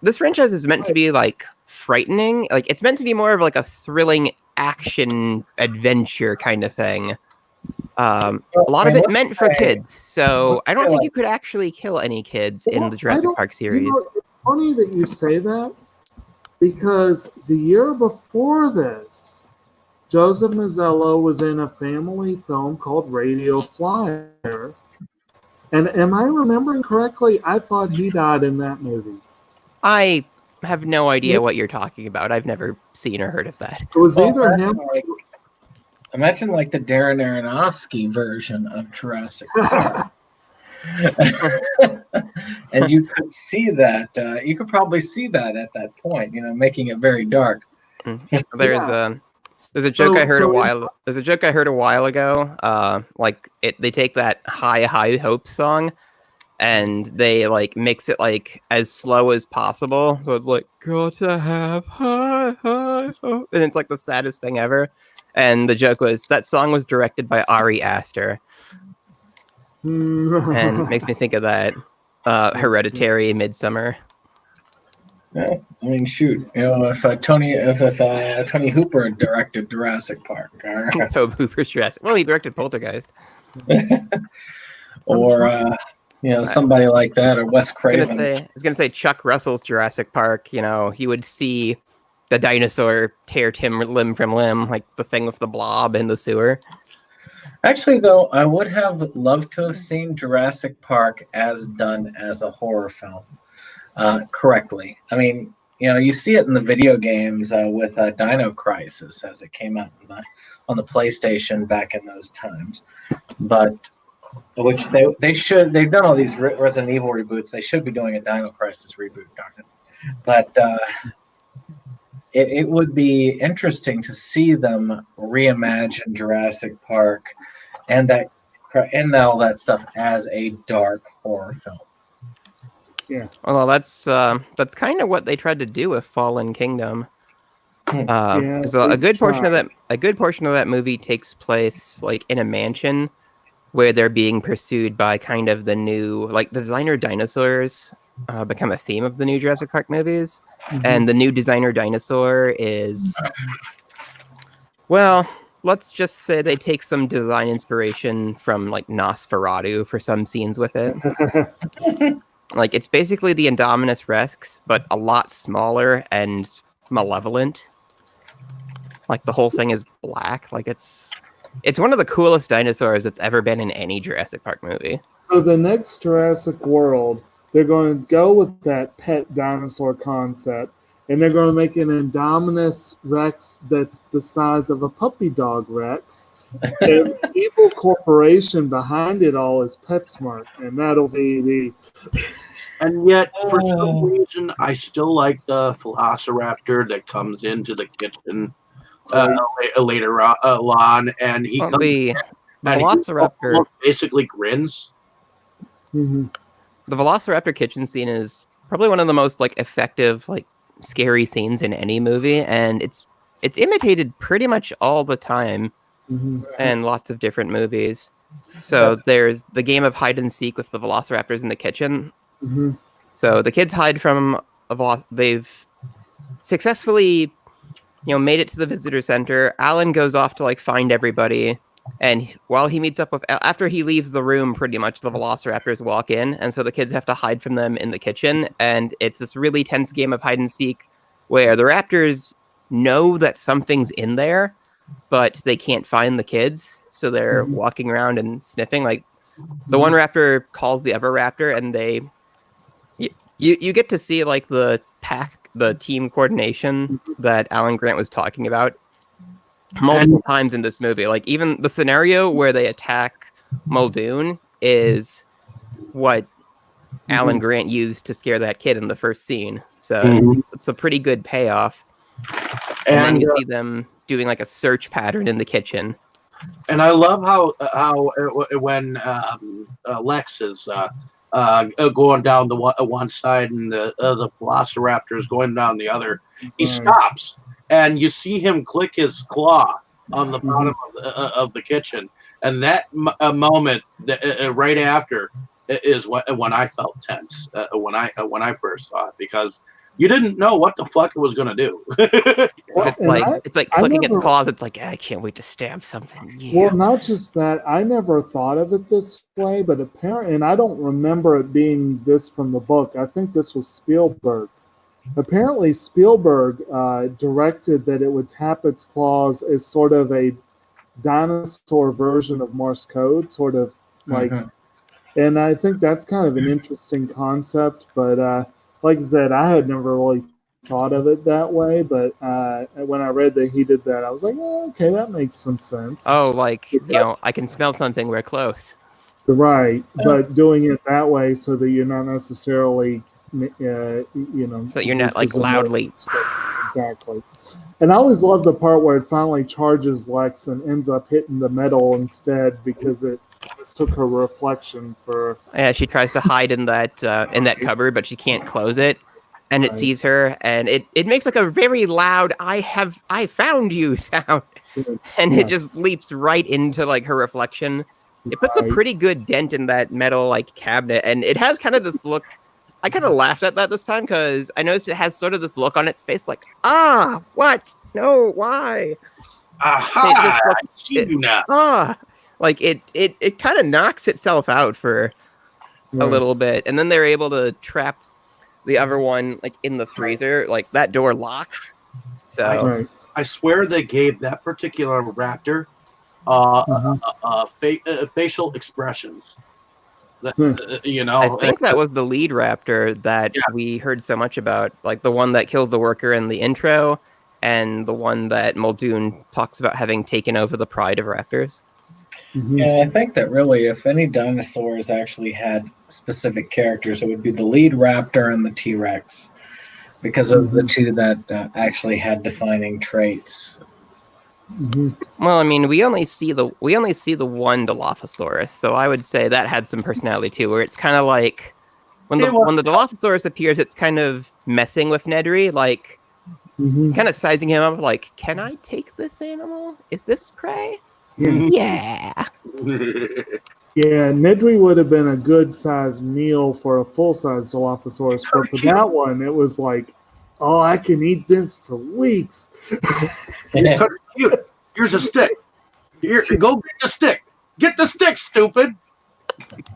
This franchise is meant to be like frightening. Like it's meant to be more of like a thrilling action adventure kind of thing. A lot of it meant for kids. So I don't think you could actually kill any kids in the Jurassic Park series. It's funny that you say that, because the year before this, Joseph Mazzello was in a family film called Radio Flyer. And am I remembering correctly? I thought he died in that movie. I have no idea what you're talking about. I've never seen or heard of that. It was either him. Imagine like the Darren Aronofsky version of Jurassic Park. And you could see that. You could probably see that at that point. Making it very dark. There's a joke I heard a while. There's a joke I heard a while ago. They take that High Hope song, and they like mix it like as slow as possible. So it's like got to have high hope, and it's like the saddest thing ever. And the joke was that song was directed by Ari Aster, and it makes me think of that Hereditary, Midsummer. Yeah, I mean, shoot, if Tony Hooper directed Jurassic Park, Tobe Hooper's Jurassic. Well, he directed Poltergeist. or somebody like that, or Wes Craven. I was gonna say Chuck Russell's Jurassic Park. He would see the dinosaur tear Tim limb from limb, like the thing with the blob in the sewer. Actually, though, I would have loved to have seen Jurassic Park as done as a horror film correctly. I mean, you see it in the video games with Dino Crisis as it came out on the PlayStation back in those times. But which they've done all these Resident Evil reboots. They should be doing a Dino Crisis reboot, darn it. But it would be interesting to see them reimagine Jurassic Park and all that stuff as a dark horror film. Yeah. Well, that's kind of what they tried to do with Fallen Kingdom. Yeah, So a they good portion of tried. that movie takes place like in a mansion where they're being pursued by kind of the new, like, the designer dinosaurs become a theme of the new Jurassic Park movies. Mhm. And the new designer dinosaur is, well, let's just say they take some design inspiration from like Nosferatu for some scenes with it. Like, it's basically the Indominus Rex, but a lot smaller and malevolent. Like, the whole thing is black. Like, it's one of the coolest dinosaurs that's ever been in any Jurassic Park movie. So the next Jurassic World, they're going to go with that pet dinosaur concept, and they're going to make an Indominus Rex that's the size of a puppy dog Rex. And the evil corporation behind it all is PetSmart, and that'll be the... And yet, for some reason, I still like the Velociraptor that comes into the kitchen later on, and he Well, comes the and Velociraptor, he basically grins. Mhm. the Velociraptor kitchen scene is probably one of the most like effective, like scary scenes in any movie, and it's imitated pretty much all the time Mhm. in lots of different movies. So there's the game of hide and seek with the Velociraptors in the kitchen. Mhm. So the kids hide from they've successfully, made it to the visitor center. Alan goes off to like find everybody, and while he meets up with, after he leaves the room, pretty much the Velociraptors walk in, and so the kids have to hide from them in the kitchen, and it's this really tense game of hide and seek where the raptors know that something's in there, but they can't find the kids, so they're walking around and sniffing. Like, the one raptor calls the other raptor, and you get to see like the team coordination that Alan Grant was talking about multiple times in this movie. Like, even the scenario where they attack Muldoon is what Alan Grant used to scare that kid in the first scene. So it's a pretty good payoff. And then you see them doing like a search pattern in the kitchen. And I love how when Lex is going down the one side and the Velociraptor is going down the other, he stops, and you see him click his claw on the bottom of the kitchen, and that moment right after is when I felt tense when I first saw it, because you didn't know what the fuck it was going to do. It's like clicking its claws. It's like, I can't wait to stab something. Yeah. Well, not just that. I never thought of it this way, but apparently, and I don't remember it being this from the book. I think this was Spielberg. Apparently, Spielberg directed that it would tap its claws as sort of a dinosaur version of Morse code, sort of like. And I think that's kind of an interesting concept, but like I said, I had never really thought of it that way, but when I read that he did that, I was like, oh, okay, that makes some sense. Oh, like, I can smell something, we're close. Right, but doing it that way so that you're not necessarily, so that you're not like loudly. Exactly. And I always love the part where it finally charges Lex and ends up hitting the metal instead, because it mistook her reflection for... Yeah, she tries to hide in that cupboard, but she can't close it, and it sees her, and it makes like a very loud "I found you" sound, and it just leaps right into like her reflection. It puts a pretty good dent in that metal like cabinet, and it has kind of this look. I kind of laughed at that this time because I noticed it has sort of this look on its face, like, what? No, why? Aha! I see you now. Like it kind of knocks itself out for a little bit, and then they're able to trap the other one like in the freezer. Like, that door locks. So I swear they gave that particular raptor facial expressions. I think that was the lead raptor that we heard so much about, like the one that kills the worker in the intro, and the one that Muldoon talks about having taken over the pride of raptors. Yeah, I think that really, if any dinosaurs actually had specific characters, it would be the lead raptor and the T-Rex. because of the two that actually had defining traits. Well, I mean, we only see the one Dilophosaurus, so I would say that had some personality too, where it's kind of like when the Dilophosaurus appears, it's kind of messing with Nedry, like kind of sizing him up, like, can I take this animal? Is this prey? Yeah. Yeah, Nedry would have been a good sized meal for a full size Dilophosaurus, but for that one, it was like, oh, I can eat this for weeks. Here's a stick. Here, go get the stick. Get the stick, stupid.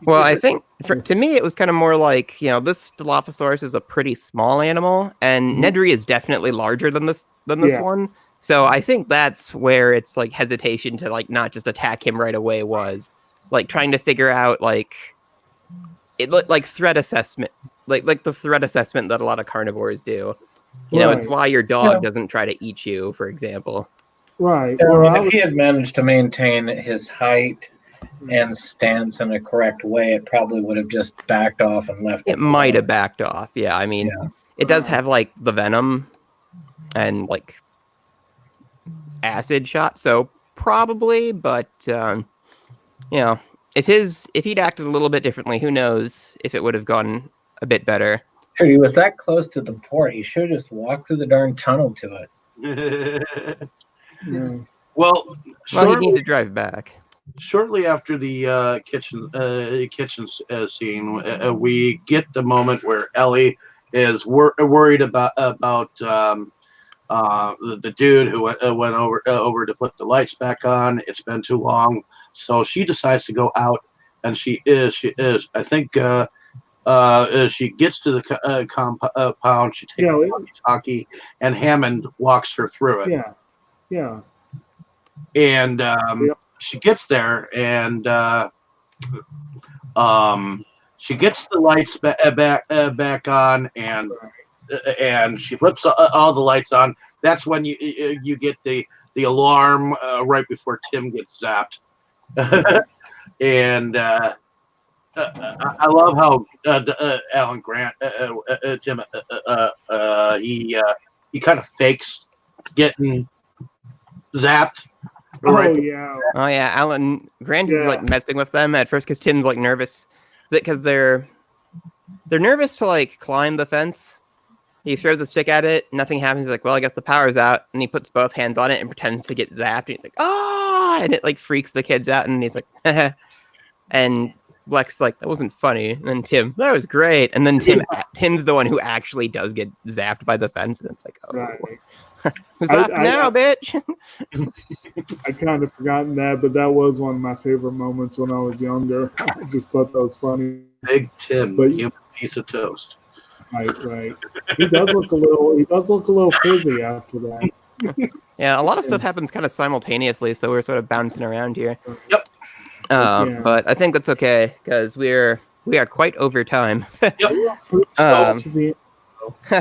Well, I think to me it was kind of more like, this Dilophosaurus is a pretty small animal, and Nedry is definitely larger than this one. So I think that's where it's like hesitation to like not just attack him right away was like trying to figure out like it looked like threat assessment, like the threat assessment that a lot of carnivores do. It's why your dog doesn't try to eat you, for example. Right. If he had managed to maintain his height and stance in a correct way, it probably would have just backed off and left. It might have backed off. Yeah, I mean, it does have like the venom and like acid shot, so probably. But if he'd acted a little bit differently, who knows if it would have gone a bit better. Sure, he was that close to the port. He should have just walked through the darn tunnel to it. Well, you need to drive back. Shortly after the kitchen scene, we get the moment where Ellie is worried about the dude who went over to put the lights back on. It's been too long, so she decides to go out, and she is. I think she gets to the compound. She takes a walkie-talkie, and Hammond walks her through it. Yeah. And she gets there, and she gets the lights back on, and she flips all the lights on. That's when you get the alarm right before Tim gets zapped. And I love how Alan Grant, Tim, he kind of fakes getting zapped. Right. Oh yeah, Alan Grant is like messing with them at first because Tim's like nervous because they're nervous to like climb the fence. He throws a stick at it, nothing happens. He's like, well, I guess the power's out, and he puts both hands on it and pretends to get zapped. And he's like, ah, and it like freaks the kids out, and he's like, and Lex like, that wasn't funny. And then Tim, that was great. And then Tim's the one who actually does get zapped by the fence, and it's like, oh. Right. Who's up now, bitch? I kind of forgotten that, but that was one of my favorite moments when I was younger. I just thought that was funny. Big Tim, you piece of toast. Right. He does look a little fizzy after that. Yeah, a lot of stuff happens kind of simultaneously, so we're sort of bouncing around here. Yep. But I think that's okay because we are quite over time. Yep.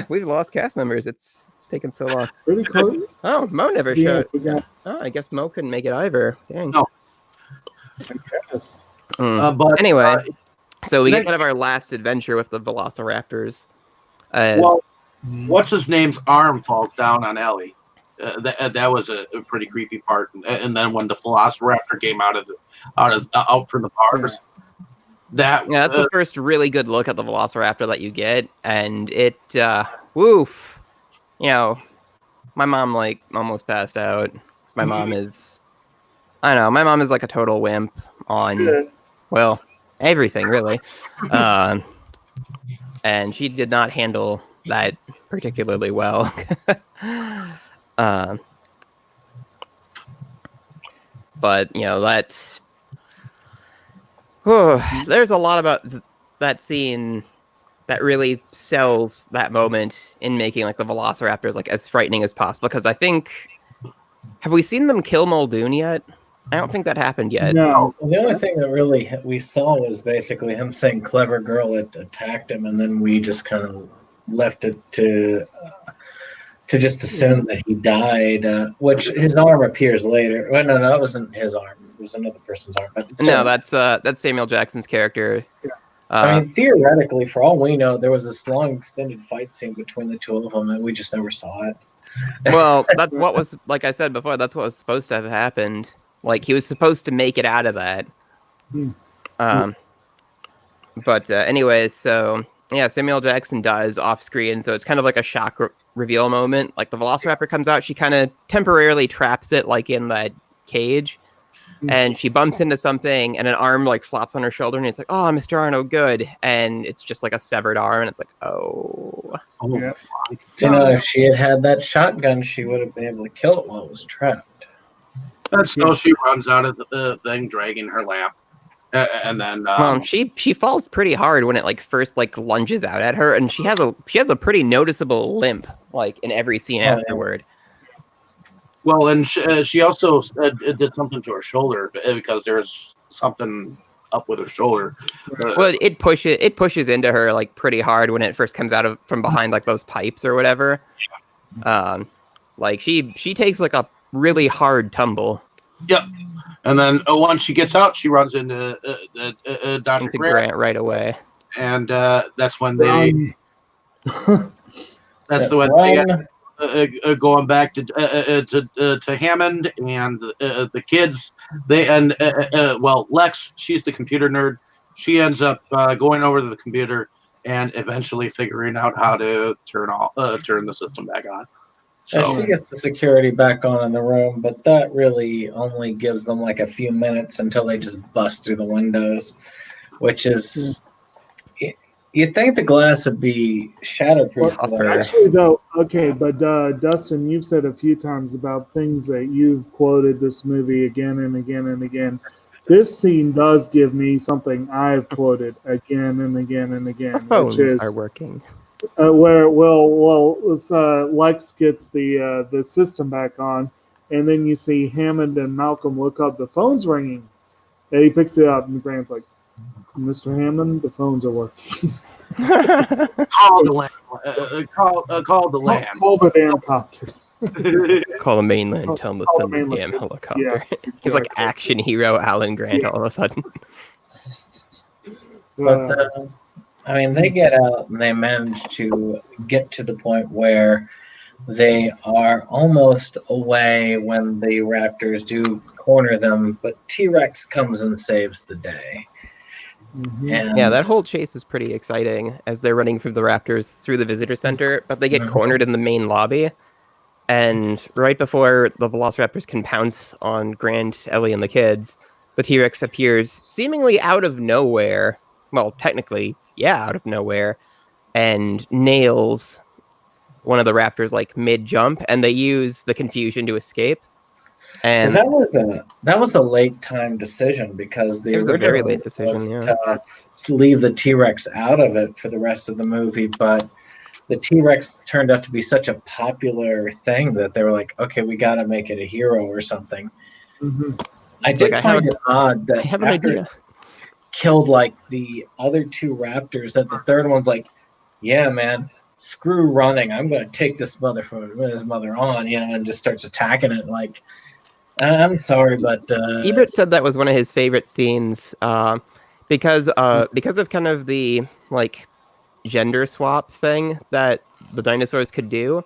We've lost cast members. It's taken so long. Really close. Oh, Mo never showed. I guess Mo couldn't make it either. Dang. No. I guess. But anyway, so we get kind of our last adventure with the Velociraptors. What's his name's arm falls down on Ellie. That was a pretty creepy part. And then when the Velociraptor came out from the bars, that's the first really good look at the Velociraptor that you get, and it woof. My mom like almost passed out. My mom is, my mom is like a total wimp on, well, everything really. And she did not handle that particularly well. But that's there's a lot about that scene that really sells that moment in making like the Velociraptors like as frightening as possible. Because I think, have we seen them kill Muldoon yet? I don't think that happened yet. No. The only thing that really we saw was basically him saying "clever girl" it attacked him, and then we just kind of left it to just assume that he died. Which his arm appears later. Well, no, that wasn't his arm. It was another person's arm. But no, that's Samuel Jackson's character. I mean, theoretically, for all we know, there was this long extended fight scene between the two of them, and we just never saw it. Well, that's what was, like I said before, that's what was supposed to have happened. Like, he was supposed to make it out of that. But anyways, so yeah, Samuel Jackson dies off screen, so it's kind of like a shock reveal moment. Like, the Velociraptor comes out, she kind of temporarily traps it, like, in that cage, and she bumps into something, and an arm, like, flops on her shoulder, and it's like, oh, Mr. Arno, good. And it's just, like, a severed arm, and it's like, oh. Yeah. You know, if she had had that shotgun, she would have been able to kill it while it was trapped. And so she runs out of the thing, dragging her lamp. And then well, she falls pretty hard when it like first like lunges out at her, and she has a pretty noticeable limp like in every scene afterward. Well, and she also did something to her shoulder because there's something up with her shoulder. Well, it pushes into her like pretty hard when it first comes out from behind like those pipes or whatever. Like she takes like a really hard tumble. Yep. And then once she gets out, she runs into Dr. Grant right away. And that's when they. That's when they. Going back to Hammond and the kids, Lex, she's the computer nerd. She ends up going over to the computer and eventually figuring out how to turn the system back on. So she gets the security back on in the room, but that really only gives them like a few minutes until they just bust through the windows, which is. You'd think the glass would be shatterproof. Actually, though, okay, but Dustin, you've said a few times about things that you've quoted this movie again and again and again. This scene does give me something I've quoted again and again and again, which is are working. Where Lex gets the system back on, and then you see Hammond and Malcolm look up. The phone's ringing, and he picks it up, and Grant's like, Mr. Hammond, the phones are working. Call the land. Call the land. Call the damn copters. Call the mainland. Tell them to send the damn helicopter. Yes, exactly. He's like action hero Alan Grant all of a sudden. But I mean, they get out and they manage to get to the point where they are almost away when the Raptors do corner them, but T-Rex comes and saves the day. Mm-hmm. And yeah, that whole chase is pretty exciting as they're running through the Raptors through the visitor center, but they get cornered in the main lobby. And right before the Velociraptors can pounce on Grant, Ellie, and the kids, the T-Rex appears seemingly out of nowhere. Well, technically, yeah, out of nowhere, and nails one of the Raptors like mid-jump, and they use the confusion to escape. And that was a late time decision because the original a very late decision was to leave the T-Rex out of it for the rest of the movie, but the T-Rex turned out to be such a popular thing that they were like, okay, we got to make it a hero or something. Mm-hmm. I did find it odd that after it killed like the other two Raptors, that the third one's like, yeah, man, screw running. I'm going to take this mother on, and just starts attacking it like. I'm sorry, but Ebert said that was one of his favorite scenes because of kind of the like gender swap thing that the dinosaurs could do.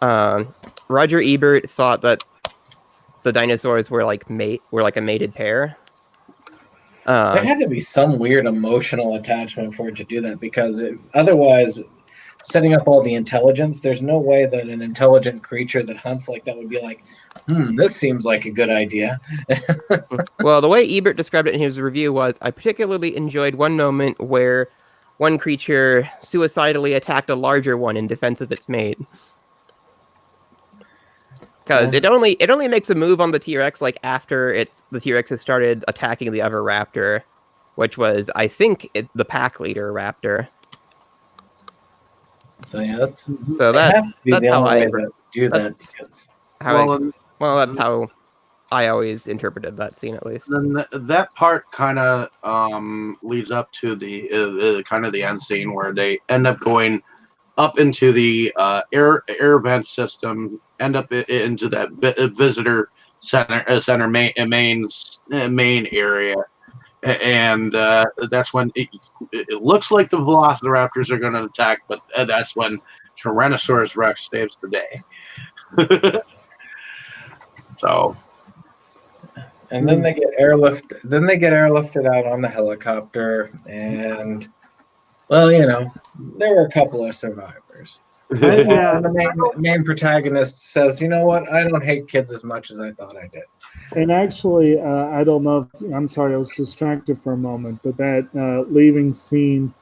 Roger Ebert thought that the dinosaurs were like a mated pair. There had to be some weird emotional attachment for it to do that, because otherwise, setting up all the intelligence, there's no way that an intelligent creature that hunts like that would be like, this seems like a good idea. Well, the way Ebert described it in his review was, I particularly enjoyed one moment where one creature suicidally attacked a larger one in defense of its mate. Because it only makes a move on the T-Rex like after the T-Rex has started attacking the other raptor, which was, I think, the pack leader raptor. So yeah, that's how I do that. That's how I always interpreted that scene, at least. And that part kind of leads up to the kind of the end scene where they end up going up into the air vent system, end up into that visitor center main area, and that's when it looks like the velociraptors are going to attack, but that's when Tyrannosaurus Rex saves the day. So, and then they get airlifted. Then they get airlifted out on the helicopter, and well, there were a couple of survivors. Yeah. And the main protagonist says, "You know what? I don't hate kids as much as I thought I did." And actually, I don't know. I'm sorry, I was distracted for a moment, but that leaving scene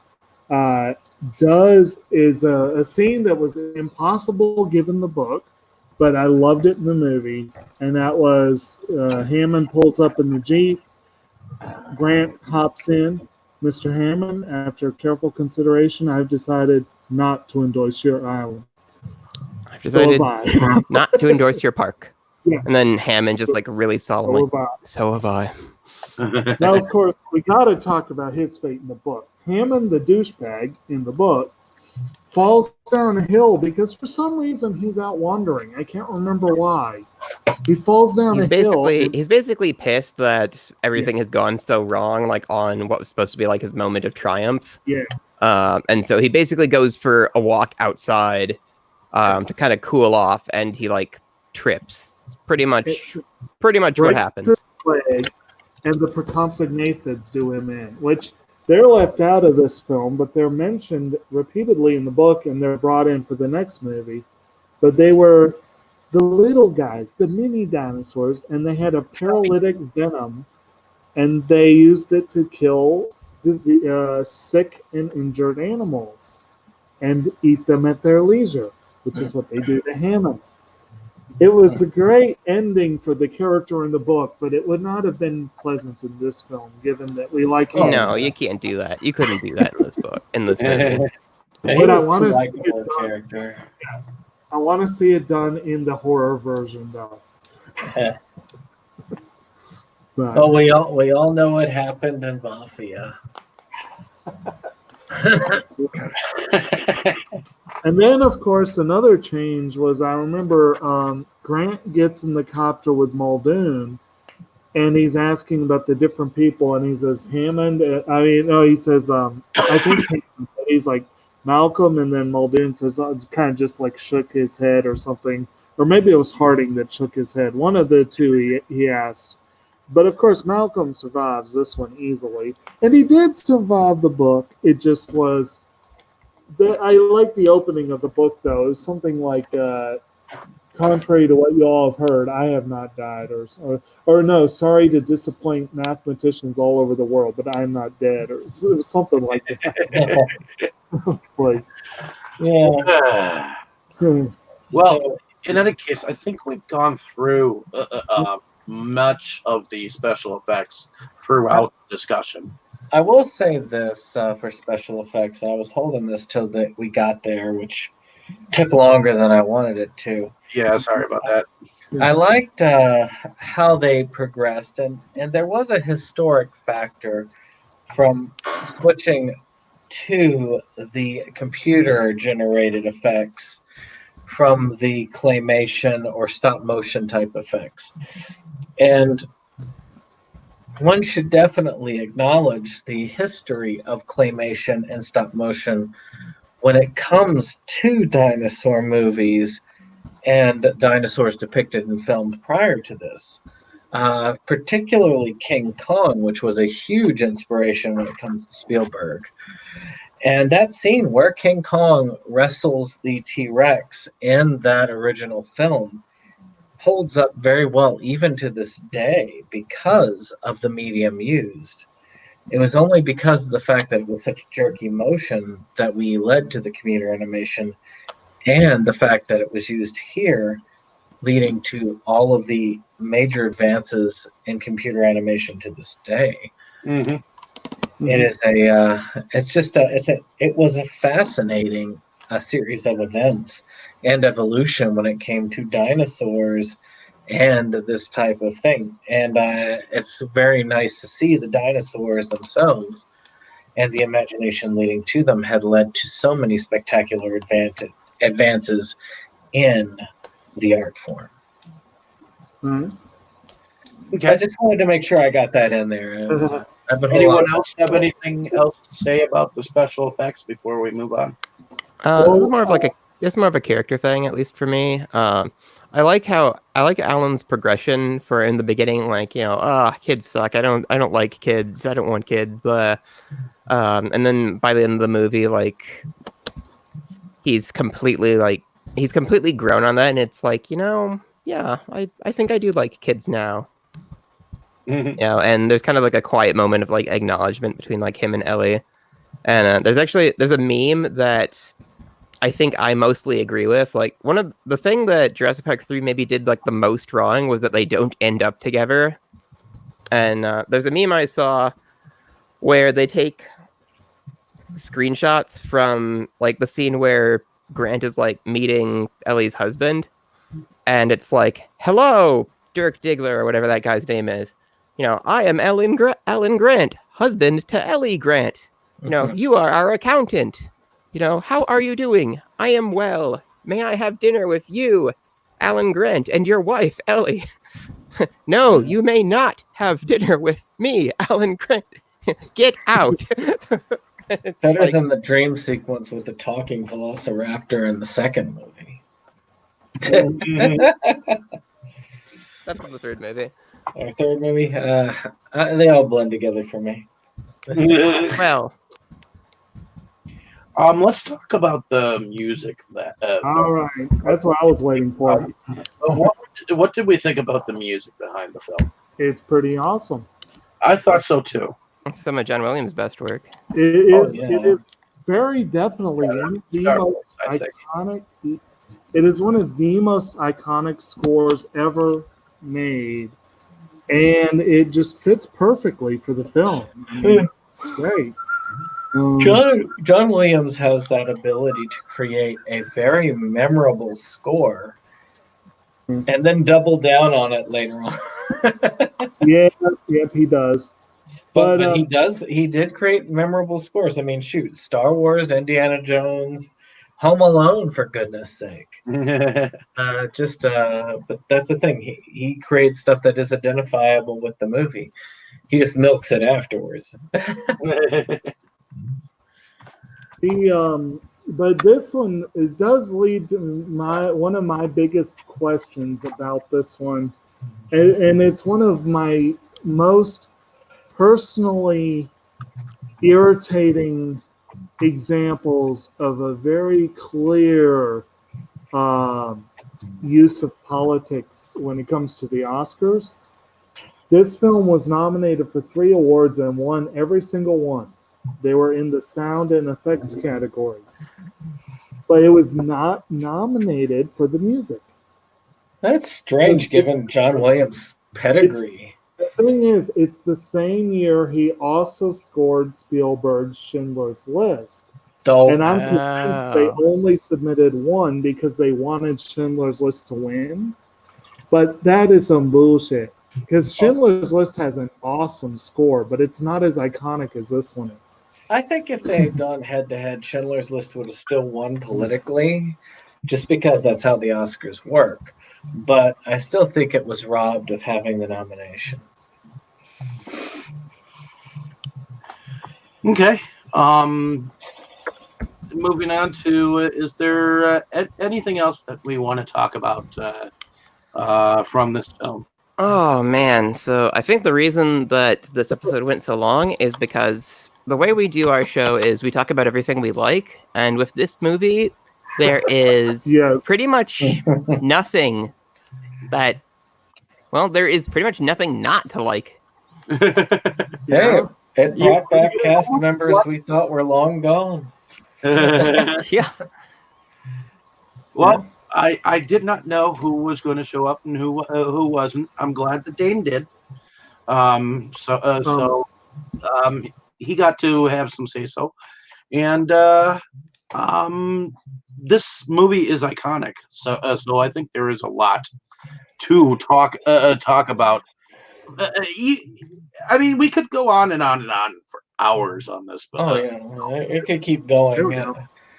is a scene that was impossible given the book, but I loved it in the movie. And that was Hammond pulls up in the Jeep. Grant hops in. Mr. Hammond, after careful consideration, I've decided not to endorse your island. I've decided So not to endorse your park. Yeah. And then Hammond just really solemnly, so have I. Now, of course, we got to talk about his fate in the book. Hammond, the douchebag in the book, falls down a hill because for some reason he's out wandering. I can't remember why. He falls down a hill. He's basically pissed that everything has gone so wrong, on what was supposed to be his moment of triumph. Yeah. And so he basically goes for a walk outside to kind of cool off, and he trips. It's pretty much what happens. Leg, and the precompsognaathids do him in, which they're left out of this film, but they're mentioned repeatedly in the book, and they're brought in for the next movie. But they were the little guys, the mini dinosaurs, and they had a paralytic venom, and they used it to kill sick and injured animals and eat them at their leisure, which is what they do to Hammond. It was a great ending for the character in the book, but it would not have been pleasant in this film, given that we like him. No, you can't do that. You couldn't do that in this book. In this movie. But I want to see it done. Yes. I want to see it done in the horror version, though. Well, we all know what happened in Mafia. And then, of course, another change was I remember Grant gets in the copter with Muldoon, and he's asking about the different people, and he says Hammond. He says I think Hammond, but he's like Malcolm, and then Muldoon says kind of just shook his head or something, or maybe it was Harding that shook his head. One of the two he asked. But of course, Malcolm survives this one easily, and he did survive the book. It just was. I like the opening of the book, though. It was something like, contrary to what you all have heard, I have not died, or no, sorry to disappoint mathematicians all over the world, but I'm not dead, or it was something like that. It's like, yeah. Well, in any case, I think we've gone through much of the special effects throughout the discussion. I will say this for special effects. I was holding this till we got there, which took longer than I wanted it to. Yeah, sorry about that. I liked how they progressed, and there was a historic factor from switching to the computer-generated effects from the claymation or stop-motion type effects. And one should definitely acknowledge the history of claymation and stop motion when it comes to dinosaur movies and dinosaurs depicted and filmed prior to this. Particularly King Kong, which was a huge inspiration when it comes to Spielberg. And that scene where King Kong wrestles the T-Rex in that original film holds up very well even to this day because of the medium used. It was only because of the fact that it was such jerky motion that we led to the computer animation, and the fact that it was used here, leading to all of the major advances in computer animation to this day. Mm-hmm. It is it was a fascinating series of events and evolution when it came to dinosaurs and this type of thing. And it's very nice to see the dinosaurs themselves and the imagination leading to them had led to so many spectacular advances in the art form. Mm-hmm. Okay. I just wanted to make sure I got that in there. Anyone else have anything else to say about the special effects before we move on? It's more of a character thing, at least for me. I like Alan's progression for in the beginning, like, kids suck. I don't like kids. I don't want kids. But and then by the end of the movie, like, he's completely grown on that, and it's like, yeah, I think I do like kids now. And there's kind of like a quiet moment of like acknowledgement between like him and Ellie. And there's a meme that I think I mostly agree with. Like, one of the thing that Jurassic Park 3 maybe did like the most wrong was that they don't end up together. And there's a meme I saw where they take screenshots from like the scene where Grant is like meeting Ellie's husband, and it's like, "Hello, Dirk Diggler," or whatever that guy's name is. I am Alan Grant, husband to Ellie Grant. You are our accountant. How are you doing? I am well. May I have dinner with you, Alan Grant, and your wife, Ellie? No, you may not have dinner with me, Alan Grant. Get out. Better than the dream sequence with the talking velociraptor in the second movie. That's in the third movie. Our third movie, they all blend together for me. Well, let's talk about the music. All right, that's what I was waiting for. What did we think about the music behind the film? It's pretty awesome. I thought so too. Some of John Williams' best work. It is. It is very definitely one of the most iconic. It is one of the most iconic scores ever made, and it just fits perfectly for the film. I mean, it's great. John Williams has that ability to create a very memorable score and then double down on it later on. Yep, he does. But he did create memorable scores. I mean, shoot, Star Wars, Indiana Jones, Home Alone, for goodness sake. But that's the thing. He creates stuff that is identifiable with the movie. He just milks it afterwards. But this one, it does lead to one of my biggest questions about this one, and it's one of my most personally irritating examples of a very clear use of politics when it comes to the Oscars. This film was nominated for 3 awards and won every single one. They were in the sound and effects categories, but it was not nominated for the music. That's strange, given John Williams' pedigree. The thing is, it's the same year he also scored Spielberg's Schindler's List. And I'm convinced they only submitted one because they wanted Schindler's List to win. But that is some bullshit. Because Schindler's List has an awesome score, but it's not as iconic as this one is. I think if they had gone head-to-head, Schindler's List would have still won politically, just because that's how the Oscars work. But I still think it was robbed of having the nomination. Okay. Moving on to, is there anything else that we want to talk about from this film? Oh, man. So I think the reason that this episode went so long is because the way we do our show is we talk about everything we like. And with this movie, there is pretty much nothing there is pretty much nothing not to like. Hey, it brought back cast members we thought were long gone. Yeah. Well, I did not know who was going to show up and who wasn't. I'm glad that Dane did. He got to have some say so, and this movie is iconic. So I think there is a lot to talk about. I mean, we could go on and on and on for hours on this. But, it could keep going.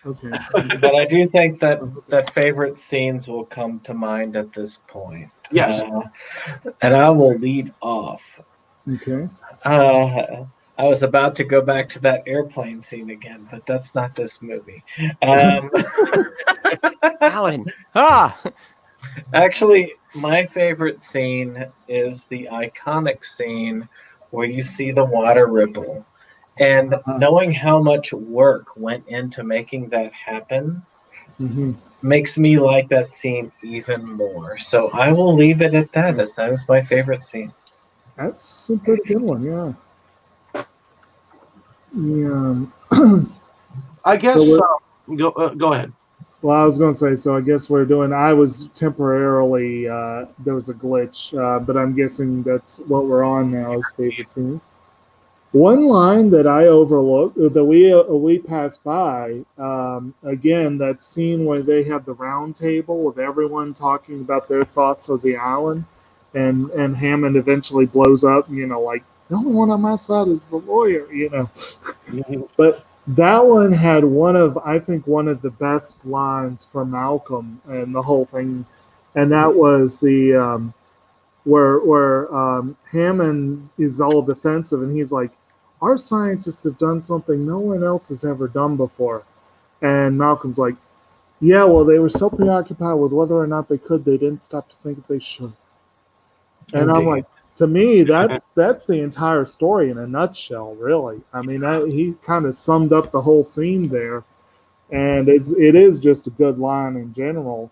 Okay. But I do think that favorite scenes will come to mind at this point. Yes. And I will lead off. Okay. I was about to go back to that airplane scene again, but that's not this movie. Um, Alan. Ah. Actually, my favorite scene is the iconic scene where you see the water ripple. And knowing how much work went into making that happen makes me like that scene even more. So I will leave it at that, as that is my favorite scene. That's a pretty good one, yeah. Yeah. I guess. So Go ahead. Well, I was going to say, so I guess I was temporarily, there was a glitch, but I'm guessing that's what we're on now as favorite scenes. One line that I overlooked, that we passed by, again, that scene where they have the round table with everyone talking about their thoughts of the island, and Hammond eventually blows up, like, the only one on my side is the lawyer, But that one had I think one of the best lines from Malcolm and the whole thing, and that was the where Hammond is all defensive, and he's like, "Our scientists have done something no one else has ever done before," and Malcolm's like, "Yeah, well, they were so preoccupied with whether or not they could, they didn't stop to think they should." And I'm like, to me, that's the entire story in a nutshell, really. I mean, he kind of summed up the whole theme there, and it is just a good line in general.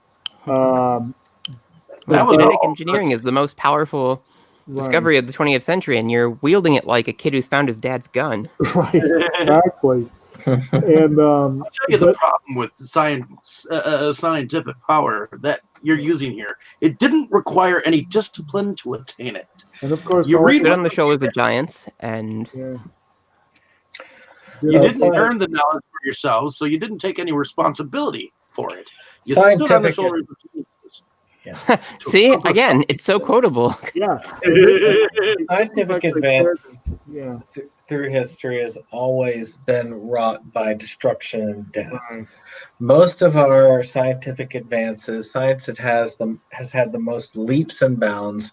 Genetic engineering is the most powerful discovery of the 20th century, and you're wielding it like a kid who's found his dad's gun. Right, exactly. And I'll tell you the problem with scientific power that you're using here. It didn't require any discipline to attain it. And of course, you read it on the shoulders of giants, and you didn't earn the knowledge for yourselves, so you didn't take any responsibility for it. You stood on the shoulders of giants. Yeah. See, again, it's so quotable. Yeah. Scientific advance through history has always been wrought by destruction and death. Right. Most of our scientific advances, science has had the most leaps and bounds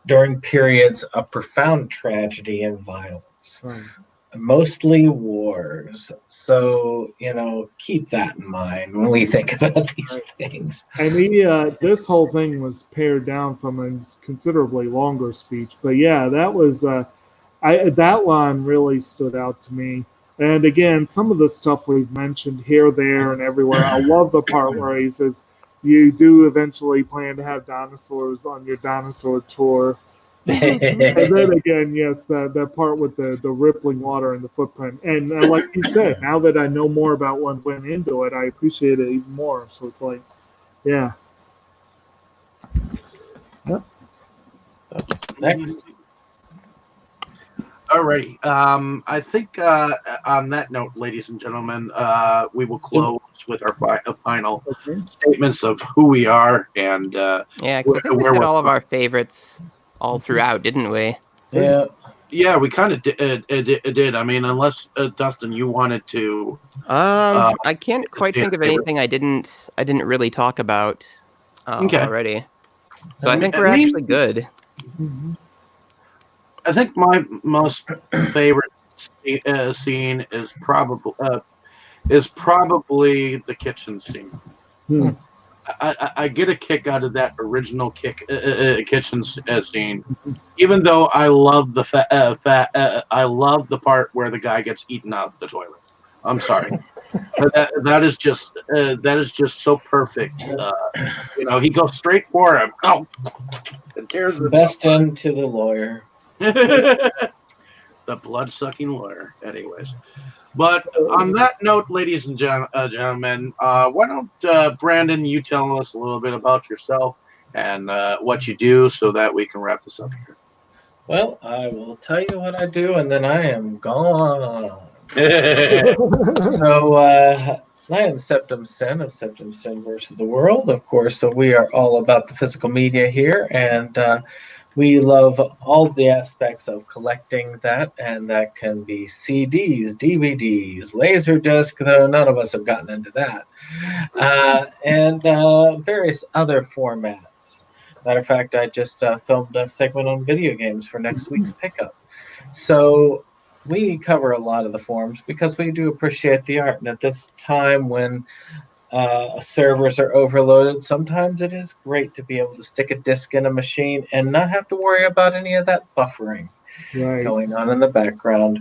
during periods of profound tragedy and violence. Right. Mostly wars. So, keep that in mind when we think about these things. And this whole thing was pared down from a considerably longer speech. But yeah, that was, that line really stood out to me. And again, some of the stuff we've mentioned here, there, and everywhere. I love the part where he says, you do eventually plan to have dinosaurs on your dinosaur tour. And then again, yes, that part with the rippling water and the footprint. And like you said, now that I know more about what went into it, I appreciate it even more. So it's like, yeah. Yep. Next. Alrighty. I think on that note, ladies and gentlemen, we will close with our final statements of who we are and because I think we said all of our favorites all throughout, didn't we? Yeah, we kind of did. I mean, unless Dustin, you wanted to. I can't quite think of anything I didn't really talk about already. So I think we're actually good. I think my most favorite scene is probably the kitchen scene. I get a kick out of that original kitchen scene, even though I love I love the part where the guy gets eaten out of the toilet. I'm sorry, but that is just so perfect. He goes straight for him. Oh, and tears the best end to the lawyer. The blood-sucking lawyer. Anyways. But on that note, ladies and gentlemen, why don't Brandon, you tell us a little bit about yourself and what you do so that we can wrap this up here. Well, I will tell you what I do, and then I am gone. So I am Septum Sin of Septum Sin versus the World, of course. So we are all about the physical media here, and we love all the aspects of collecting that, and that can be CDs, DVDs, Laserdisc, though none of us have gotten into that, and various other formats. Matter of fact, I just filmed a segment on video games for next week's pickup. So we cover a lot of the forums because we do appreciate the art. And at this time when servers are overloaded, sometimes it is great to be able to stick a disk in a machine and not have to worry about any of that buffering going on in the background.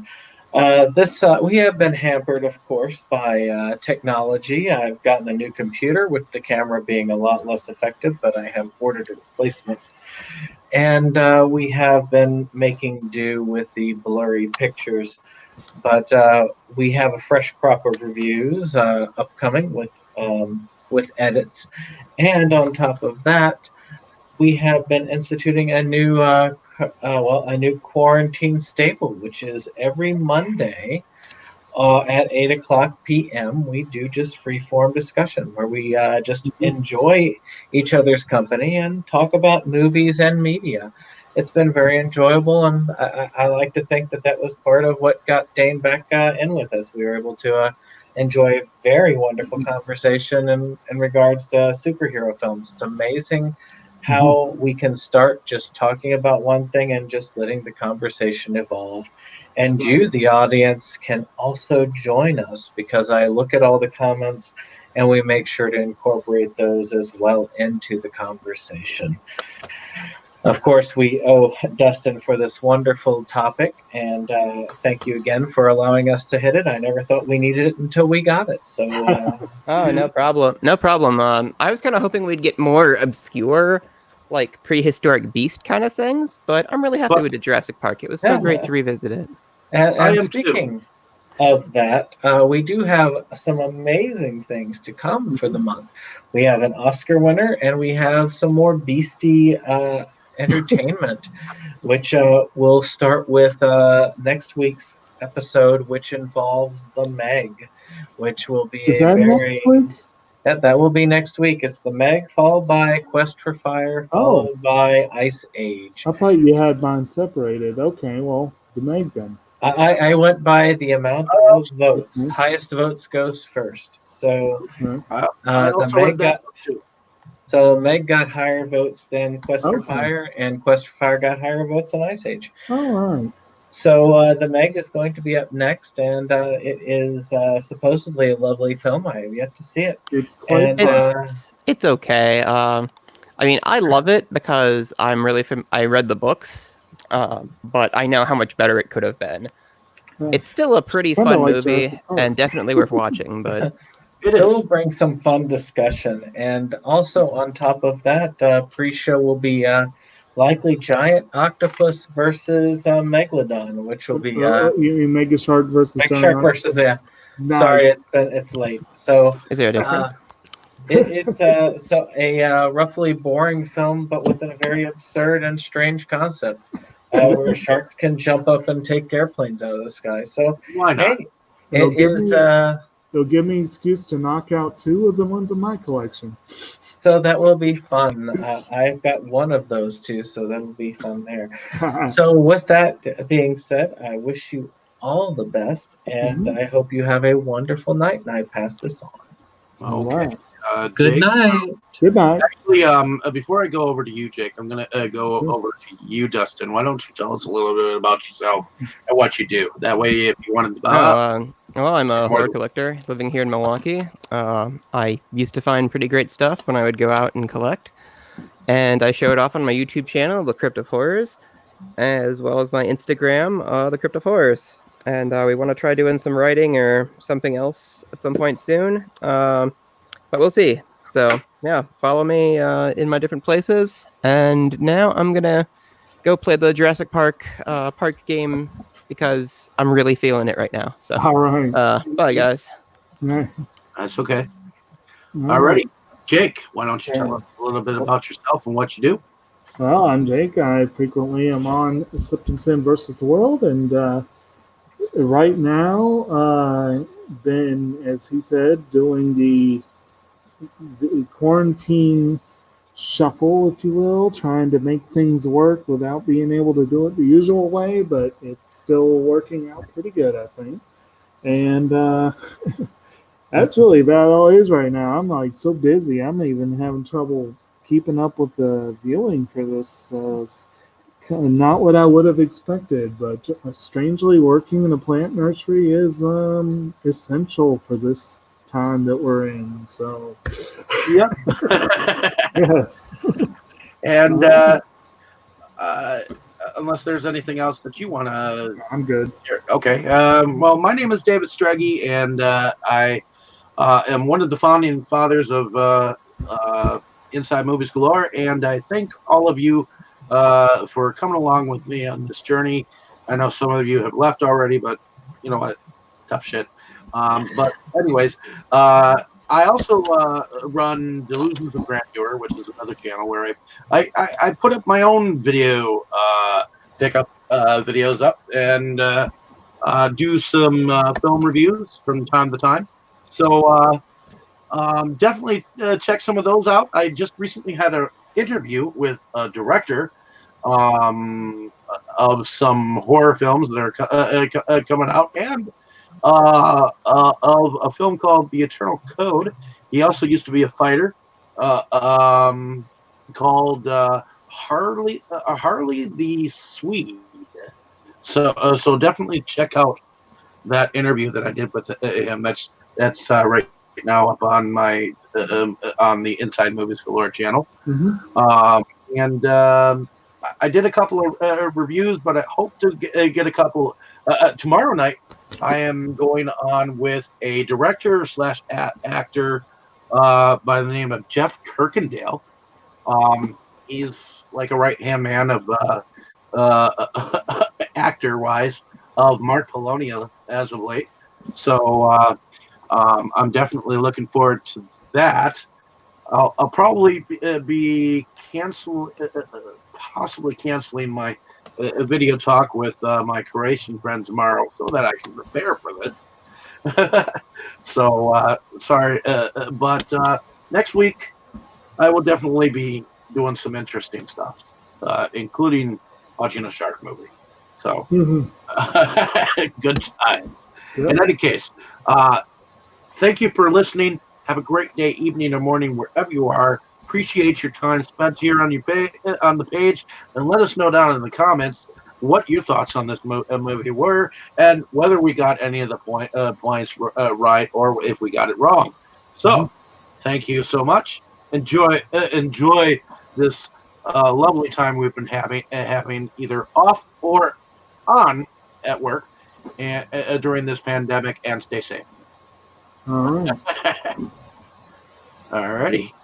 We have been hampered, of course, by technology. I've gotten a new computer with the camera being a lot less effective, but I have ordered a replacement. And we have been making do with the blurry pictures. But we have a fresh crop of reviews upcoming with edits. And on top of that, we have been instituting a new quarantine staple, which is every Monday at 8:00 p.m. we do just free-form discussion where we just enjoy each other's company and talk about movies and media. It's been very enjoyable, and I like to think that was part of what got Dane back in with us. We were able to enjoy a very wonderful conversation in regards to superhero films. It's amazing how we can start just talking about one thing and just letting the conversation evolve. And you, the audience, can also join us because I look at all the comments and we make sure to incorporate those as well into the conversation. Of course, we owe Dustin for this wonderful topic, and thank you again for allowing us to hit it. I never thought we needed it until we got it. So, oh, no problem. No problem. I was kind of hoping we'd get more obscure, like prehistoric beast kind of things, but I'm really happy with the Jurassic Park. It was so great to revisit it. And speaking of that, we do have some amazing things to come for the month. We have an Oscar winner, and we have some more beastie entertainment, which we'll start with next week's episode, which involves the Meg, which will be next week? That will be next week. It's the Meg, followed by Quest for Fire, followed by Ice Age. I thought you had mine separated. Okay, well, the Meg then. I went by the amount of votes. Highest votes goes first. So the Meg got. So Meg got higher votes than Quest for Fire, and Quest for Fire got higher votes than Ice Age. All right. So the Meg is going to be up next, and it is supposedly a lovely film. I have yet to see it. It's quite. It's okay. I mean, I love it because I read the books, but I know how much better it could have been. It's still a pretty fun movie and definitely worth watching, but. So we'll bring some fun discussion. And also on top of that, pre-show will be likely Giant Octopus versus Megalodon, which will be... you mean Mega Shark versus Mega Shark versus, yeah. Nice. Sorry, it's late. So is there a difference? It's a roughly boring film, but with a very absurd and strange concept. Where a shark can jump up and take airplanes out of the sky. So, why not? Hey, it is... It'll give me an excuse to knock out two of the ones in my collection. So that will be fun. I've got one of those two, so that'll be fun there. So with that being said, I wish you all the best, and I hope you have a wonderful night, and I pass this on. Okay. Good Jake, night. Good night. Actually, before I go over to you, Jake, I'm going to go over to you, Dustin. Why don't you tell us a little bit about yourself and what you do? That way, if you wanted to... well, I'm a horror collector living here in Milwaukee. I used to find pretty great stuff when I would go out and collect. And I show it off on my YouTube channel, The Crypt of Horrors, as well as my Instagram, The Crypt of Horrors. And we want to try doing some writing or something else at some point soon. But we'll see. So, yeah, follow me in my different places. And now I'm going to go play the Jurassic Park game because I'm really feeling it right now. So, all right. Bye, guys. That's okay. Alrighty. Jake, why don't you tell us a little bit about yourself and what you do? Well, I'm Jake. I frequently am on Symptom Sin versus the World, and right now, been, as he said, doing the quarantine shuffle, if you will, trying to make things work without being able to do it the usual way, but it's still working out pretty good, I think. And that's really about all it is right now. I'm like so busy. I'm even having trouble keeping up with the viewing for this not what I would have expected, but strangely, working in a plant nursery is essential for this time that we're in. So, Yep. yes. And unless there's anything else that you want to I'm good. share. Okay. Well, my name is David Strege, and I am one of the founding fathers of Inside Movies Galore, and I thank all of you for coming along with me on this journey. I know some of you have left already, but you know what? Tough shit. But anyways, I also run Delusions of Grandeur, which is another channel where I put up my own video pickup videos up and do some film reviews from time to time. So definitely check some of those out. I just recently had an interview with a director of some horror films that are coming out, and of a film called The Eternal Code. He also used to be a fighter called Harley the Swede. So definitely check out that interview that I did with him. That's right now up on my on the Inside Movies Galore channel. And I did a couple of reviews, but I hope to get a couple tomorrow night. I am going on with a director / actor by the name of Jeff Kirkendale. He's like a right-hand man of actor-wise of Mark Polonia as of late. So I'm definitely looking forward to that. I'll probably be possibly canceling my video talk with my Croatian friend tomorrow so that I can prepare for this. So sorry, but next week I will definitely be doing some interesting stuff, including watching a shark movie. So good time. Yep. In any case, thank you for listening. Have a great day, evening, or morning, wherever you are. Appreciate your time spent here on on the page, and let us know down in the comments what your thoughts on this movie were, and whether we got any of the points right or if we got it wrong. So, thank you so much. Enjoy this lovely time we've been having either off or on at work and during this pandemic, and stay safe. All right. All righty.